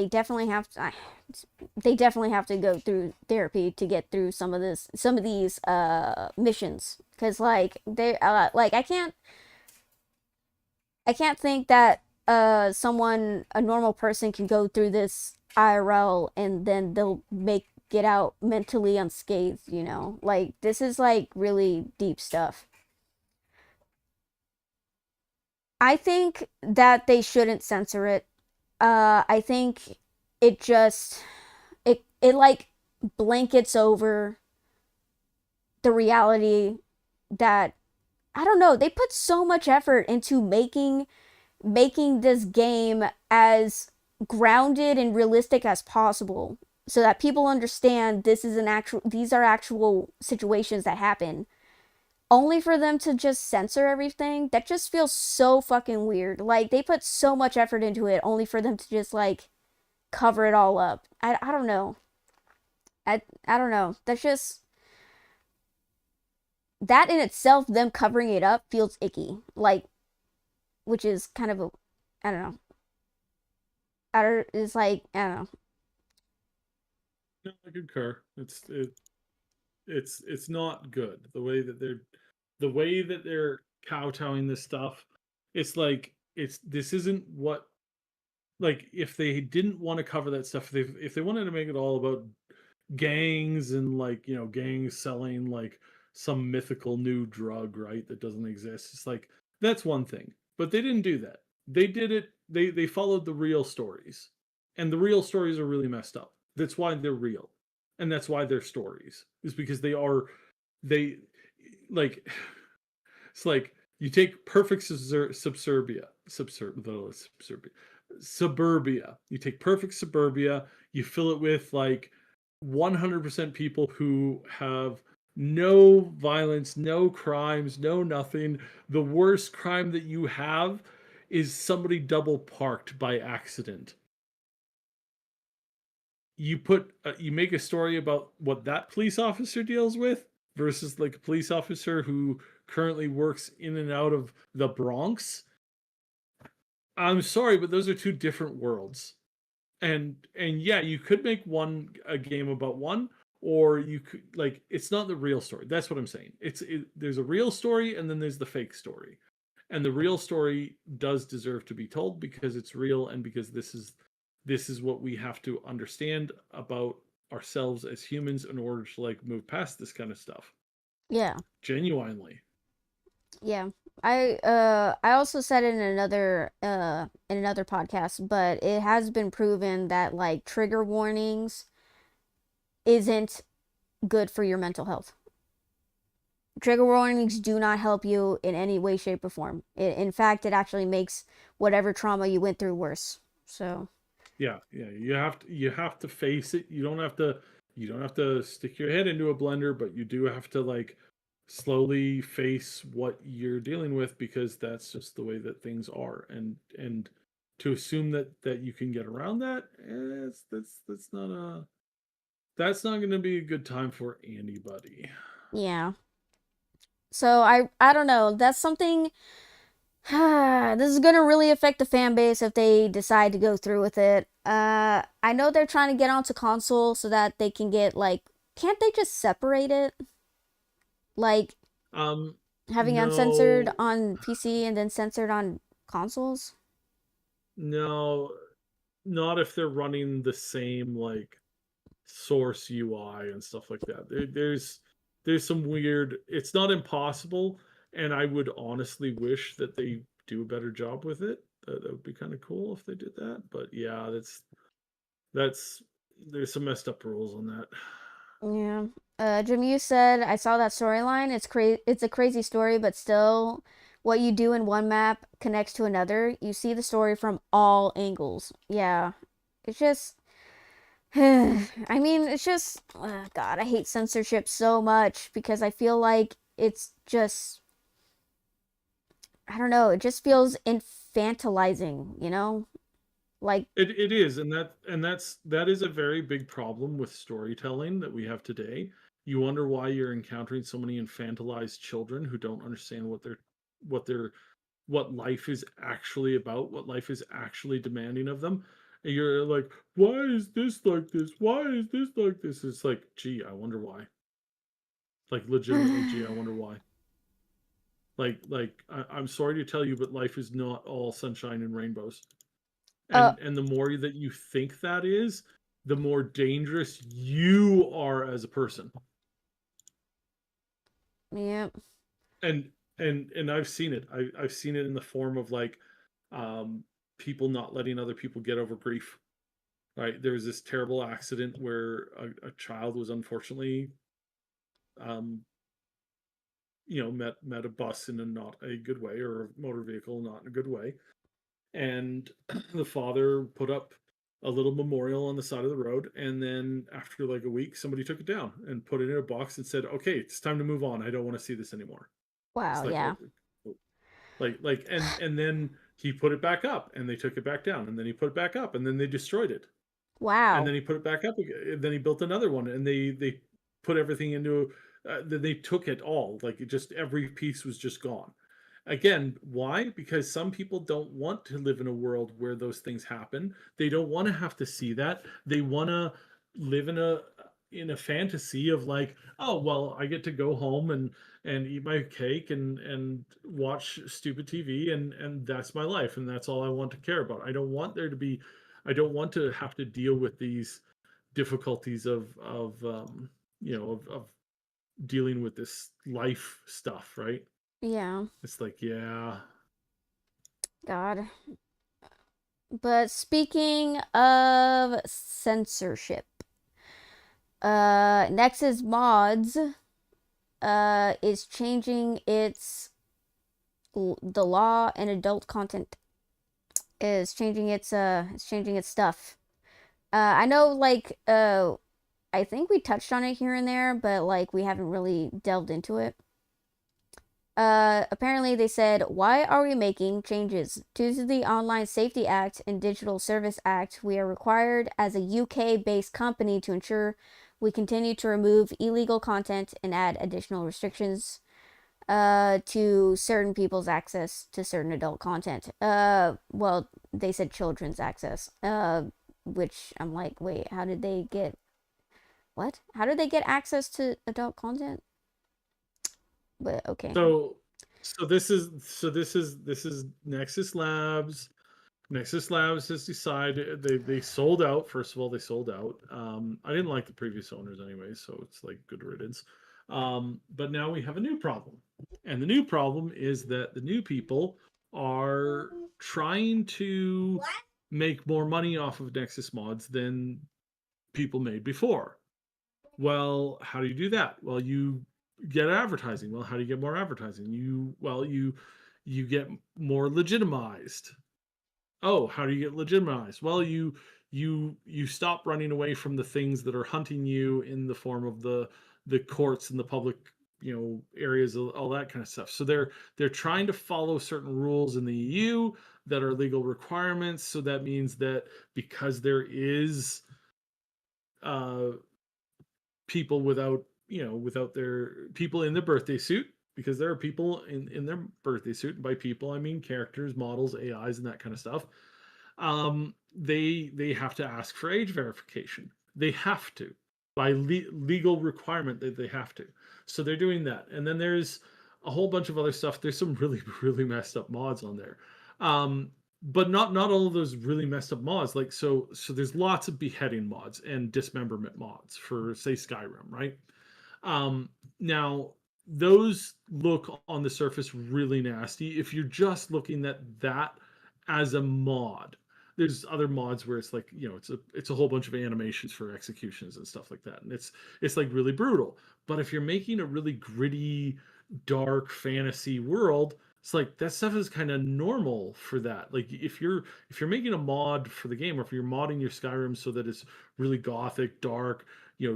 definitely have to go through therapy to get through some of these missions, because like they like I can't think that a normal person can go through this IRL and then they'll make get out mentally unscathed, you know? Like this is like really deep stuff. I think that they shouldn't censor it. I think it just it like blankets over the reality that, I don't know, they put so much effort into making this game as grounded and realistic as possible so that people understand these are actual situations that happen, only for them to just censor everything. That just feels so fucking weird. Like they put so much effort into it only for them to just like cover it all up. I don't know. I don't know. That's just, that in itself, them covering it up feels icky. Like, which is kind of a, I don't know. It's like, I don't know. No, I concur. It's not good the way that they're kowtowing this stuff. It's like it's this isn't what, like if they didn't want to cover that stuff, if they wanted to make it all about gangs and like gangs selling like some mythical new drug, right, that doesn't exist, it's like that's one thing. But they didn't do that. They did it, they followed the real stories, and the real stories are really messed up. That's why they're real, and that's why they're stories, is because they like it's like you take perfect suburbia. You take perfect suburbia, you fill it with like 100% people who have no violence, no crimes, no nothing. The worst crime that you have is somebody double parked by accident. You make a story about what that police officer deals with versus like a police officer who currently works in and out of the Bronx. I'm sorry, but those are two different worlds. And yeah, you could make one a game about one, or you could like it's not the real story. That's what I'm saying. There's a real story and then there's the fake story. And the real story does deserve to be told because it's real and because this is what we have to understand about ourselves as humans in order to like move past this kind of stuff. Yeah. Genuinely. Yeah. I also said it in another podcast, but it has been proven that like trigger warnings isn't good for your mental health. Trigger warnings do not help you in any way, shape, or form. In fact, it actually makes whatever trauma you went through worse. So, Yeah, yeah. You have to face it. You don't have to stick your head into a blender, but you do have to like slowly face what you're dealing with because that's just the way that things are. And to assume that you can get around that, that's not going to be a good time for anybody. yeah. So I don't know. That's something this is gonna really affect the fan base if they decide to go through with it. I know they're trying to get onto console so that they can get like, can't they just separate it? Like Um, having uncensored no, on PC and then censored on consoles? no, not if they're running the same like source UI and stuff like that. There's some weird. It's not impossible, and I would honestly wish that they do a better job with it. That would be kind of cool if they did that. But yeah, that's there's some messed up rules on that. Yeah. Jim, you said I saw that storyline. It's a crazy story, but still, what you do in one map connects to another. You see the story from all angles. Yeah. It's just I mean, it's just God, I hate censorship so much because I feel like it's just I don't know, it just feels infantilizing, you know? Like It is, and that is a very big problem with storytelling that we have today. You wonder why you're encountering so many infantilized children who don't understand what they're what life is actually about, what life is actually demanding of them. And you're like, why is this like this? Why is this like this? It's like, gee, I wonder why. Like legitimately, gee, I wonder why. I'm sorry to tell you, but life is not all sunshine and rainbows. uh And the more that you think that is, the more dangerous you are as a person. yeah. And and I've seen it. I've seen it in the form of like um people not letting other people get over grief. Right, there was this terrible accident where a child was unfortunately um met a bus in a not a good way, or a motor vehicle not in a good way, and the father put up a little memorial on the side of the road, and then after like a week somebody took it down and put it in a box and said, okay, it's time to move on, I don't want to see this anymore. Wow, It's like, yeah. and then he put it back up and they took it back down, and then he put it back up and then they destroyed it, and Wow. then he put it back up again, and then he built another one, and they put everything into then they took it all, like it just every piece was just gone. Again, why? Because some people don't want to live in a world where those things happen. They don't want to have to see that. They want to live in a fantasy of like, oh well, I get to go home and eat my cake and watch stupid TV, and that's my life, and that's all I want to care about. I don't want to have to deal with these difficulties of dealing with this life stuff, right? Yeah. It's like, yeah. God. But speaking of censorship, next is mods. is changing the law and adult content is changing its stuff. I know I think we touched on it here and there, but like we haven't really delved into it. Apparently they said, why are we making changes? Due to the Online Safety Act and Digital Service Act, we are required as a UK-based company to ensure we continue to remove illegal content and add additional restrictions to certain people's access to certain adult content. Well, they said children's access. Which I'm like, wait, how did they get what? How did they get access to adult content? But okay. So this is Nexus Labs. Nexus Labs has decided they sold out. First of all, they sold out. I didn't like the previous owners anyway, so it's like good riddance. But now we have a new problem, and the new problem is that the new people are trying to make more money off of Nexus mods than people made before. Well, how do you do that? Well, you get advertising. Well, how do you get more advertising? You get more legitimized. Oh, how do you get legitimized? Well, you stop running away from the things that are hunting you in the form of the courts and the public, areas, all that kind of stuff. So they're trying to follow certain rules in the EU that are legal requirements. So that means that because there is uh, people without their people in the birthday suit, because there are people in their birthday suit, and by people I mean characters, models, AIs, and that kind of stuff. They have to ask for age verification. They have to, by legal requirement, that they have to. So they're doing that, and then there's a whole bunch of other stuff. There's some really really messed up mods on there. But not all of those really messed up mods. Like so there's lots of beheading mods and dismemberment mods for, say, Skyrim, right? Now those look on the surface really nasty. If you're just looking at that as a mod, there's other mods where it's like, it's a whole bunch of animations for executions and stuff like that, and it's like really brutal. But if you're making a really gritty, dark fantasy world, it's like that stuff is kind of normal for that. Like if you're making a mod for the game, or if you're modding your Skyrim so that it's really gothic, dark,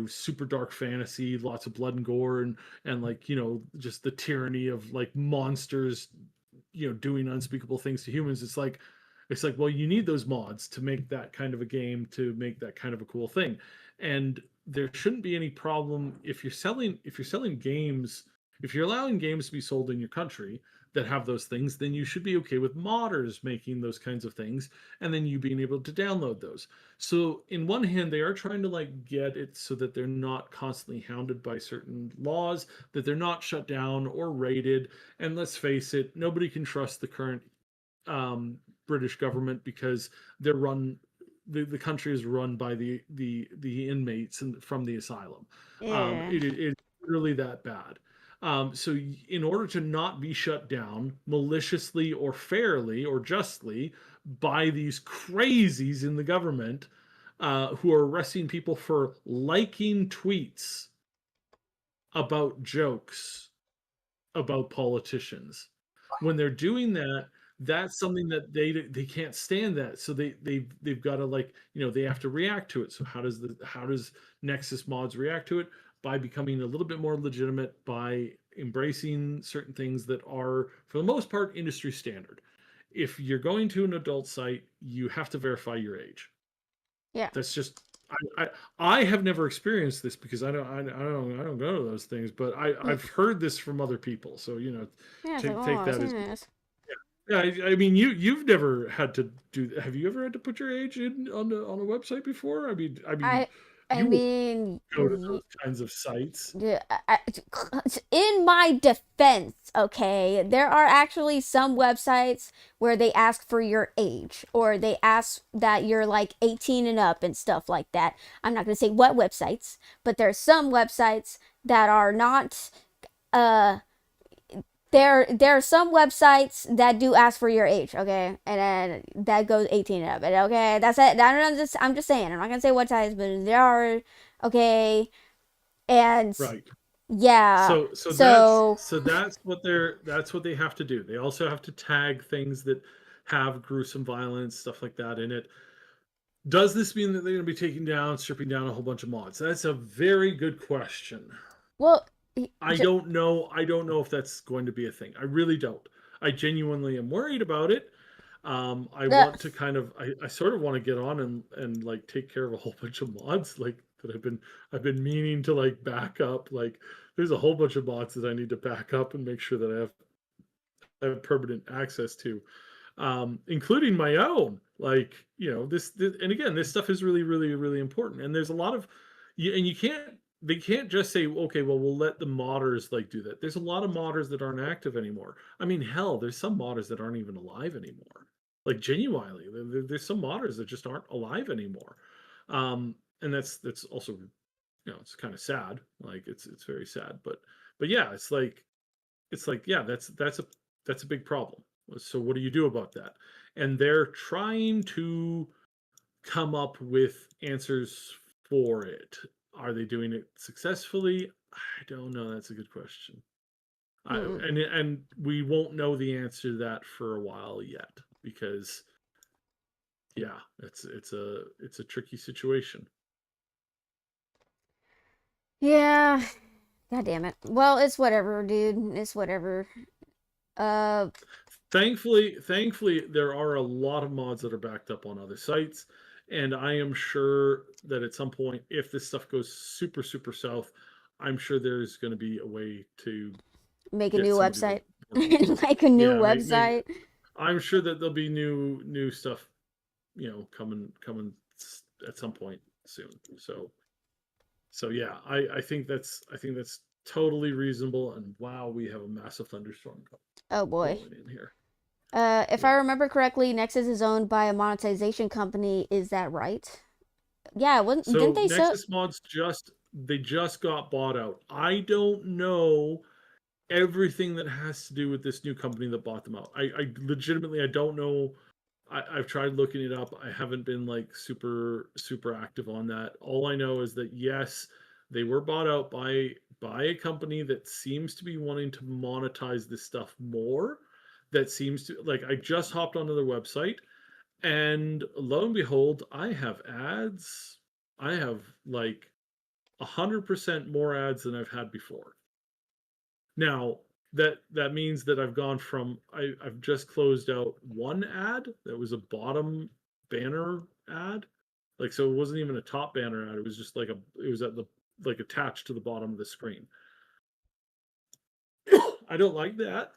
super dark fantasy, lots of blood and gore, and like, just the tyranny of like monsters, doing unspeakable things to humans. It's like, well, you need those mods to make that kind of a game, to make that kind of a cool thing. And there shouldn't be any problem if you're selling games, if you're allowing games to be sold in your country that have those things, then you should be okay with modders making those kinds of things, and then you being able to download those. So in one hand, they are trying to like get it so that they're not constantly hounded by certain laws, that they're not shut down or raided. And let's face it, nobody can trust the current um, British government, because they're run the country is run by the inmates from the asylum. Yeah. It's really that bad. So in order to not be shut down maliciously or fairly or justly by these crazies in the government, who are arresting people for liking tweets about jokes about politicians, when they're doing that, that's something that they can't stand. That, so they've got to, like, they have to react to it. So how does Nexus mods react to it? By becoming a little bit more legitimate, by embracing certain things that are, for the most part, industry standard. If you're going to an adult site, you have to verify your age. Yeah. That's just, I have never experienced this, because I don't go to those things, but I've heard this from other people. So, Yeah, it's like, take oh, take I've that seen as, this. yeah. I mean, you've never had to do. Have you ever had to put your age in on a website before? I mean, I I you will mean, go to those kinds of sites. yeah, in my defense, okay, there are actually some websites where they ask for your age, or they ask that you're like 18 and up and stuff like that. I'm not going to say what websites, but there's some websites that are not uh there are some websites that do ask for your age, okay, and then that goes 18 and up, and okay, that's it. I'm just saying. I'm not gonna say what sites, but there are, okay, and Right. Yeah. So So that's what they have to do. They also have to tag things that have gruesome violence, stuff like that in it. Does this mean that they're going to be taking down, stripping down a whole bunch of mods? That's a very good question. well, I don't know. I don't know if that's going to be a thing. I really don't. I genuinely am worried about it. I want to kind of, I sort of want to get on and like take care of a whole bunch of mods like that I've been meaning to like back up. Like there's a whole bunch of mods that I need to back up and make sure that I have permanent access to, including my own. Like this, and again, this stuff is really, really, really important. And there's a lot of, and you can't. They can't just say, okay, well, we'll let the modders like do that. There's a lot of modders that aren't active anymore. I mean, hell, there's some modders that aren't even alive anymore. Like genuinely, there's some modders that just aren't alive anymore. And that's also, it's kind of sad. Like it's very sad. But yeah, it's like yeah, that's a big problem. So what do you do about that? And they're trying to come up with answers for it. Are they doing it successfully? I don't know. That's a good question. mm, And we won't know the answer to that for a while yet because yeah, it's a tricky situation. yeah. God damn it. Well, it's whatever, dude. It's whatever. Uh, Thankfully, there are a lot of mods that are backed up on other sites, and I am sure that at some point, if this stuff goes super super south, I'm sure there's going to be a way to make a get new somebody to website. work on it. Like a new Yeah, make. website. I'm sure that there'll be new stuff, coming at some point soon. So yeah, I think that's totally reasonable. And wow, we have a massive thunderstorm Oh boy. rolling in here. If I Yeah. remember correctly, Nexus is owned by a monetization company. Is that right? Yeah, wasn't didn't So they so Nexus Mods just got bought out. I don't know everything that has to do with this new company that bought them out. I legitimately I don't know. I've tried looking it up. I haven't been like super super active on that. All I know is that yes, they were bought out by a company that seems to be wanting to monetize this stuff more. That seems to like I just hopped onto their website and lo and behold, I have ads. I have like 100% more ads than I've had before. Now, that means that I've gone from I've just closed out one ad that was a bottom banner ad. Like so it wasn't even a top banner ad. It was just like it was at the like attached to the bottom of the screen. I don't like that.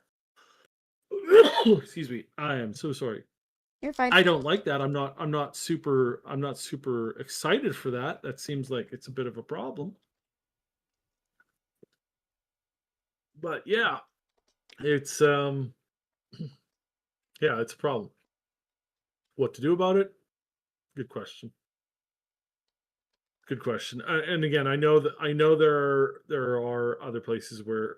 Excuse me. I am so sorry. you're fine. I don't like that. I'm not super excited for that. That seems like it's a bit of a problem. But yeah, it's yeah, it's a problem. What to do about it? Good question. Good question. And again, I know there are other places where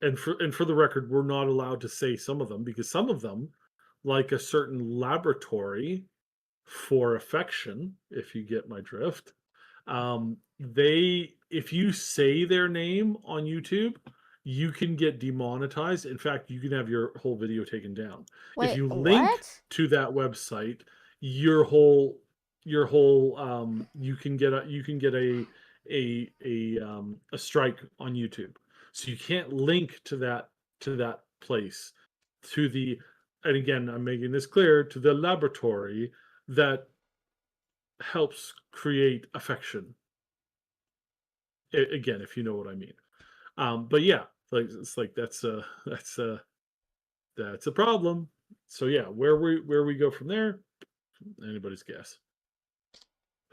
and for the record, we're not allowed to say some of them because some of them, like a certain laboratory for affection, if you get my drift, they if you say their name on YouTube, you can get demonetized. In fact, you can have your whole video taken down. If Wait, you link what? to that website, your whole you can get a strike on YouTube. So you can't link to that place to the and again, I'm making this clear to the laboratory that helps create affection. Again, if you know what I mean. But yeah, like it's like that's a problem. So yeah, where we go from there, anybody's guess.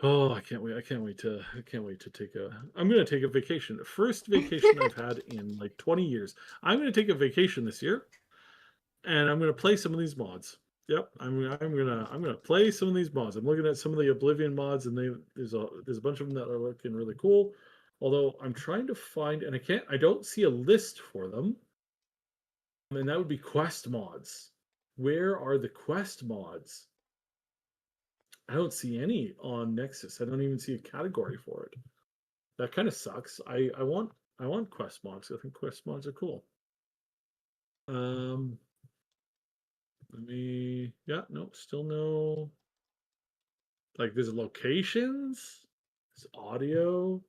Oh, I can't wait to take a I'm gonna take a vacation. First vacation I've had in like 20 years. I'm gonna take a vacation this year and I'm gonna play some of these mods. Yep, I'm gonna play some of these mods. I'm looking at some of the Oblivion mods, and there's a bunch of them that are looking really cool. Although I'm trying to find, and I don't see a list for them, and that would be quest mods. Where are the quest mods? I don't see any on Nexus. I don't even see a category for it. That kind of sucks. I want quest mods. I think quest mods are cool. Um, let me. Yeah, no, still no. Like there's locations, there's audio,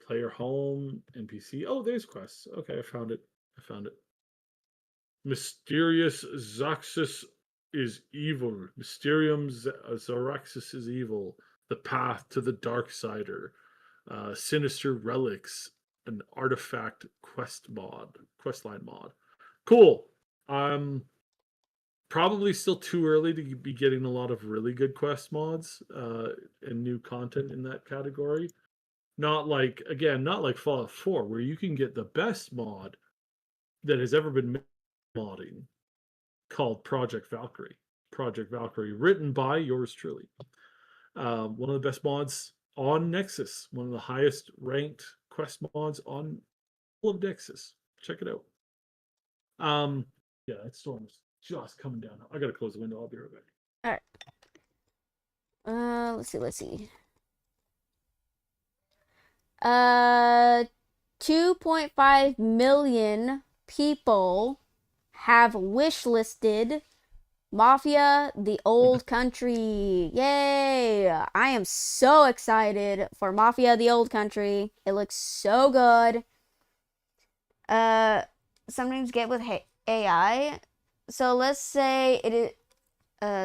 player home, NPC. Oh, there's quests. Okay, I found it. I found it. Mysterious Zaxxus is evil. Mysterium Zaraxus is evil. The path to the dark sider. Sinister relics. An artifact questline mod. Cool. Probably still too early to be getting a lot of really good quest mods and new content in that category. Not like, again, not like Fallout 4, where you can get the best mod that has ever been modding, called Project Valkyrie. Project Valkyrie, written by yours truly. One of the best mods on Nexus, one of the highest ranked quest mods on all of Nexus. Check it out. Yeah, that storm's just coming down. I gotta close the window. I'll be right back. All right. Let's see. 2.5 million people have wishlisted Mafia: The Old Country. Yay! I am so excited for Mafia: The Old Country. It looks so good. Sometimes get with AI. So let's say it is.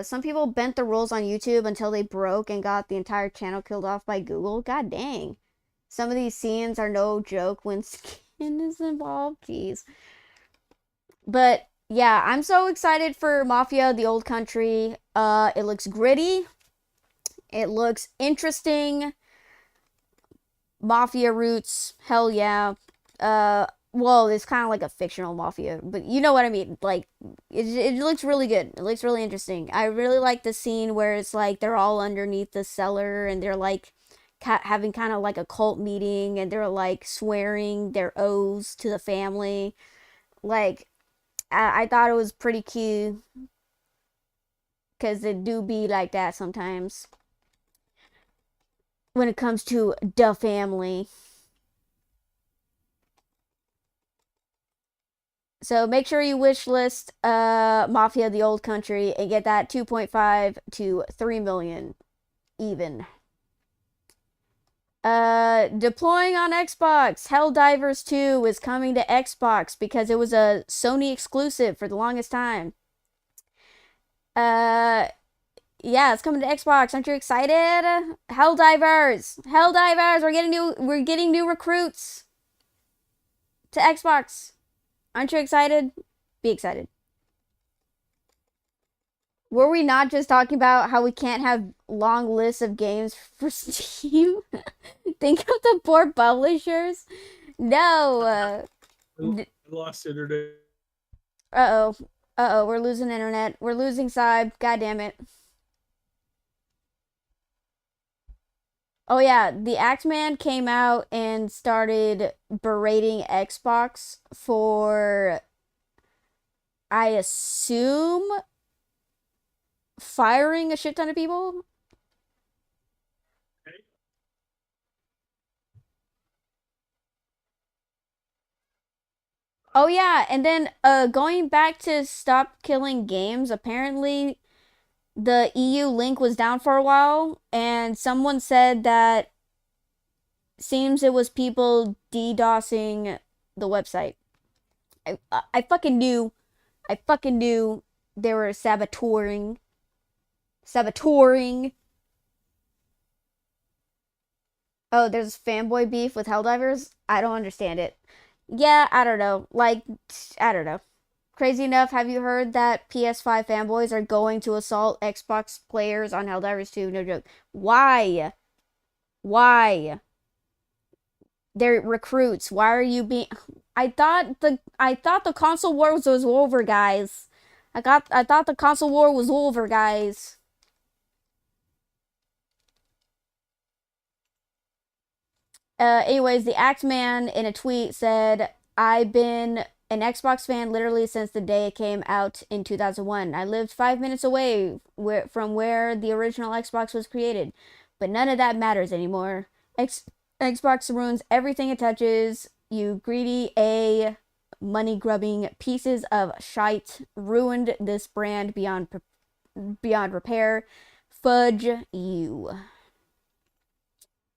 Some people bent the rules on YouTube until they broke and got the entire channel killed off by Google. God dang. Some of these scenes are no joke when skin is involved. Jeez. But yeah, I'm so excited for Mafia: The Old Country. It looks gritty. It looks interesting. Mafia roots. Hell yeah. Well, it's kind of like a fictional mafia, but you know what I mean. Like, it looks really good. It looks really interesting. I really like the scene where it's like they're all underneath the cellar and they're like having kind of like a cult meeting and they're like swearing their oaths to the family. Like, I thought it was pretty cute because it do be like that sometimes when it comes to the family. So make sure you wish list Mafia: The Old Country and get that 2.5 to 3 million even. Deploying on Xbox. Helldivers 2 is coming to Xbox because it was a Sony exclusive for the longest time. Yeah, it's coming to Xbox. Aren't you excited? Helldivers. Helldivers. We're getting new recruits to Xbox. Aren't you excited? Be excited. Were we not just talking about how we can't have long lists of games for Steam? Think of the poor publishers. No. I lost internet. Uh-oh. Uh-oh, we're losing internet. We're losing Cyb. God damn it. Oh yeah, the Axeman came out and started berating Xbox for, I assume, firing a shit ton of people. Oh yeah, and then going back to stop killing games, apparently the EU link was down for a while and someone said that seems it was people DDoSing the website. I fucking knew. I fucking knew they were saboteuring. Saboteuring. Oh, there's fanboy beef with Helldivers? I don't understand it. Yeah, I don't know. Like, I don't know. Crazy enough, have you heard that PS5 fanboys are going to assault Xbox players on Helldivers 2? No joke. Why? Why? They're recruits. Why are you being... I thought the console war was over, guys. I thought the console war was over, guys. Anyways, the Axeman in a tweet said, I've been an Xbox fan literally since the day it came out in 2001. I lived 5 minutes away from where the original Xbox was created, but none of that matters anymore. Xbox ruins everything it touches. You greedy money grubbing pieces of shite ruined this brand beyond repair. Fudge you.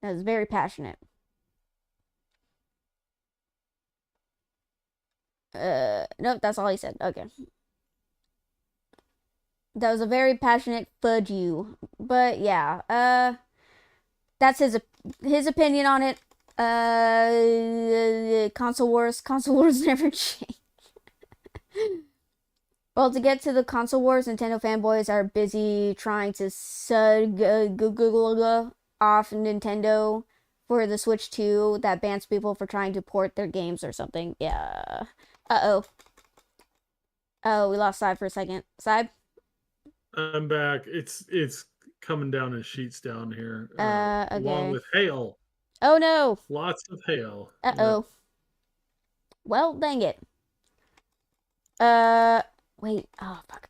That was very passionate. Nope, that's all he said. Okay. That was a very passionate fudge you. But yeah, that's his opinion on it. Console wars never change. Well, to get to the console wars, Nintendo fanboys are busy trying to Google off Nintendo for the Switch 2 that bans people for trying to port their games or something. Yeah. Uh-oh. Oh, we lost Saib for a second. Saib? I'm back. It's coming down in sheets down here, along Okay. with hail. Oh no. Lots of hail. Yep. Uh-oh. Well, dang it. Uh, wait. Oh, fuck.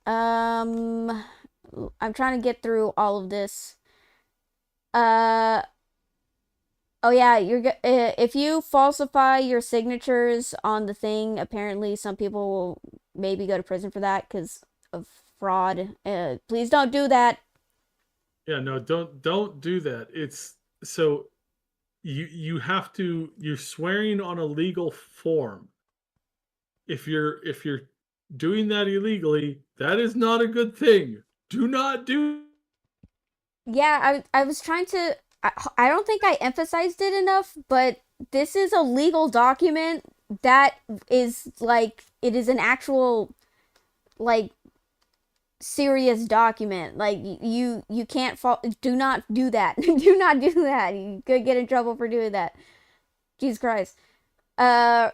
I'm trying to get through all of this. Uh, oh yeah, if you falsify your signatures on the thing, apparently some people will maybe go to prison for that because of fraud. Please don't do that. Yeah, no, don't do that. It's so you're swearing on a legal form. If you're doing that illegally, that is not a good thing. Do not do. Yeah, I was trying to. I don't think I emphasized it enough, but this is a legal document that is like it is an actual like serious document. Like you can't fall. Do not do that. Do not do that. You could get in trouble for doing that. Jesus Christ. Uh,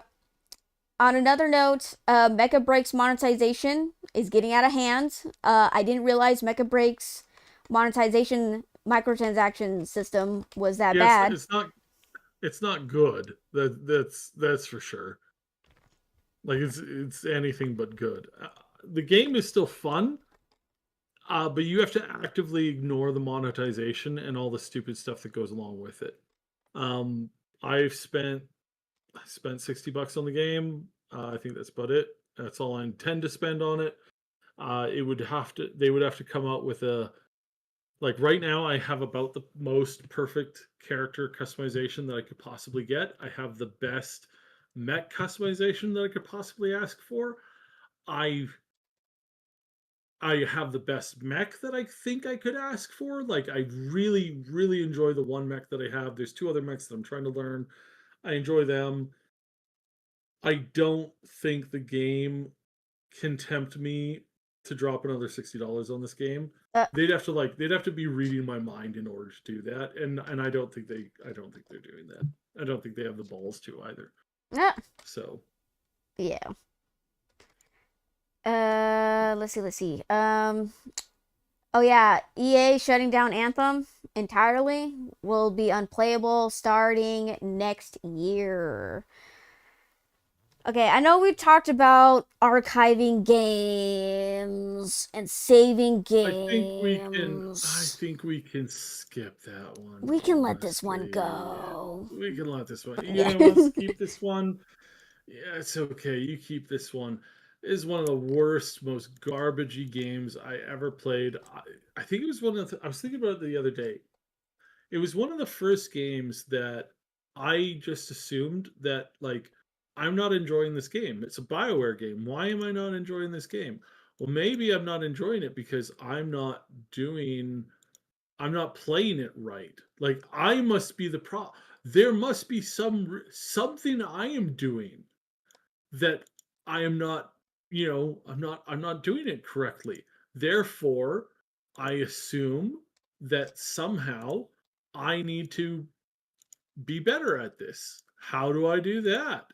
on another note, Mecha Break's monetization is getting out of hand. I didn't realize Mecha Break's monetization microtransaction system was that Yes, bad. it's not good. That's for sure. Like it's anything but good. The game is still fun, but you have to actively ignore the monetization and all the stupid stuff that goes along with it. Um, I've spent I spent $60 on the game. I think that's about it. That's all I intend to spend on it. It would have to they would have to come out with a like right now I have about the most perfect character customization that I could possibly get. I have the best mech customization that I could possibly ask for. I I have the best mech that I think I could ask for. Like I really, really enjoy the one mech that I have. There's two other mechs that I'm trying to learn. I enjoy them. I don't think the game can tempt me to drop another $60 on this game. Uh, They'd have to be reading my mind in order to do that. And I don't think they're doing that. I don't think they have the balls to either. uh, So yeah. Let's see. Oh yeah, EA shutting down Anthem entirely will be unplayable starting next year. Okay, I know we've talked about archiving games and saving I games. think we can skip that one, We can let this one honestly. go. We can let this one. Yeah. EA wants to keep this one. Yeah, it's okay. You keep this one. It is one of the worst, most garbagey games I ever played. I think it was I was thinking about it the other day. It was one of the first games that I just assumed that like I'm not enjoying this game. It's a BioWare game. Why am I not enjoying this game? Well, maybe I'm not enjoying it because I'm not playing it right. Like I must be the pro. There must be something I am doing that I am not, I'm not doing it correctly. Therefore, I assume that somehow I need to be better at this. How do I do that?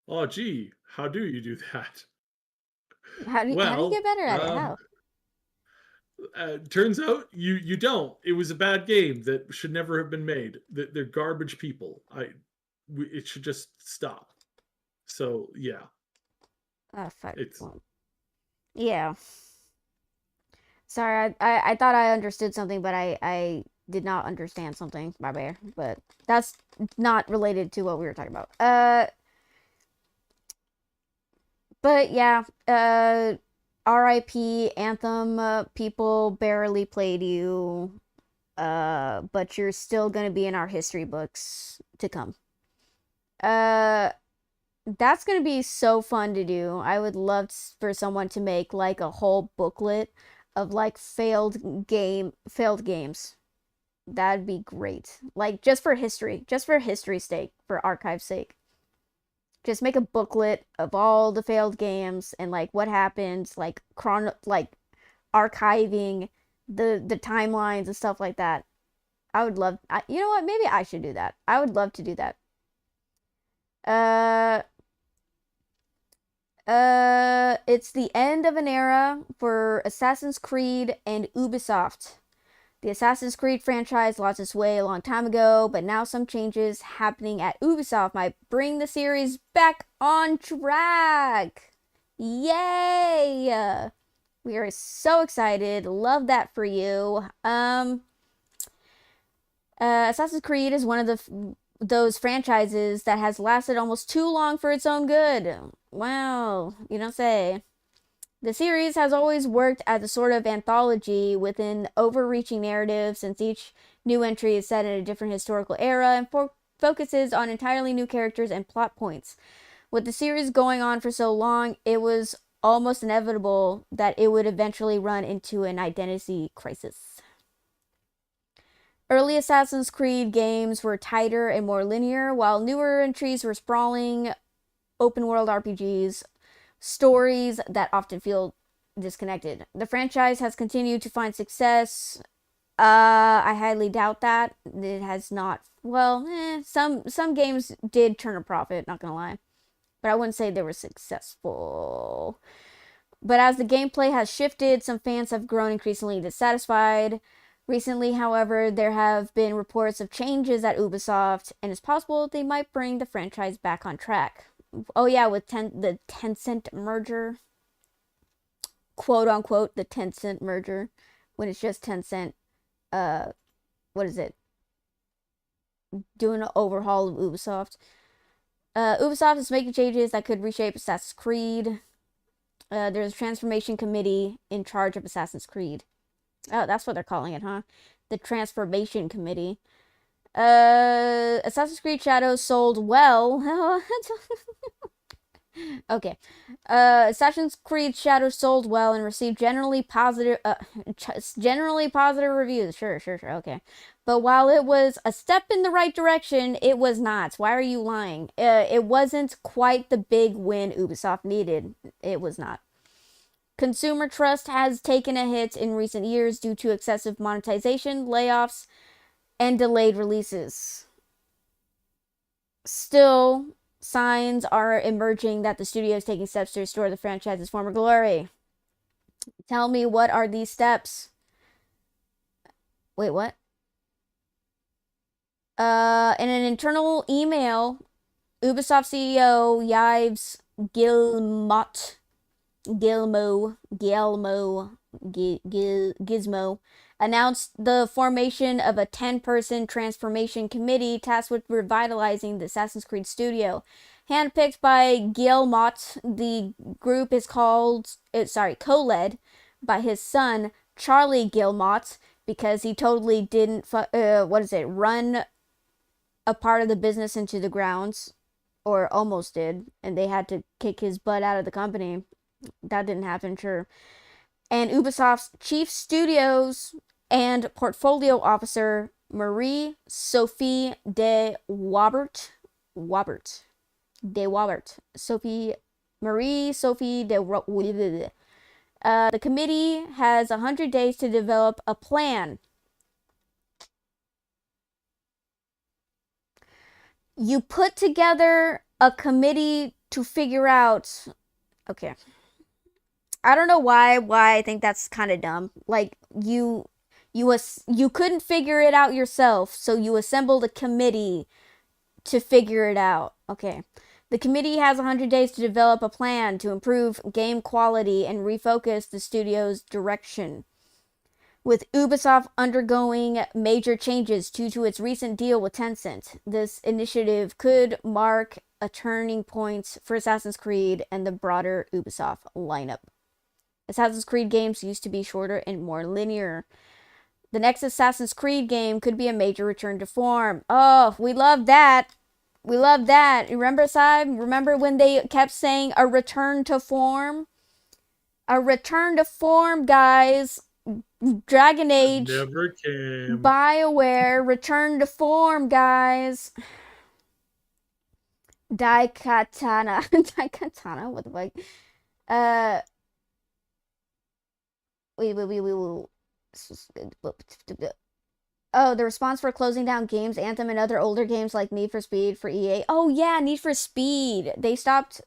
Oh, gee, how do you do that? How do you Well, get better at it? How? turns out you don't. It was a bad game that should never have been made. They're garbage people. It should just stop. So yeah, Oh fuck. it's Well, yeah. Sorry, I thought I understood something, but I did not understand something, my bad. But that's not related to what we were talking about. But yeah, R.I.P. Anthem. People barely played you. But you're still gonna be in our history books to come. Uh, that's gonna be so fun to do. I would love for someone to make like a whole booklet of like failed games. That'd be great. Like just for history's sake, for archive's sake. Just make a booklet of all the failed games and like what happened, like archiving the timelines and stuff like that. I would love. You know what? Maybe I should do that. I would love to do that. Uh, it's the end of an era for Assassin's Creed and Ubisoft. The Assassin's Creed franchise lost its way a long time ago, but now some changes happening at Ubisoft might bring the series back on track. Yay! We are so excited. Love that for you. Assassin's Creed is one of those franchises that has lasted almost too long for its own good. Wow, you don't say. The series has always worked as a sort of anthology with an overreaching narrative, since each new entry is set in a different historical era and focuses on entirely new characters and plot points. With the series going on for so long, it was almost inevitable that it would eventually run into an identity crisis. Early Assassin's Creed games were tighter and more linear, while newer entries were sprawling, open world RPGs, stories that often feel disconnected. The franchise has continued to find success. I highly doubt that. It has not. Well, some games did turn a profit, not gonna lie. But I wouldn't say they were successful. But as the gameplay has shifted, some fans have grown increasingly dissatisfied. Recently, however, there have been reports of changes at Ubisoft, and it's possible they might bring the franchise back on track. Oh yeah, with the Tencent merger, quote unquote, the Tencent merger, when it's just Tencent. What is it? Doing an overhaul of Ubisoft. Ubisoft is making changes that could reshape Assassin's Creed. There's a transformation committee in charge of Assassin's Creed. Oh, that's what they're calling it, huh? The Transformation Committee. Assassin's Creed Shadows sold well. Okay. Assassin's Creed Shadows sold well and received generally positive reviews. Sure. Okay. But while it was a step in the right direction, it was not. Why are you lying? It wasn't quite the big win Ubisoft needed. It was not. Consumer trust has taken a hit in recent years due to excessive monetization, layoffs, and delayed releases. Still, signs are emerging that the studio is taking steps to restore the franchise's former glory. Tell me, what are these steps? Wait, what? In an internal email, Ubisoft CEO Yves Gizmo announced the formation of a 10-person transformation committee tasked with revitalizing the Assassin's Creed studio. Handpicked by Guillemot, the group is co-led by his son, Charlie Guillemot, because he totally didn't, run a part of the business into the grounds, or almost did, and they had to kick his butt out of the company. That didn't happen, sure. And Ubisoft's chief studios and portfolio officer, Marie-Sophie de Wabert. The committee has 100 days to develop a plan. You put together a committee to figure out. Okay. I don't know why I think that's kind of dumb. Like you couldn't figure it out yourself, so you assembled a committee to figure it out. Okay. The committee has 100 days to develop a plan to improve game quality and refocus the studio's direction. With Ubisoft undergoing major changes due to its recent deal with Tencent, this initiative could mark a turning point for Assassin's Creed and the broader Ubisoft lineup. Assassin's Creed games used to be shorter and more linear. The next Assassin's Creed game could be a major return to form. Oh, we love that. We love that. Remember, Saib? Remember when they kept saying a return to form? A return to form, guys. Dragon Age, Never came. BioWare, return to form, guys. Daikatana. Daikatana? What the fuck? Wait. Oh, the response for closing down games, Anthem, and other older games like Need for Speed for EA. Oh, yeah, Need for Speed. They stopped.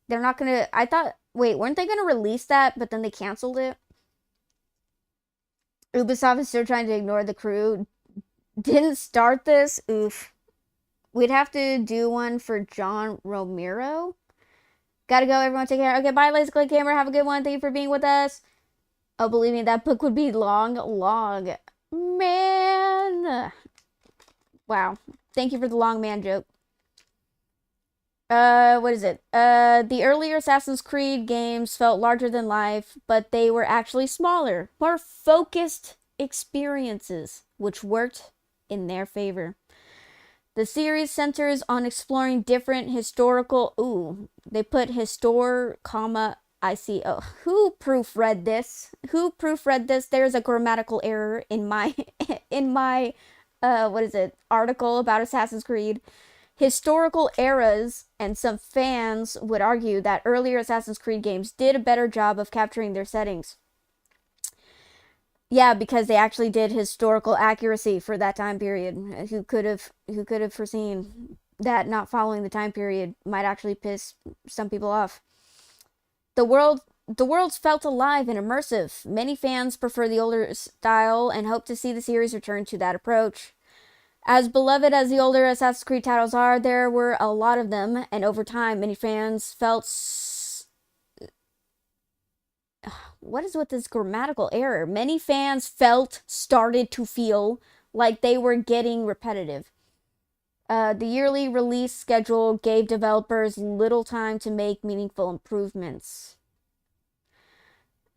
They're not gonna. I thought. Wait, weren't they gonna release that, but then they canceled it? Ubisoft is still trying to ignore the crew. Didn't start this? Oof. We'd have to do one for John Romero. Gotta go, everyone. Take care. Okay, bye, Lazy Click Gamer. Have a good one. Thank you for being with us. Oh, believe me, that book would be long. Man. Wow. Thank you for the long man joke. What is it? The earlier Assassin's Creed games felt larger than life, but they were actually smaller, more focused experiences, which worked in their favor. The series centers on exploring different historical. Ooh, they put comma. I see. Oh, who proofread this? Who proofread this? There's a grammatical error in my what is it? Article about Assassin's Creed. Historical eras, and some fans would argue that earlier Assassin's Creed games did a better job of capturing their settings. Yeah, because they actually did historical accuracy for that time period. Who could have foreseen that not following the time period might actually piss some people off? The world's felt alive and immersive. Many fans prefer the older style and hope to see the series return to that approach. As beloved as the older Assassin's Creed titles are, there were a lot of them, and over time, many fans felt. What is with this grammatical error? Many fans started to feel like they were getting repetitive. The yearly release schedule gave developers little time to make meaningful improvements.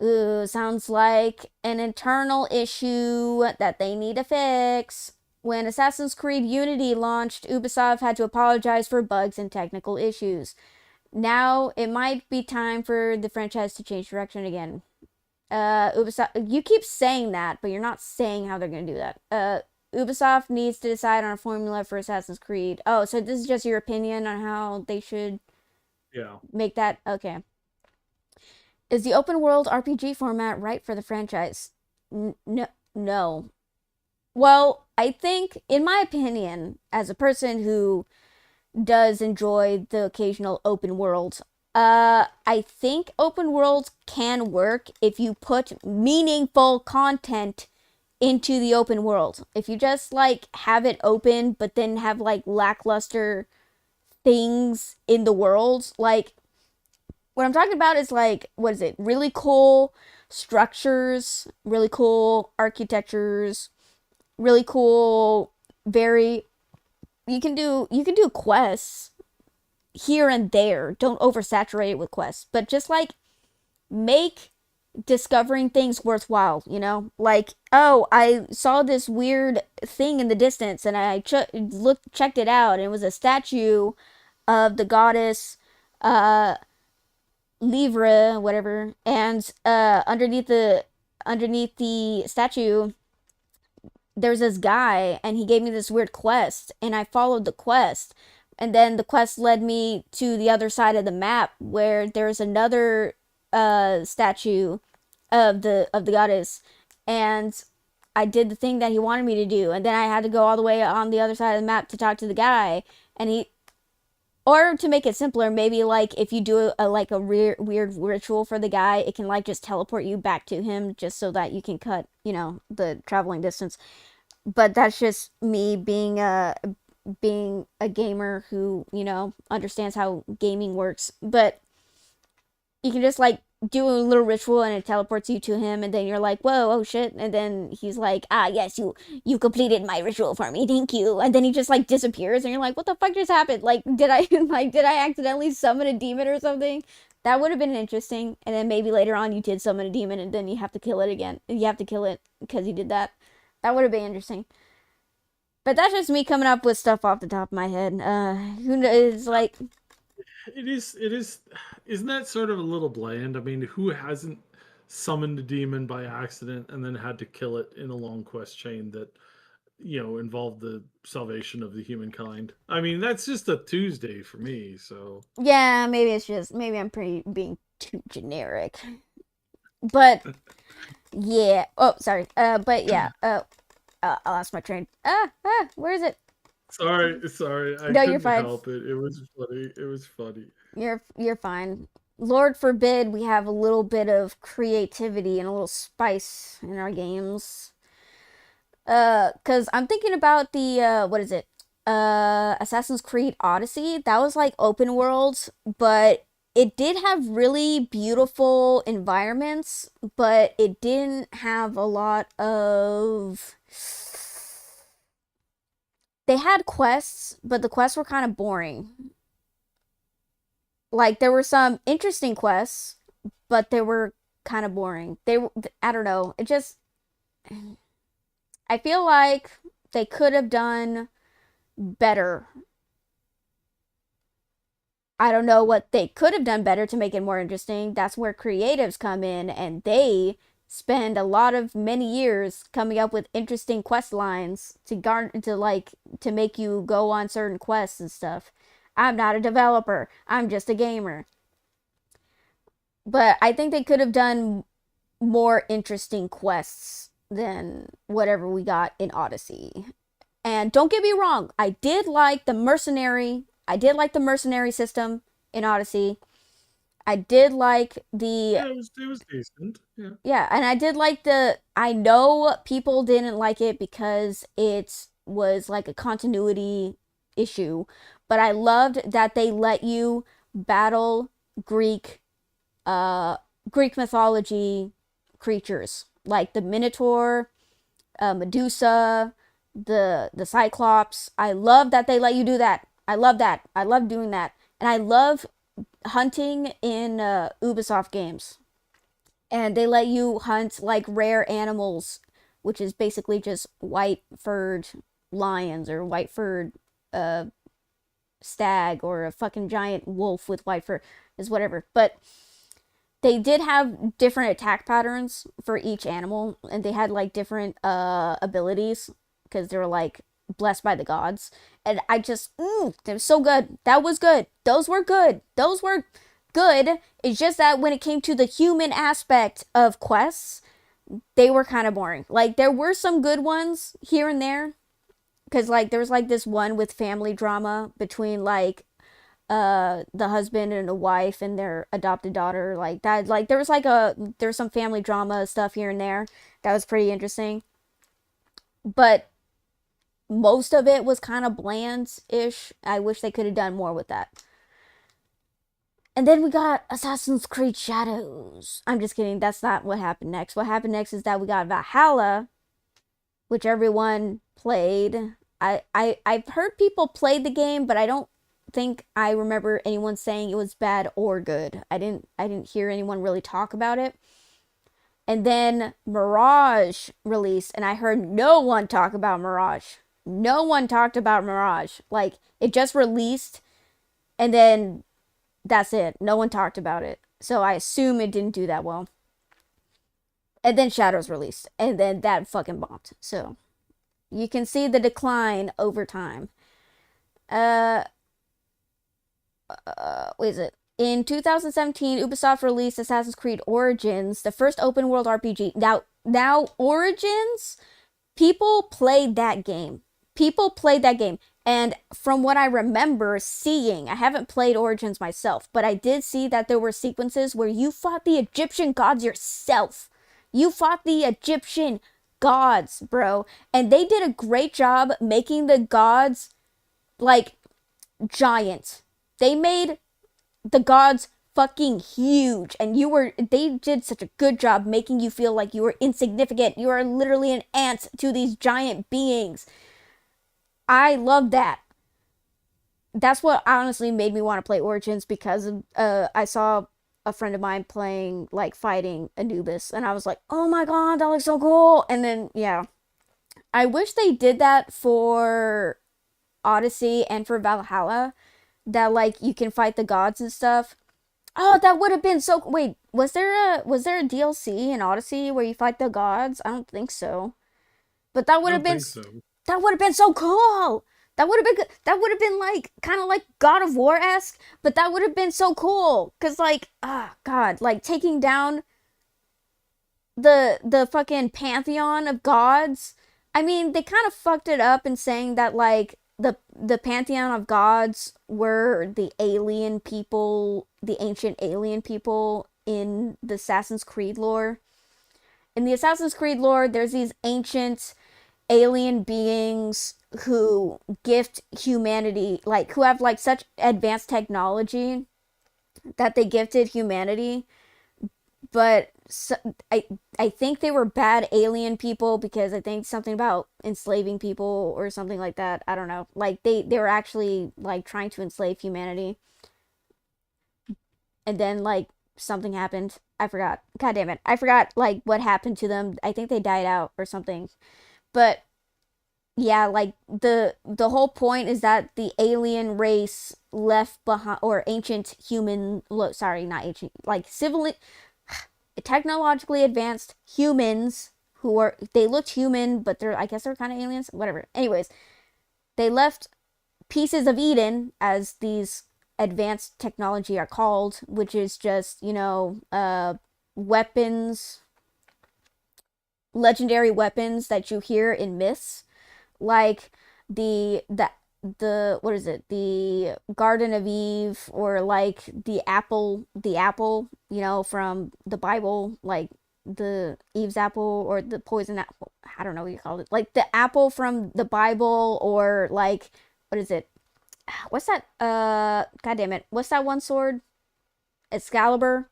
Ooh, sounds like an internal issue that they need to fix. When Assassin's Creed Unity launched, Ubisoft had to apologize for bugs and technical issues. Now, it might be time for the franchise to change direction again. Ubisoft, you keep saying that, but you're not saying how they're going to do that. Ubisoft needs to decide on a formula for Assassin's Creed. Oh, so this is just your opinion on how they should make that? Okay. Is the open world RPG format right for the franchise? No. Well, I think, in my opinion, as a person who does enjoy the occasional open world, I think open world can work if you put meaningful content into the open world. If you just like have it open but then have like lackluster things in the world, like what I'm talking about is like, what is it? Really cool structures, really cool architectures, really cool, very you can do quests here and there. Don't oversaturate it with quests, but just like make discovering things worthwhile, you know? Like, oh, I saw this weird thing in the distance and I checked it out, and it was a statue of the goddess Livre, whatever, and underneath the statue there's this guy, and he gave me this weird quest, and I followed the quest, and then the quest led me to the other side of the map where there's another statue of the goddess, and I did the thing that he wanted me to do, and then I had to go all the way on the other side of the map to talk to the guy, and or to make it simpler, maybe like if you do a weird ritual for the guy, it can like just teleport you back to him just so that you can cut, the traveling distance. But that's just me being a gamer who, understands how gaming works. But you can just like do a little ritual and it teleports you to him, and then you're like, whoa, oh shit, and then he's like, ah, yes, you completed my ritual for me, thank you, and then he just like disappears, and you're like, what the fuck just happened? Like, did I like did I accidentally summon a demon or something? That would have been interesting. And then maybe later on you did summon a demon, and then you have to kill it again. You have to kill it because you did that. That would have been interesting. But that's just me coming up with stuff off the top of my head. Who knows? Like, It is. It is. Isn't that sort of a little bland? I mean, who hasn't summoned a demon by accident and then had to kill it in a long quest chain that involved the salvation of the humankind? I mean, that's just a Tuesday for me. So yeah, maybe it's just maybe I'm pretty being too generic. But yeah. Oh, sorry. But yeah. I lost my train. Where is it? sorry, I No, you're couldn't fine. help it. It was funny. It was funny. You're fine. Lord forbid we have a little bit of creativity and a little spice in our games. Cause I'm thinking about the what is it? Assassin's Creed Odyssey. That was like open world, but it did have really beautiful environments, but it didn't have a lot of. They had quests, but the quests were kind of boring. Like there were some interesting quests, but they were kind of boring. They I don't know. It just I feel like they could have done better. I don't know what they could have done better to make it more interesting. That's where creatives come in, and they spend a lot of many years coming up with interesting quest lines to make you go on certain quests and stuff. I'm not a developer. I'm just a gamer. But I think they could have done more interesting quests than whatever we got in Odyssey. And don't get me wrong, I did like the mercenary system in Odyssey. I did like the Yeah, it was decent. Yeah. yeah, and I did like the I know people didn't like it because it was like a continuity issue, but I loved that they let you battle Greek uh Greek mythology creatures like the Minotaur, Medusa, the Cyclops. I love that they let you do that. I love that. I love doing that. And I love hunting in Ubisoft games. And they let you hunt like rare animals, which is basically just white furred lions or white furred uh, stag or a fucking giant wolf with white fur, is whatever. But they did have different attack patterns for each animal, and they had like different abilities because they were like blessed by the gods. And I just, they were so good. That was good. Those were good. Those were good. It's just that when it came to the human aspect of quests, they were kind of boring. Like there were some good ones here and there, because like there was like this one with family drama between like the husband and a wife and their adopted daughter, like that. Like there was some family drama stuff here and there that was pretty interesting, but most of it was kind of bland-ish. I wish they could have done more with that. And then we got Assassin's Creed Shadows. I'm just kidding, that's not what happened next. What happened next is that we got Valhalla, which everyone played. I've heard people play the game, but I don't think I remember anyone saying it was bad or good. I didn't hear anyone really talk about it. And then Mirage released, and I heard no one talk about Mirage. No one talked about Mirage. Like it just released, and then that's it. No one talked about it. So I assume it didn't do that well. And then Shadows released, and then that fucking bombed. So you can see the decline over time. Uh, what is it? In 2017, Ubisoft released Assassin's Creed Origins, the first open world RPG. Now Origins, people played that game. People played that game. And from what I remember seeing, I haven't played Origins myself, but I did see that there were sequences where you fought the Egyptian gods yourself. You fought the Egyptian gods, bro. And they did a great job making the gods like giant. They made the gods fucking huge, and they did such a good job making you feel like you were insignificant. You are literally an ant to these giant beings. I love that. That's what honestly made me want to play Origins, because of, I saw a friend of mine playing, like, fighting Anubis, and I was like, oh my god, that looks so cool. And then, yeah, I wish they did that for Odyssey and for Valhalla, that, like, you can fight the gods and stuff. Oh, that would have been so. Wait, was there a DLC in Odyssey where you fight the gods? I don't think so. But that I would have don't been think so. that would have been so cool. That would have been good. That would have been like kind of like God of War esque, but that would have been so cool. Cause like, God, like taking down the fucking pantheon of gods. I mean, they kind of fucked it up in saying that, like, the pantheon of gods were the alien people, the ancient alien people in the Assassin's Creed lore. In the Assassin's Creed lore, there's these ancient alien beings who gift humanity, like, who have like such advanced technology that they gifted humanity. But so, I think they were bad alien people, because I think something about enslaving people or something like that. I don't know. Like, they were actually like trying to enslave humanity, and then like something happened. I forgot. God damn it. I forgot like what happened to them. I think they died out or something. But yeah, like the whole point is that the alien race left behind, or ancient human, sorry, not ancient, like civil, technologically advanced humans, who are, they looked human, but they're, I guess they're kind of aliens, whatever. Anyways, they left pieces of Eden, as these advanced technology are called, which is just, weapons, legendary weapons that you hear in myths, like the what is it, the Garden of Eve, or like the apple, from the Bible, like the Eve's apple, or the poison apple, I don't know what you call it, like the apple from the Bible, or like, what is it, what's that, god damn it, what's that one sword, Excalibur.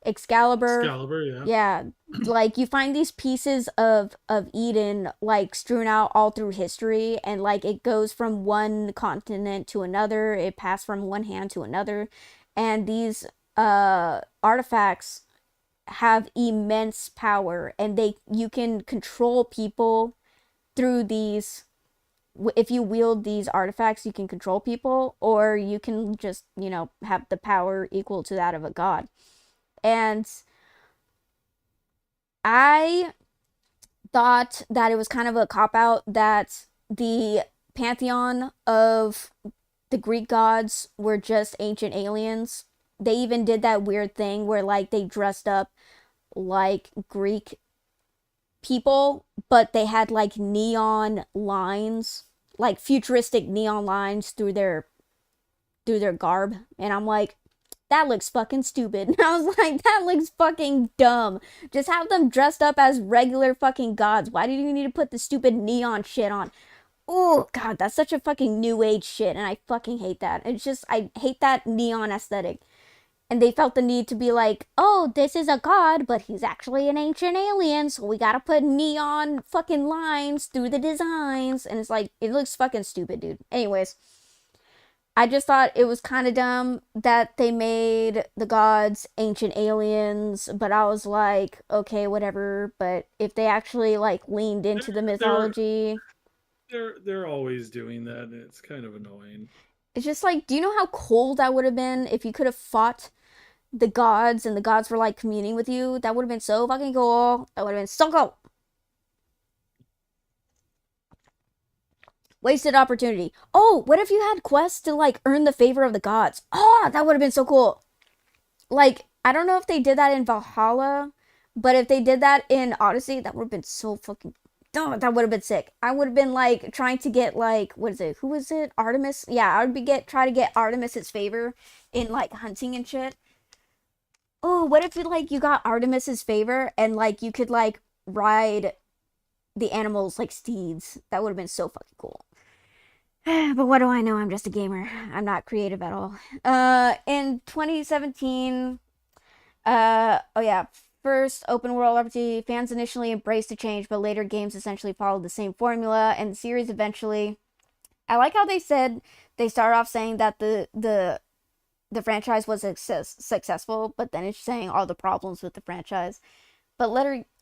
Excalibur. Excalibur, yeah. Yeah, like you find these pieces of Eden, like, strewn out all through history, and like it goes from one continent to another, it passed from one hand to another, and these artifacts have immense power, and you can control people through these. If you wield these artifacts, you can control people, or you can just, have the power equal to that of a god. And I thought that it was kind of a cop out that the pantheon of the Greek gods were just ancient aliens. They even did that weird thing where, like, they dressed up like Greek people, but they had like neon lines, like futuristic neon lines through their garb, and I'm like, that looks fucking stupid. And I was like, that looks fucking dumb. Just have them dressed up as regular fucking gods. Why do you need to put the stupid neon shit on? Oh god, that's such a fucking new age shit, and I fucking hate that. It's just, I hate that neon aesthetic. And they felt the need to be like, oh, this is a god, but he's actually an ancient alien, so we gotta put neon fucking lines through the designs. And it's like, it looks fucking stupid, dude. Anyways, I just thought it was kind of dumb that they made the gods ancient aliens, but I was like, okay, whatever. But if they actually like leaned into the They're mythology, they're always doing that, and it's kind of annoying. it's just like, do you know how cool that would have been if you could have fought the gods and the gods were like communing with you? That would have been so fucking cool. That would have been so cool. Wasted opportunity. Oh, what if you had quests to like earn the favor of the gods? Oh, that would have been so cool. Like, I don't know if they did that in Valhalla, but if they did that in Odyssey, that would have been so fucking. Oh, that would have been sick. I would have been like trying to get, like, what is it? Who is it? Artemis? Yeah, I would be try to get Artemis's favor in like hunting and shit. Oh, what if you got Artemis's favor, and like you could like ride the animals like steeds? That would have been so fucking cool. But what do I know? I'm just a gamer. I'm not creative at all. In 2017, oh yeah, first open world RPG, fans initially embraced the change, but later games essentially followed the same formula, and the series eventually. I like how they said they start off saying that the franchise was successful, but then it's saying all the problems with the franchise. But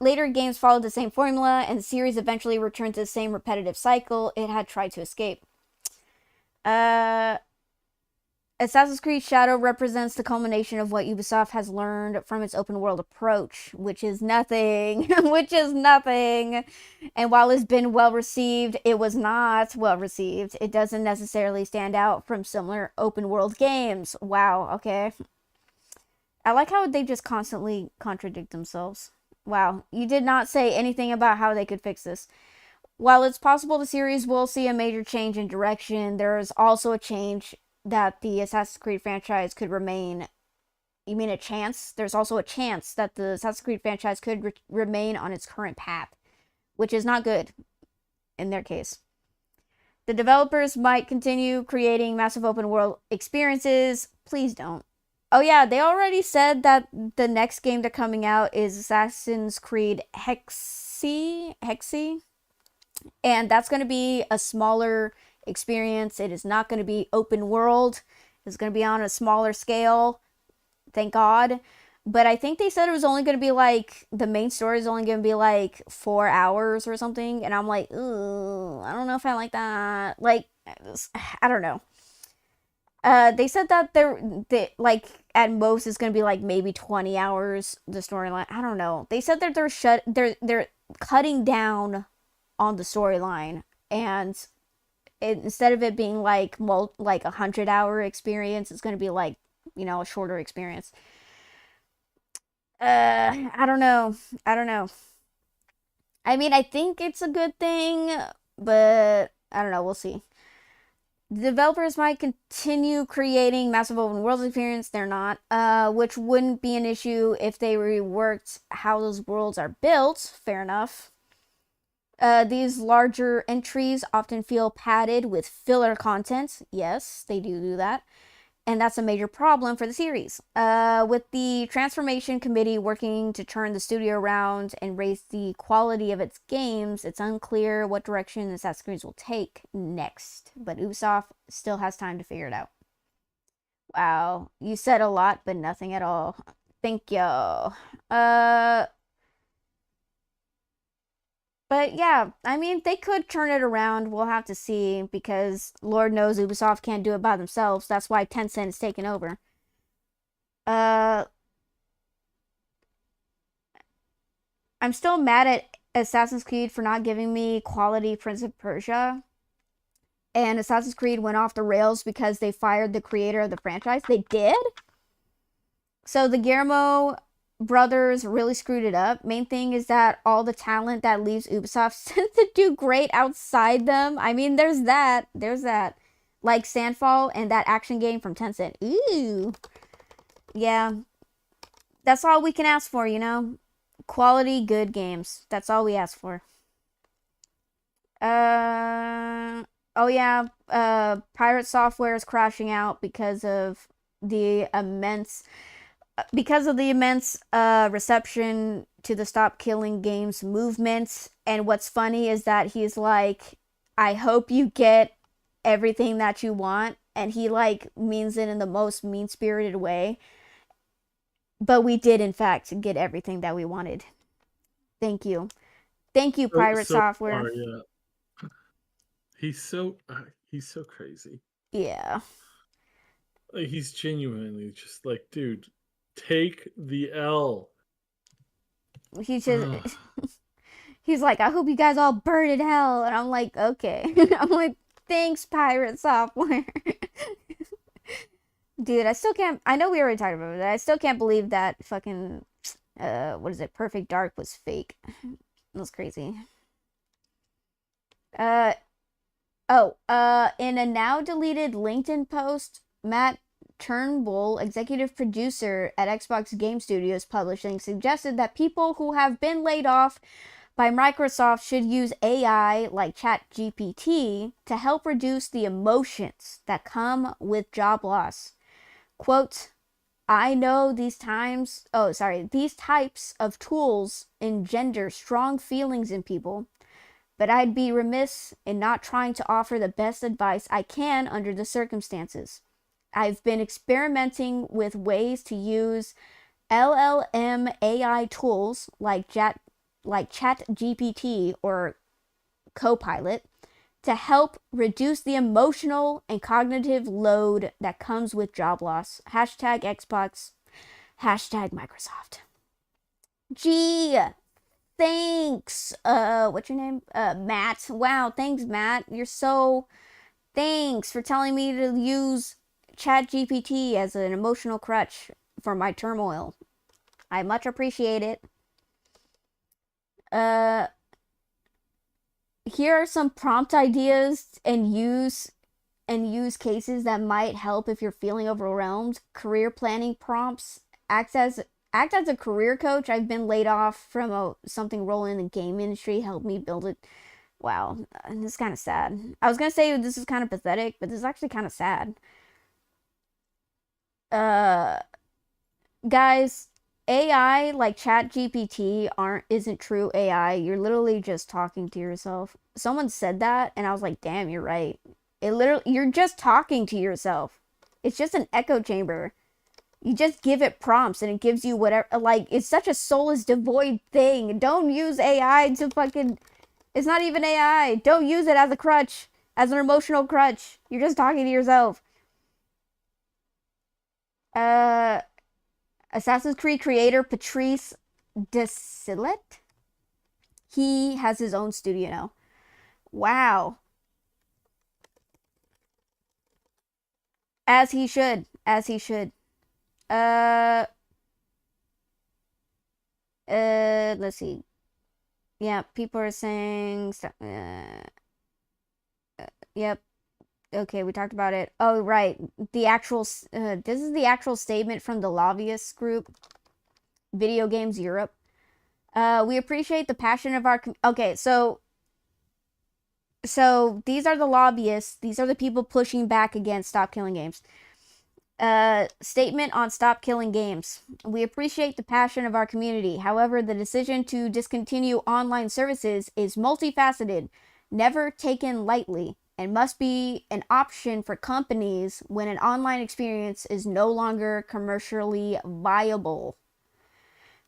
later games followed the same formula, and the series eventually returned to the same repetitive cycle it had tried to escape. Uh, Assassin's Creed Shadow represents the culmination of what Ubisoft has learned from its open world approach, which is nothing. Which is nothing. And while it's been well received, it was not well received. It doesn't necessarily stand out from similar open world games. Wow, okay. I like how they just constantly contradict themselves. Wow, you did not say anything about how they could fix this. While it's possible the series will see a major change in direction, there is also a change that the Assassin's Creed franchise could remain. You mean a chance? There's also a chance that the Assassin's Creed franchise could remain on its current path, which is not good in their case. The developers might continue creating massive open world experiences. Please don't. Oh yeah, they already said that the next game they're coming out is Assassin's Creed Hexi, and that's going to be a smaller experience. It is not going to be open world. It's going to be on a smaller scale. Thank God. But I think they said it was only going to be like the main story is only going to be like 4 hours or something, and I'm like, ooh, I don't know if I like that. Like, I don't know. They said that they like at most it's gonna be like maybe 20 hours the storyline. I don't know. They said that they're cutting down on the storyline, and instead of it being like 100-hour experience, it's gonna be like a shorter experience. I don't know. I don't know. I mean, I think it's a good thing, but I don't know. We'll see. The developers might continue creating massive open world experience. They're not, which wouldn't be an issue if they reworked how those worlds are built. Fair enough. These larger entries often feel padded with filler content. Yes, they do that. And that's a major problem for the series. With the Transformation Committee working to turn the studio around and raise the quality of its games, it's unclear what direction Assassin's Creed will take next. But Ubisoft still has time to figure it out. Wow, you said a lot, but nothing at all. Thank you. But yeah, I mean, they could turn it around. We'll have to see because Lord knows Ubisoft can't do it by themselves. That's why Tencent is taking over. Uh, I'm still mad at Assassin's Creed for not giving me quality Prince of Persia. And Assassin's Creed went off the rails because they fired the creator of the franchise. They did? So the Guillermo brothers really screwed it up. Main thing is that all the talent that leaves Ubisoft tends to do great outside them. I mean, there's that. There's that. Like Sandfall and that action game from Tencent. Ooh. Yeah. That's all we can ask for, Quality, good games. That's all we ask for. Oh yeah, Pirate Software is crashing out because of the immense reception to the Stop Killing Games movement. And what's funny is that he's like, I hope you get everything that you want. And he like means it in the most mean-spirited way. But we did, in fact, get everything that we wanted. Thank you. Thank you, Pirate Software. Far, yeah. He's so crazy. Yeah. He's genuinely just like, dude, take the L. He's just he's like, I hope you guys all burn in hell. And I'm like, okay. I'm like, thanks, Pirate Software. Dude, I still can't. I know we already talked about it. I still can't believe that fucking what is it? Perfect Dark was fake. That was crazy. In a now deleted LinkedIn post, Matt Turnbull, executive producer at Xbox Game Studios Publishing, suggested that people who have been laid off by Microsoft should use AI like ChatGPT to help reduce the emotions that come with job loss. Quote, I know these types of tools engender strong feelings in people, but I'd be remiss in not trying to offer the best advice I can under the circumstances. I've been experimenting with ways to use LLM AI tools like ChatGPT or Copilot to help reduce the emotional and cognitive load that comes with job loss. Hashtag Xbox, hashtag Microsoft. Gee, thanks. What's your name? Matt. Wow, thanks, Matt. Thanks for telling me to use ChatGPT as an emotional crutch for my turmoil. I much appreciate it. Here are some prompt ideas and use cases that might help if you're feeling overwhelmed. Career planning prompts. Act as a career coach. I've been laid off from something role in the game industry. Help me build it. Wow, this is kind of sad. I was gonna say this is kind of pathetic, but this is actually kind of sad. Guys, AI like ChatGPT isn't true AI. You're literally just talking to yourself. Someone said that, and I was like, damn, you're right. You're just talking to yourself. It's just an echo chamber. You just give it prompts and it gives you whatever. Like, it's such a soulless, devoid thing. Don't use AI to fucking. It's not even AI. Don't use it as a crutch, as an emotional crutch. You're just talking to yourself. Assassin's Creed creator Patrice Desilets. He has his own studio now. Wow. As he should. As he should. Let's see. Yeah, people are saying. Yep. Okay, we talked about it. Oh, right. This is the actual statement from the lobbyists group, Video Games Europe. We appreciate the passion of our. Okay, so these are the lobbyists. These are the people pushing back against Stop Killing Games. Statement on Stop Killing Games. We appreciate the passion of our community. However, the decision to discontinue online services is multifaceted, never taken lightly, and must be an option for companies when an online experience is no longer commercially viable.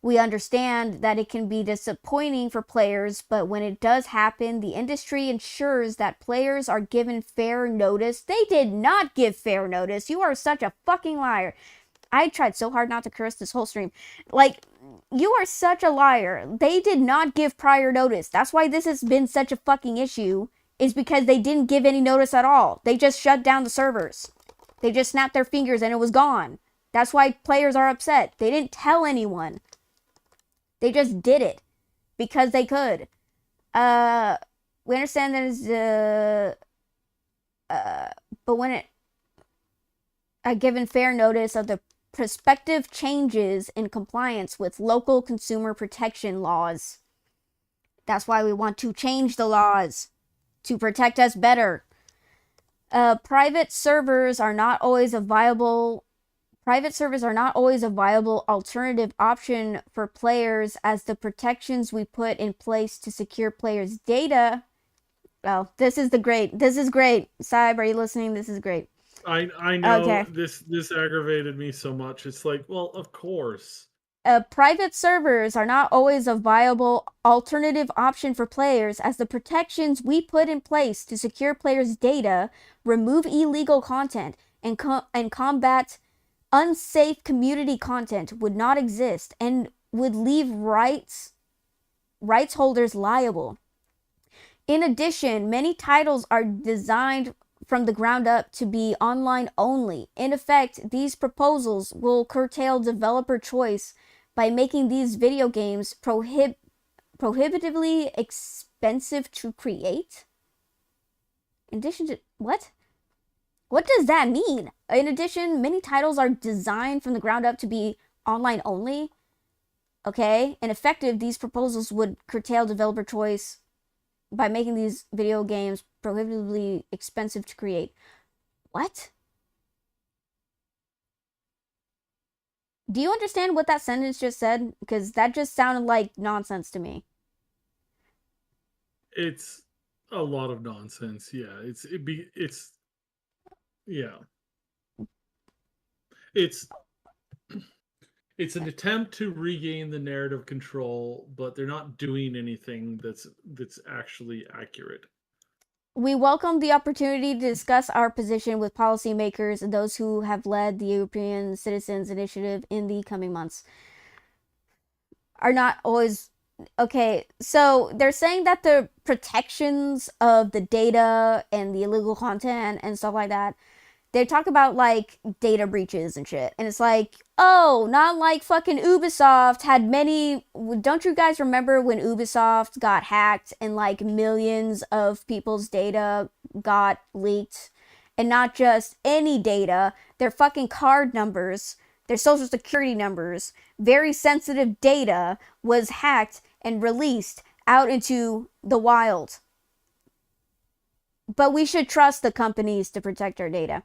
We understand that it can be disappointing for players, but when it does happen, the industry ensures that players are given fair notice. They did not give fair notice. You are such a fucking liar. I tried so hard not to curse this whole stream. Like, you are such a liar. They did not give prior notice. That's why this has been such a fucking issue, is because they didn't give any notice at all. They just shut down the servers. They just snapped their fingers and it was gone. That's why players are upset. They didn't tell anyone. They just did it because they could. We understand there's but when it given fair notice of the prospective changes in compliance with local consumer protection laws. That's why we want to change the laws to protect us better. Private servers are not always a viable alternative option for players, as the protections we put in place to secure players' data. Well, this is great. Saib, are you listening? This is great. I know. Okay. This aggravated me so much. It's like, well, of course. Private servers are not always a viable alternative option for players, as the protections we put in place to secure players' data, remove illegal content, and combat unsafe community content would not exist and would leave rights holders liable. In addition, many titles are designed from the ground up to be online only. In effect, these proposals will curtail developer choice by making these video games prohibitively expensive to create. In addition to what? What does that mean? In addition, many titles are designed from the ground up to be online only. Okay? And effective, these proposals would curtail developer choice by making these video games prohibitively expensive to create. What? Do you understand what that sentence just said? Because that just sounded like nonsense to me. It's a lot of nonsense. Yeah, it's yeah, it's it's an attempt to regain the narrative control, but they're not doing anything that's actually accurate. We welcome the opportunity to discuss our position with policymakers and those who have led the European Citizens Initiative in the coming months. Are not always okay. So they're saying that the protections of the data and the illegal content and stuff like that, they talk about like data breaches and shit. And it's like, oh, not like fucking Ubisoft had many. Don't you guys remember when Ubisoft got hacked and like millions of people's data got leaked? And not just any data, their fucking card numbers, their social security numbers, very sensitive data was hacked and released out into the wild. But we should trust the companies to protect our data.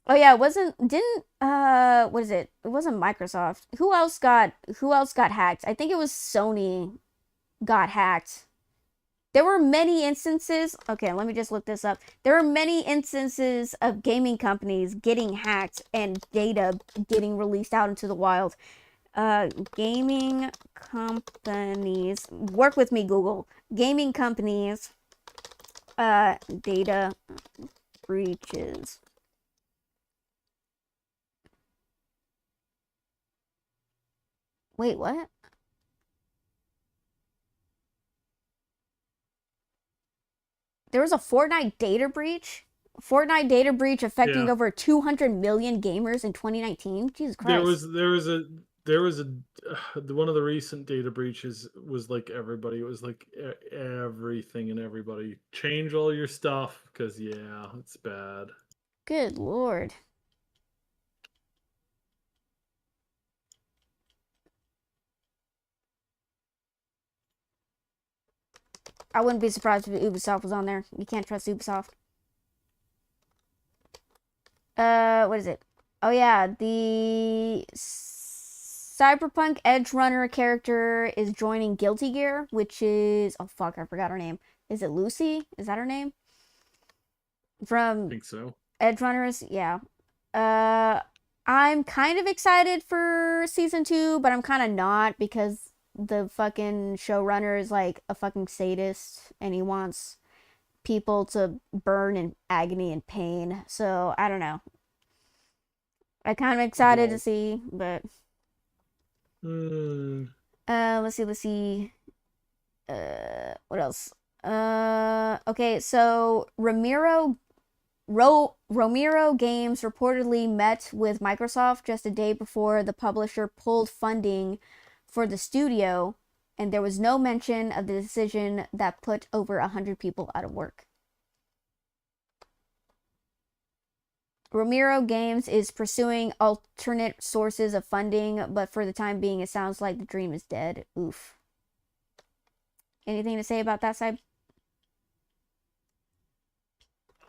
Oh yeah, it wasn't didn't what is it? It wasn't Microsoft. Who else got hacked? I think it was Sony got hacked. There were many instances. Okay, let me just look this up. There were many instances of gaming companies getting hacked and data getting released out into the wild. Gaming companies. Work with me, Google. Gaming companies data breaches. Wait, what? There was a Fortnite data breach. Fortnite data breach affecting Yeah, over 200 million gamers in 2019. Jesus there Christ. was there was a there was a one of the recent data breaches was like everybody. It was like everything and everybody. Change all your stuff because yeah, it's bad. Good lord. I wouldn't be surprised if Ubisoft was on there. You can't trust Ubisoft. What is it? Oh yeah, the Cyberpunk Edge Runner character is joining Guilty Gear, which is oh fuck, I forgot her name. Is it Lucy? Is that her name? I From think so. Edge Runners, yeah. Uh, I'm kind of excited for season 2, but I'm kind of not because the fucking showrunner is like a fucking sadist and he wants people to burn in agony and pain. So I don't know. I kind of excited to Well, see, but mm, let's see. What else? Okay, so Romero Games reportedly met with Microsoft just a day before the publisher pulled funding for the studio, and there was no mention of the decision that put over 100 people out of work. Romero Games is pursuing alternate sources of funding, but for the time being, it sounds like the dream is dead. Oof. Anything to say about that side?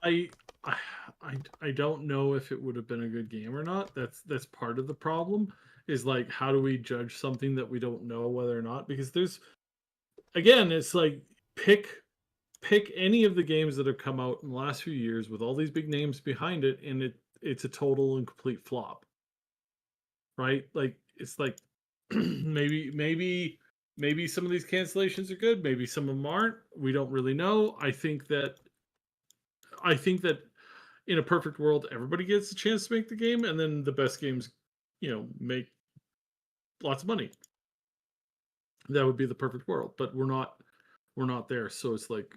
I, I I don't know if it would have been a good game or not. That's part of the problem. Is like how do we judge something that we don't know whether or not? Because there's again, it's like pick pick any of the games that have come out in the last few years with all these big names behind it, and it's a total and complete flop, right? Like it's like maybe some of these cancellations are good, maybe some of them aren't. We don't really know. I think that in a perfect world, everybody gets a chance to make the game, and then the best games, make lots of money. That would be the perfect world, but we're not there. So it's like,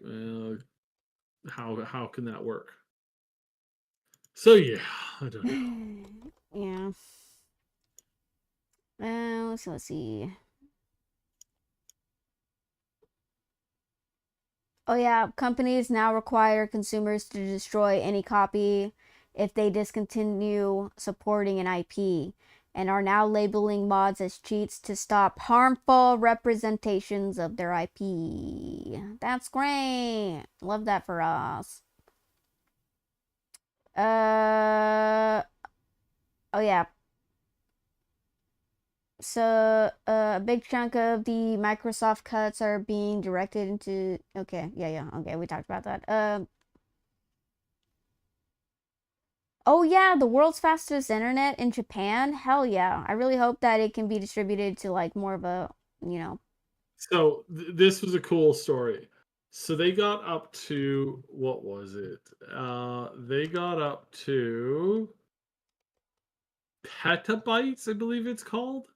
how can that work? So yeah, I don't know. Yeah. Let's see. Oh yeah, companies now require consumers to destroy any copy if they discontinue supporting an IP. and are now labeling mods as cheats to stop harmful representations of their IP. That's great. Love that for us. Oh yeah. So a big chunk of the Microsoft cuts are being directed into. Okay, yeah. Okay, we talked about that. Oh yeah, the world's fastest internet in Japan. Hell yeah. I really hope that it can be distributed to like more of a, you know. So this was a cool story. So they got up to what was it? They got up to petabytes, I believe it's called.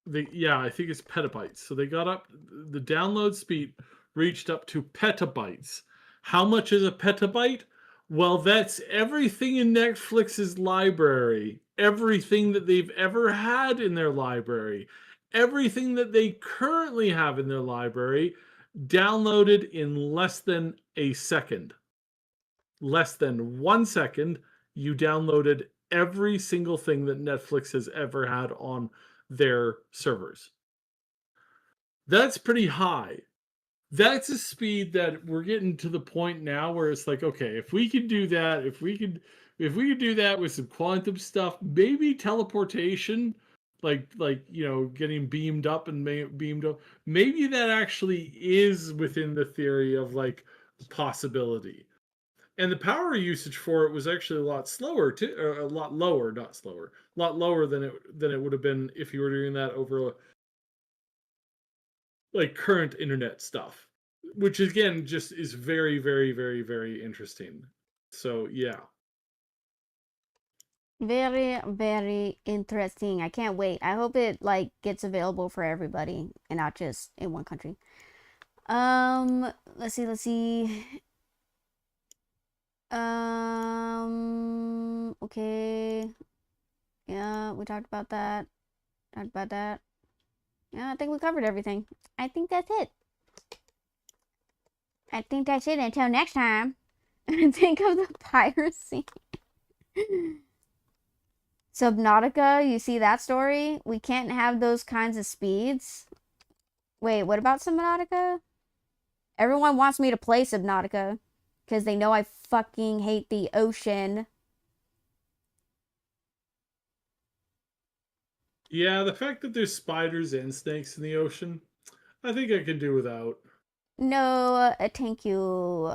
Yeah, I think it's petabytes. So they got up the download speed reached up to petabytes. How much is a petabyte? Well, that's everything in Netflix's library, everything that they've ever had in their library, everything that they currently have in their library, downloaded in less than a second. Less than 1 second, you downloaded every single thing that Netflix has ever had on their servers. That's pretty high. That's a speed that we're getting to the point now where it's like, okay, if we could do that, if we could do that with some quantum stuff, maybe teleportation, getting beamed up and beamed up, maybe that actually is within the theory of like possibility. And the power usage for it was actually a lot slower, a lot lower, not slower, a lot lower than it would have been if you were doing that over like current internet stuff, which again just is very, very, very, very interesting. So yeah. Very, very interesting. I can't wait. I hope it like gets available for everybody and not just in one country. Let's see. Okay. Yeah, we talked about that. Talked about that. Yeah, I think we covered everything. I think that's it. I think that's it until next time. Think of the piracy. Subnautica, you see that story? We can't have those kinds of speeds. Wait, what about Subnautica? Everyone wants me to play Subnautica because they know I fucking hate the ocean. Yeah, the fact that there's spiders and snakes in the ocean, I think I can do without. No, thank you.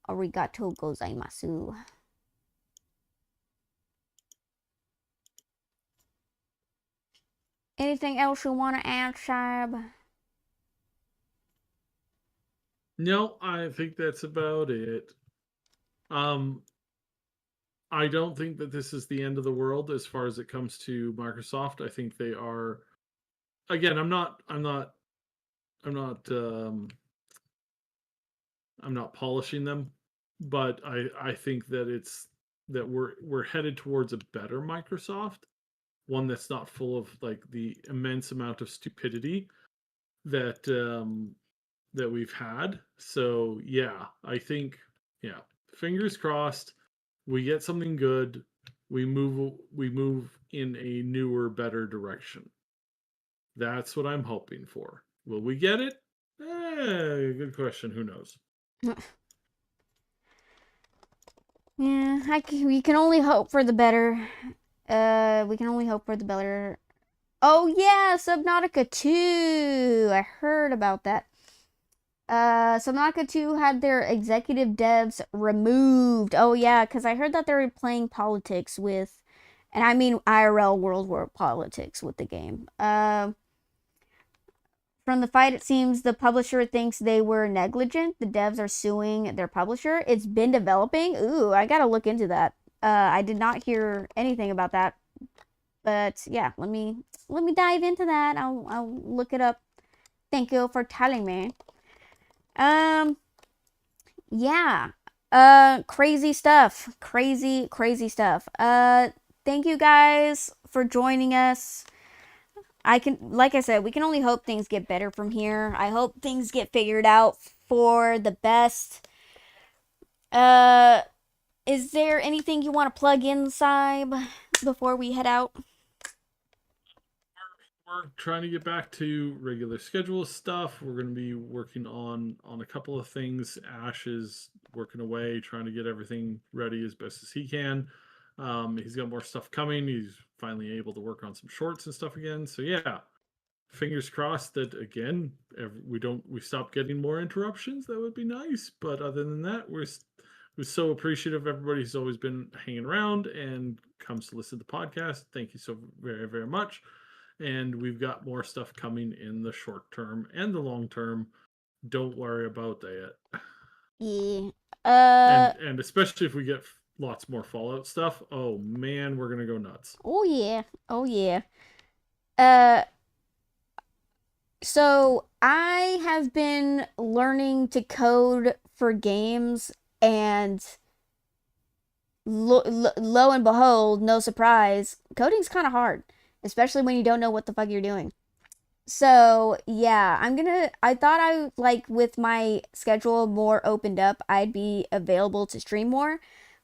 Arigato gozaimasu. Anything else you want to add, Shab? No, I think that's about it. Um, I don't think that this is the end of the world as far as it comes to Microsoft. I think they are again, I'm not polishing them, but I think that we're headed towards a better Microsoft, one that's not full of like the immense amount of stupidity that that we've had. So yeah, I think yeah, fingers crossed, we get something good. We move in a newer, better direction. That's what I'm hoping for. Will we get it? Good question. Who knows? Yeah, we can only hope for the better. We can only hope for the better. Oh yeah, Subnautica 2. I heard about that. Subnautica 2 had their executive devs removed. Oh yeah, because I heard that they were playing politics with, and I mean IRL World War politics with the game. From the fight, it seems the publisher thinks they were negligent. The devs are suing their publisher. It's been developing. Ooh, I gotta look into that. I did not hear anything about that, but yeah, let me dive into that. I'll look it up. Thank you for telling me. Um, yeah. Crazy stuff. Crazy stuff. Thank you guys for joining us. Like I said, we can only hope things get better from here. I hope things get figured out for the best. Uh, is there anything you want to plug in, Saib, before we head out? We're trying to get back to regular schedule stuff. We're going to be working on a couple of things. Ash is working away, trying to get everything ready as best as he can. He's got more stuff coming. He's finally able to work on some shorts and stuff again. So yeah, fingers crossed that again we stop getting more interruptions. That would be nice. But other than that, we're so appreciative of everybody who's always been hanging around and comes to listen to the podcast. Thank you so very, very much. And we've got more stuff coming in the short term and the long term. Don't worry about that. Yeah. And especially if we get lots more Fallout stuff, oh man, we're gonna go nuts. Oh yeah. Oh yeah. Uh so I have been learning to code for games, and lo and behold, no surprise, coding's kind of hard, especially when you don't know what the fuck you're doing. So, yeah, I thought with my schedule more opened up, I'd be available to stream more.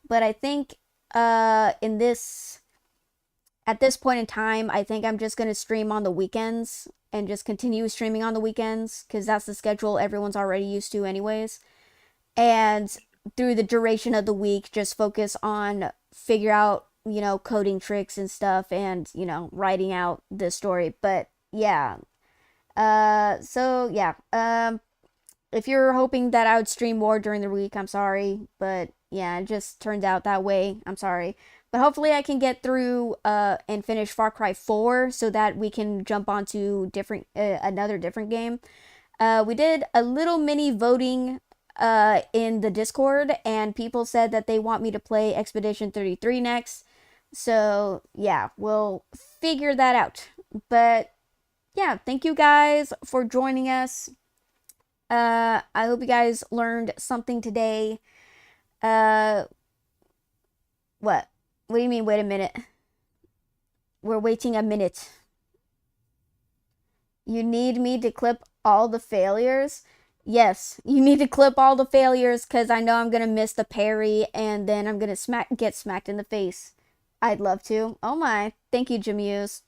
But I think, in this, at this point in time, I think I'm just gonna stream on the weekends and just continue streaming on the weekends because that's the schedule everyone's already used to, anyways. And through the duration of the week, just focus on figure out, coding tricks and stuff, and, writing out the story. But yeah, so yeah, if you're hoping that I would stream more during the week, I'm sorry, but yeah, it just turned out that way. I'm sorry. But hopefully I can get through and finish Far Cry 4 so that we can jump onto another different game. We did a little mini voting in the Discord, and people said that they want me to play Expedition 33 next. So, yeah, we'll figure that out. But yeah, thank you guys for joining us. I hope you guys learned something today. What? What do you mean, wait a minute? We're waiting a minute. You need me to clip all the failures? Yes, you need to clip all the failures because I know I'm gonna miss the parry and then I'm gonna get smacked in the face. I'd love to. Oh my. Thank you, Jamuse.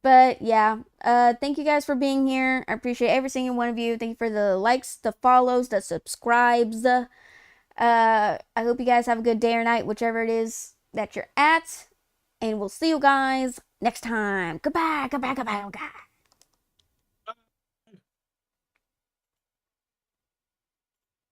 But yeah, thank you guys for being here. I appreciate every single one of you. Thank you for the likes, the follows, the subscribes. I hope you guys have a good day or night, whichever it is that you're at. And we'll see you guys next time. Goodbye, goodbye, goodbye, goodbye.